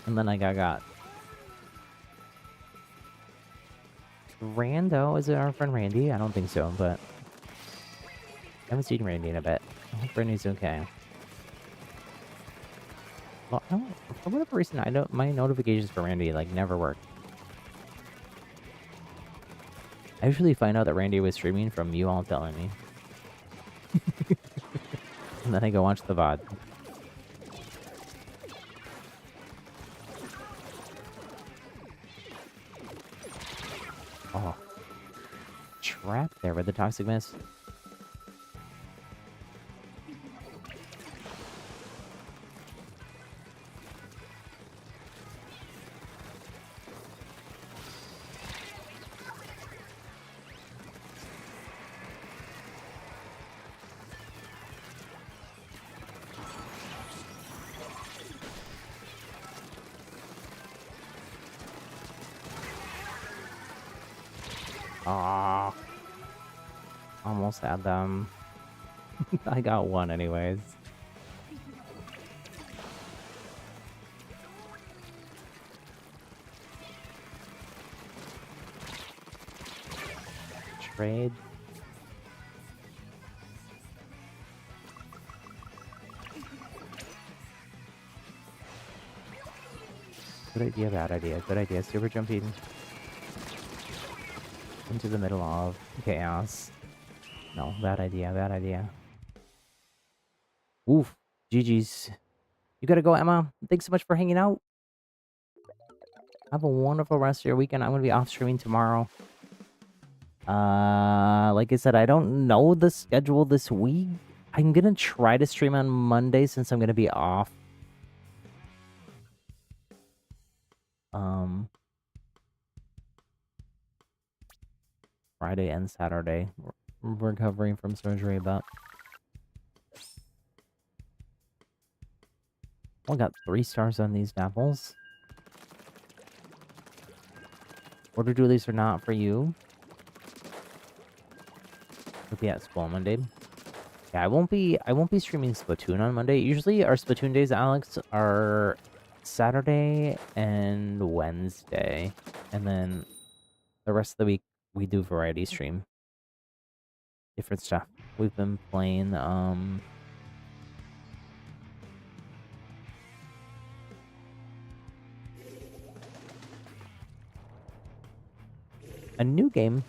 And then I got. Rando? Is it our friend Randy? I don't think so, but I haven't seen Randy in a bit. I hope Randy's okay. Well, I don't, for whatever reason, my notifications for Randy like never work. I usually find out that Randy was streaming from you all telling me. And then I go watch the VOD. Oh. Trapped there with the Toxic Mist. Ah. Almost had them. I got one anyways. Trade. Good idea, bad idea. Good idea. Super jumping into the middle of chaos. No, bad idea, bad idea. Oof. GG's. You gotta go, Emma. Thanks so much for hanging out. Have a wonderful rest of your weekend. I'm gonna be off streaming tomorrow. Like I said, I don't know the schedule this week. I'm gonna try to stream on Monday since I'm gonna be off. Friday and Saturday. We're recovering from surgery, but I got 3 stars on these apples. Order dualies are not for you. It'll be at Spoil Monday. Yeah, I won't be streaming Splatoon on Monday. Usually our Splatoon days, Alex, are Saturday and Wednesday. And then the rest of the week we do variety stream. Different stuff. We've been playing a new game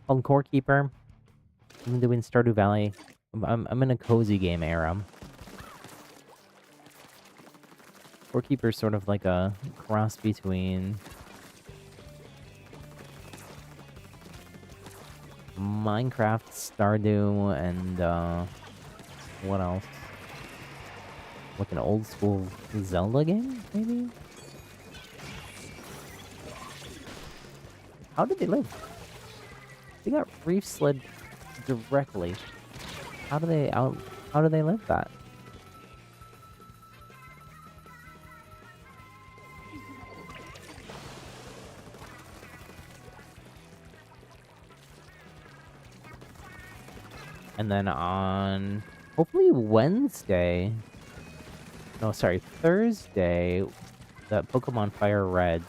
called Core Keeper. I'm doing Stardew Valley. I'm in a cozy game era. Core Keeper is sort of like a cross between Minecraft, Stardew, and what else? Like an old school Zelda game, maybe? How did they live? They got reef slid directly. How do they live that? And then on hopefully Wednesday. No, sorry, Thursday, that Pokemon Fire Red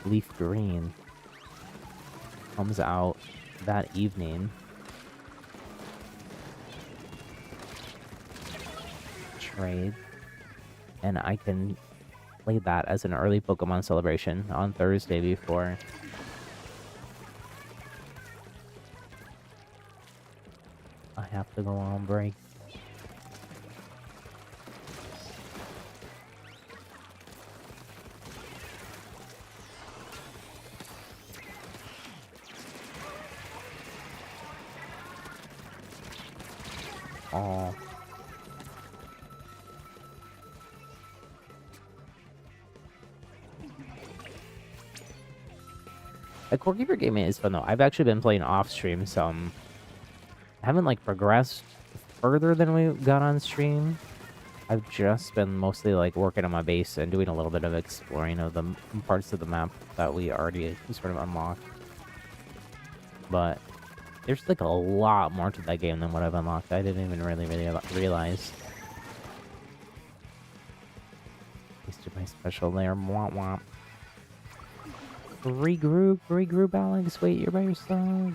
Leaf Green comes out that evening. Trade. And I can play that as an early Pokemon celebration on Thursday before I have to go on break. Oh. A Core Keeper game is fun though. I've actually been playing off stream some. I haven't like progressed further than we got on stream. I've just been mostly like working on my base and doing a little bit of exploring of the parts of the map that we already sort of unlocked. But there's like a lot more to that game than what I've unlocked. I didn't even really realize. Wasted my special layer. Womp womp. Regroup, Alex. Wait, you're by yourself.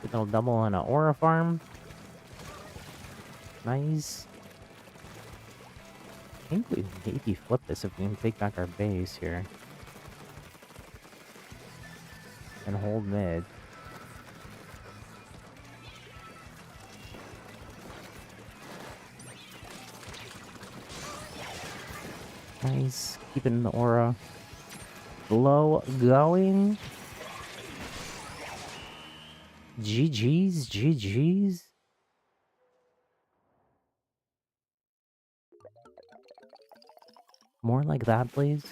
It'll double on an aura farm. Nice. I think we maybe flip this if we can take back our base here. And hold mid. Nice. Keeping the aura low going. GG's. More like that, please.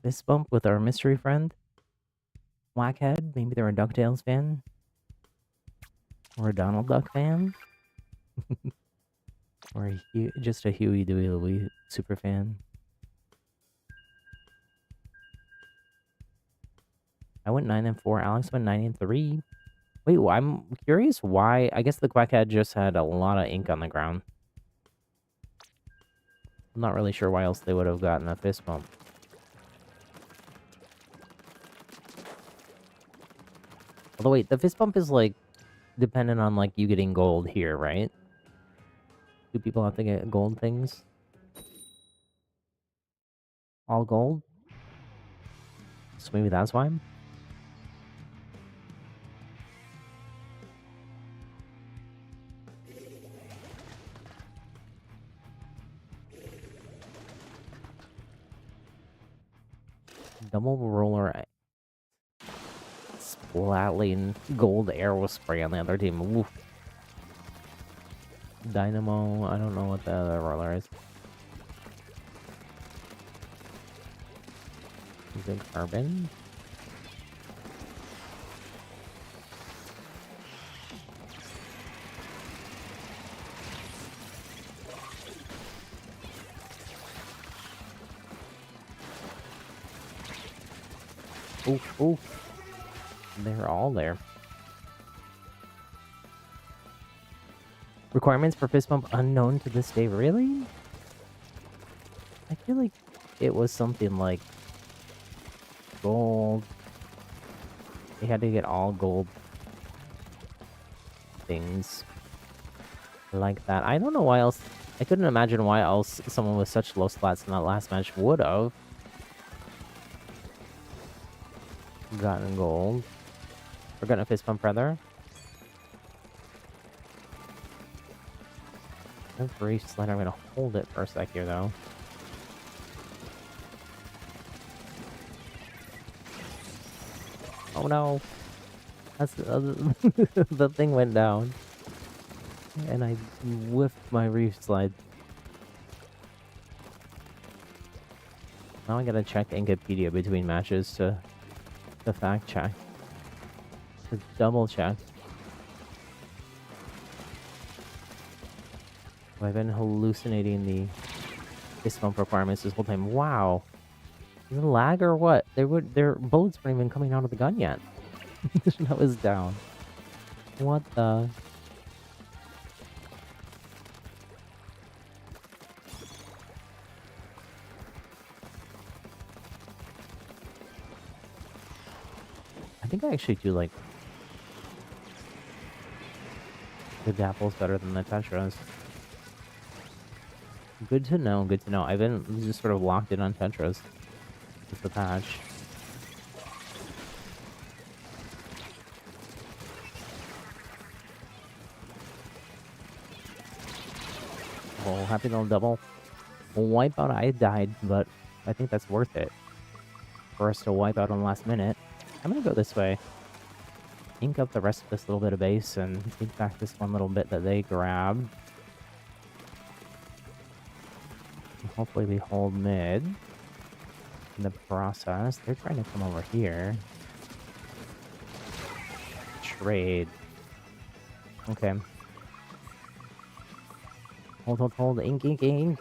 fist bump with our mystery friend. Whackhead. Maybe they're a DuckTales fan. Or a Donald Duck fan. Or just a Huey Dewey Louie super fan. I went 9-4. Alex went 9-3. Wait, well, I'm curious why. I guess the Quackhead just had a lot of ink on the ground. I'm not really sure why else they would have gotten a fist bump. Although wait, the fist bump is like dependent on like you getting gold here, right? Do people have to get gold things? All gold? So maybe that's why? Double roller splatling gold arrow spray on the other team. Oof. Dynamo, I don't know what the other roller is. Is it carbon? Oof, oof. They're all there. Requirements for fist bump unknown to this day. Really? I feel like it was something like gold. They had to get all gold things like that. I don't know why else. I couldn't imagine why else someone with such low splats in that last match would have gotten gold. Or gotten a fist bump, rather. Brief slide. I'm gonna hold it for a sec here, though. Oh no! That's the thing went down, and I whiffed my reef slide. Now I gotta check Inkopedia between matches to fact check, to double check. I've been hallucinating the fist bump requirements this whole time. Wow. Is it lag or what? Their bullets weren't even coming out of the gun yet. That was down. What the? I think I actually do like the Dapples better than the Tetras. Good to know, good to know. I've been just sort of locked in on Tetras with the patch. Oh, happy little double. Wipeout, I died, but I think that's worth it for us to wipe out on the last minute. I'm gonna go this way. Ink up the rest of this little bit of base and take back this one little bit that they grabbed. Hopefully we hold mid in the process. They're trying to come over here. Trade. Okay. Hold, hold, hold. Ink, ink, ink.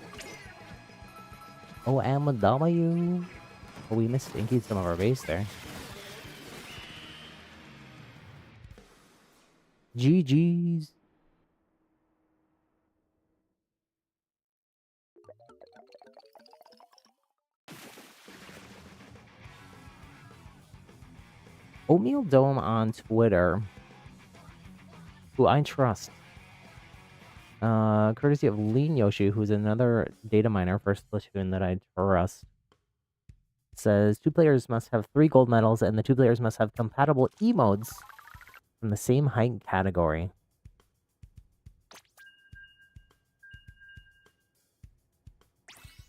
Oh, and a W. Oh, we missed inking some of our base there. GG's. Oatmeal Dome on Twitter, who I trust. Courtesy of Lean Yoshi, who's another data miner for Splatoon that I trust. Says 2 players must have 3 gold medals and the 2 players must have compatible emotes from the same height category.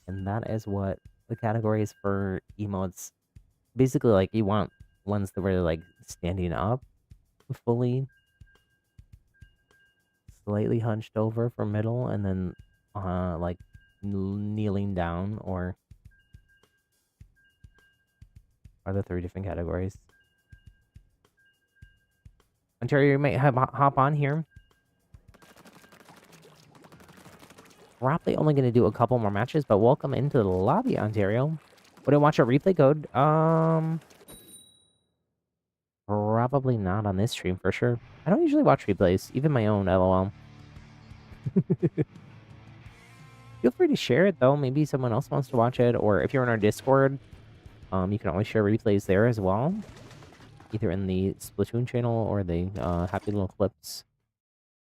And that is what the category is for emotes. Basically, like, you want ones that were, like, standing up fully, slightly hunched over for middle, and then, like, kneeling down, or are the 3 different categories. Ontario, you might hop on here. Probably only going to do a couple more matches, but welcome into the lobby, Ontario. Would I watch a replay code? Probably not on this stream for sure. I don't usually watch replays, even my own, lol. Feel free to share it though. Maybe someone else wants to watch it, or if you're in our Discord, you can always share replays there as well. Either in the Splatoon channel or the Happy Little Clips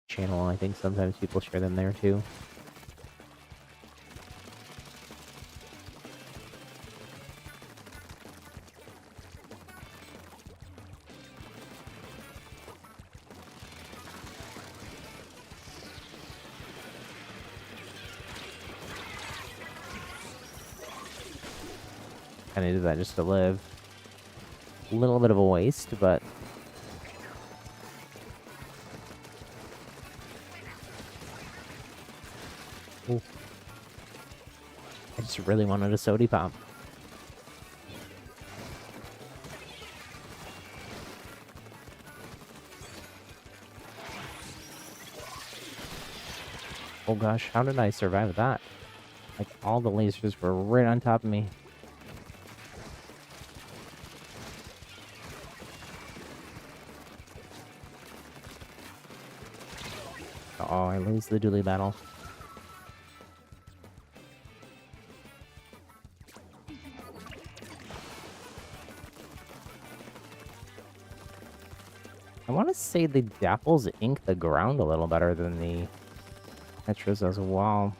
channel. I think sometimes people share them there too. Kind of do that just to live. A little bit of a waste, but ooh. I just really wanted a sody pop. Oh gosh, how did I survive that? Like, all the lasers were right on top of me. Oh, I lose the dually battle. I want to say the dapples ink the ground a little better than the Tetras as well.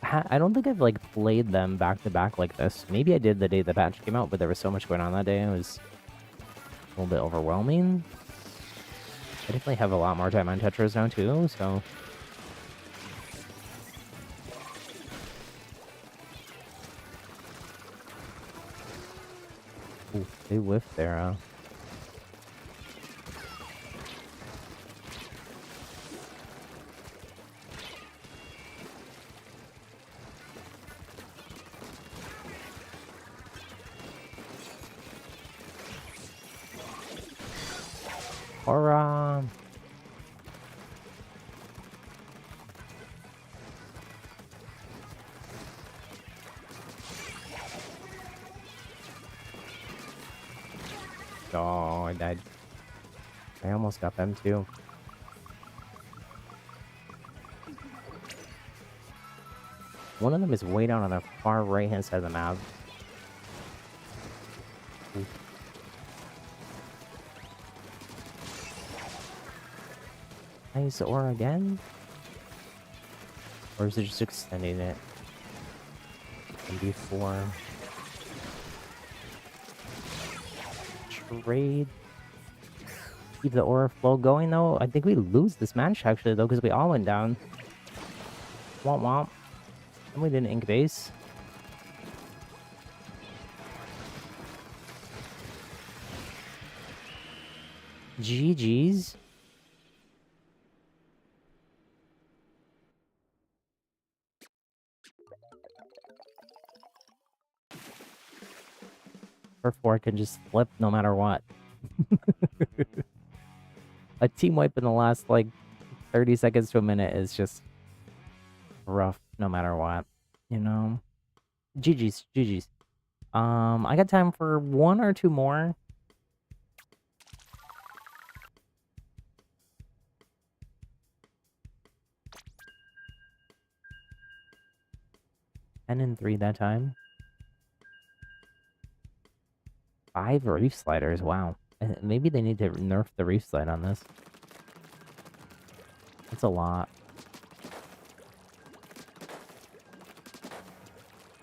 I don't think I've like played them back to back like this. Maybe I did the day the patch came out, but there was so much going on that day. It was a little bit overwhelming. I definitely have a lot more time on Tetras now too, so... Ooh, they whiffed there, Or, oh, I died. I almost got them too. One of them is way down on the far right-hand side of the map. Ooh. Nice ore again? Or is it just extending it? Maybe 4. Trade. Keep the aura flow going though. I think we lose this match actually though, because we all went down. Womp womp. And we didn't ink base. GG's. Her 4 can just flip no matter what. A team wipe in the last like 30 seconds to a minute is just rough no matter what, you know. GG's, GG's. I got time for 1 or 2 more. And 3 that time. 5 reef sliders, wow. Maybe they need to nerf the reef slide on this. That's a lot.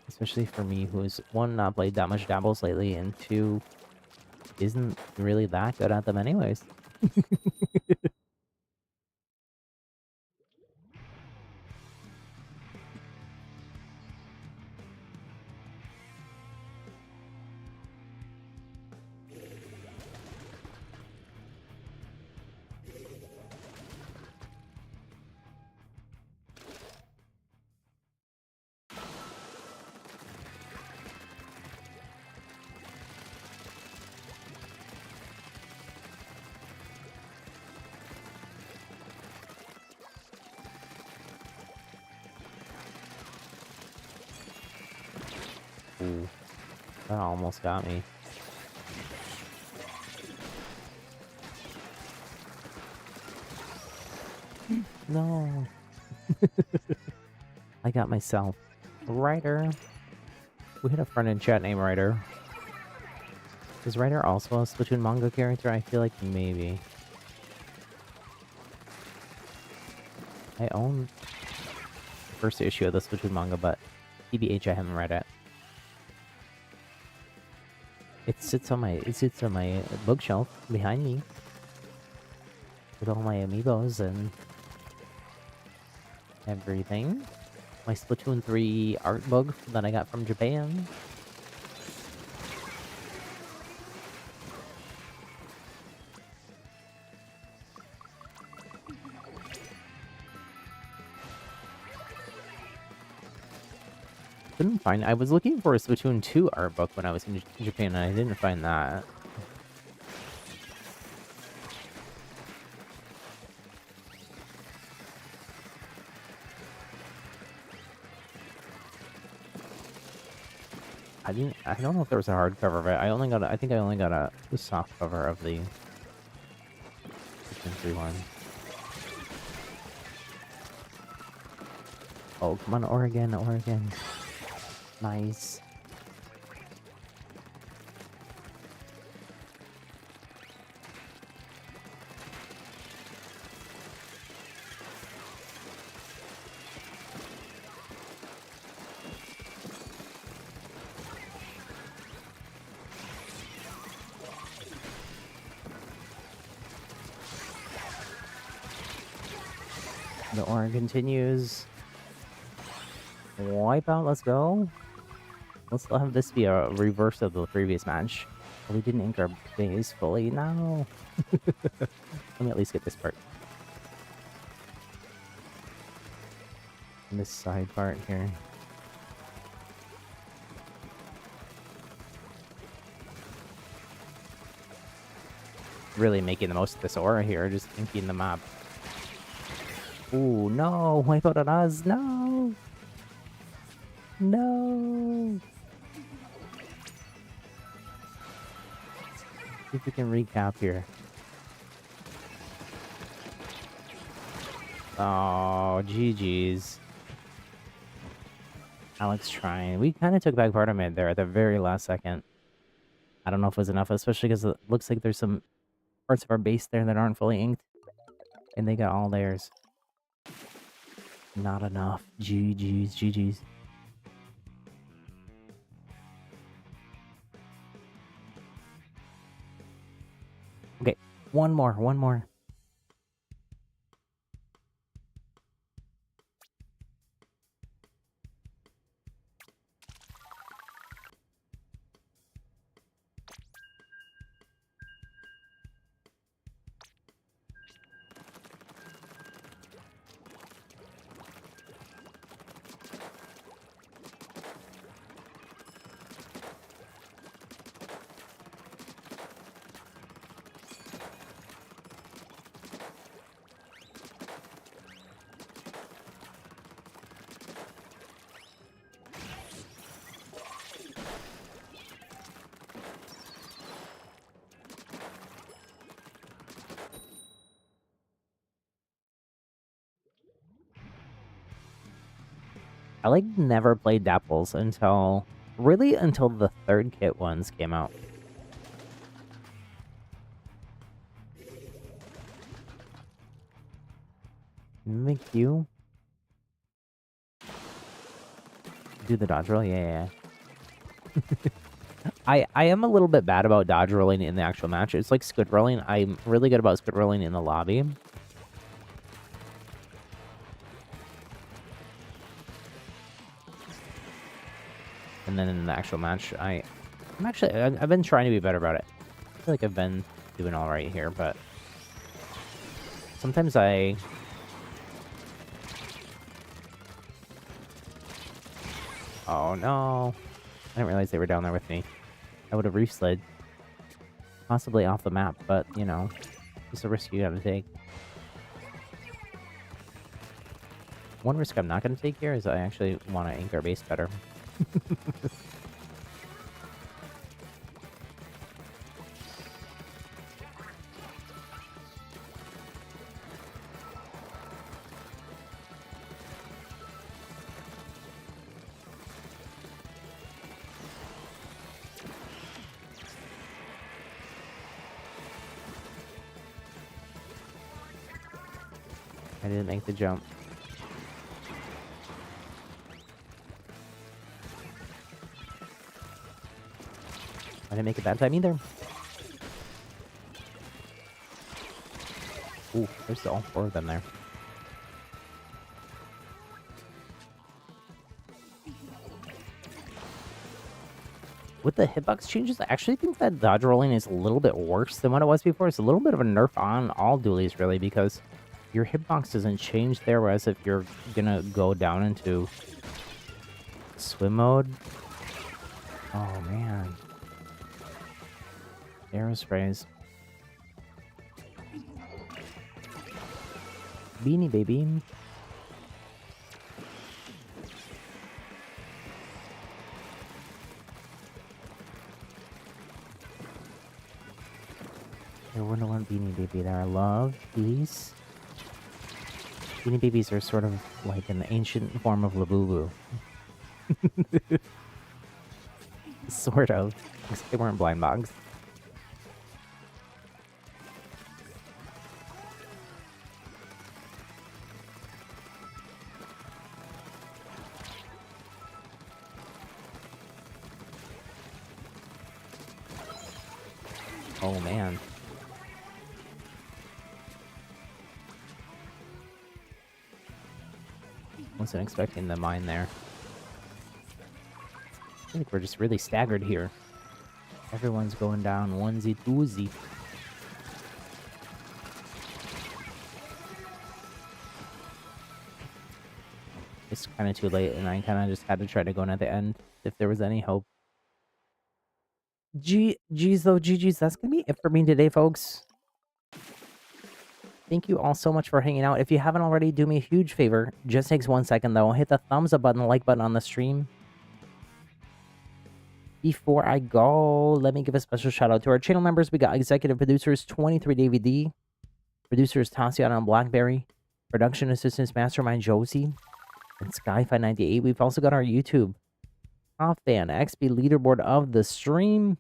Especially for me, who's 1, not played that much dabbles lately, and 2, isn't really that good at them anyways. Ooh, that almost got me. No. I got myself. Ryder. We had a friend in chat named Ryder. Is Ryder also a Splatoon manga character? I feel like maybe. I own the first issue of the Splatoon manga, but TBH, I haven't read it. It sits on my bookshelf behind me with all my amiibos and everything. My Splatoon 3 art book that I got from Japan. Couldn't find. I was looking for a Splatoon 2 art book when I was in Japan, and I didn't find that. I don't know if there was a hardcover of it. I think I only got a soft cover of the Splatoon 3 one. Oh, come on, Oregon, Oregon. Nice. The Oregon continues. Wipeout, let's go. Let's have this be a reverse of the previous match. We didn't ink our base fully. No. Let me at least get this part. And this side part here. Really making the most of this aura here, just inking the map. Ooh, no! Wipeout on us! No! No! See if we can recap here. Oh, GG's. Alex trying. We kind of took back part of it there at the very last second. I don't know if it was enough, especially because it looks like there's some parts of our base there that aren't fully inked. And they got all theirs. Not enough. GG's, GG's. Okay, one more. I like never played Dapples until the third kit ones came out. Thank you. Do the dodge roll? Yeah. I am a little bit bad about dodge rolling in the actual match. It's like squid rolling. I'm really good about squid rolling in the lobby. And then in the actual match, I've been trying to be better about it. I feel like I've been doing all right here, but sometimes oh no. I didn't realize they were down there with me. I would have reslid. Possibly off the map, but, you know, it's a risk you gotta take. One risk I'm not gonna take here is I actually want to ink our base better. I didn't make the jump. I didn't make it that time either. Ooh, there's all 4 of them there. With the hitbox changes, I actually think that dodge rolling is a little bit worse than what it was before. It's a little bit of a nerf on all dualies, really, because your hitbox doesn't change there, whereas if you're gonna go down into swim mode... Oh, man. Aerosprays. Beanie baby. I wonder what Beanie Baby there. I love these. Beanie Babies are sort of like an ancient form of Labubu. Sort of. Because they weren't blind bogs. Oh, man. Wasn't expecting the mine there. I think we're just really staggered here. Everyone's going down onesie twosie. It's kind of too late, and I kind of just had to try to go in at the end if there was any hope. Geez, though, GG's, that's gonna be it for me today, folks. Thank you all so much for hanging out. If you haven't already, do me a huge favor. Just takes 1 second, though. Hit the thumbs up button, the like button on the stream. Before I go, let me give a special shout out to our channel members. We got executive producers 23DVD, producers Tatiana and Blackberry, production assistants Mastermind Josie, and Skyfi98. We've also got our YouTube top fan XP leaderboard of the stream.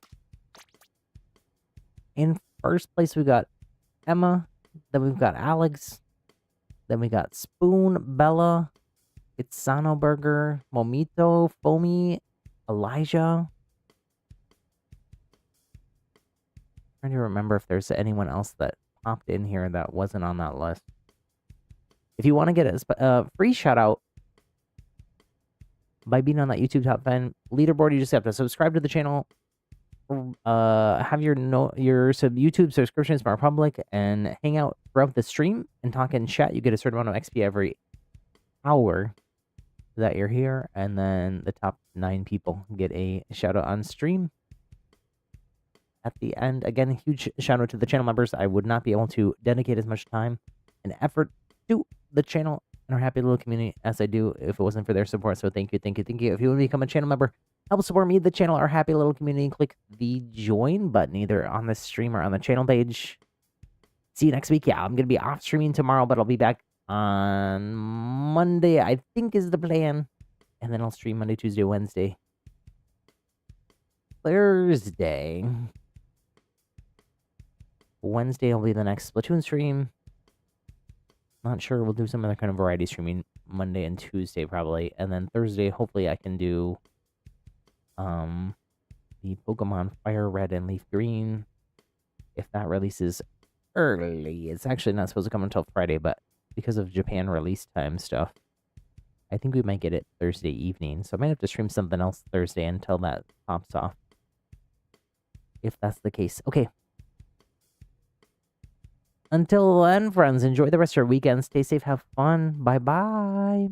In first place, we got Emma. Then we've got Alex. Then we got Spoon, Bella, Itzano Burger, Momito, Foamy, Elijah. I'm trying to remember if there's anyone else that popped in here that wasn't on that list. If you want to get a free shout out by being on that YouTube top 10 leaderboard, you just have to subscribe to the channel, have your YouTube subscription Smart Public, and hang out throughout the stream and talk in chat. You get a certain amount of XP every hour that you're here, and then the top 9 people get a shout out on stream at the end. Again, a huge shout out to the channel members. I would not be able to dedicate as much time and effort to the channel and our happy little community as I do if it wasn't for their support. So thank you, thank you, thank you. If you want to become a channel member, help support me, the channel, our happy little community, click the join button either on the stream or on the channel page. See you next week. Yeah, I'm going to be off streaming tomorrow, but I'll be back on Monday, I think is the plan. And then I'll stream Monday, Tuesday, Wednesday, Thursday. Wednesday will be the next Splatoon stream. Not sure. We'll do some other kind of variety streaming Monday and Tuesday probably. And then Thursday, hopefully I can do the Pokemon Fire Red and Leaf Green. If that releases early. It's actually not supposed to come until Friday, but because of Japan release time stuff, I think we might get it Thursday evening. So I might have to stream something else Thursday until that pops off. If that's the case. Okay. Until then, friends, enjoy the rest of your weekend. Stay safe, have fun. Bye-bye.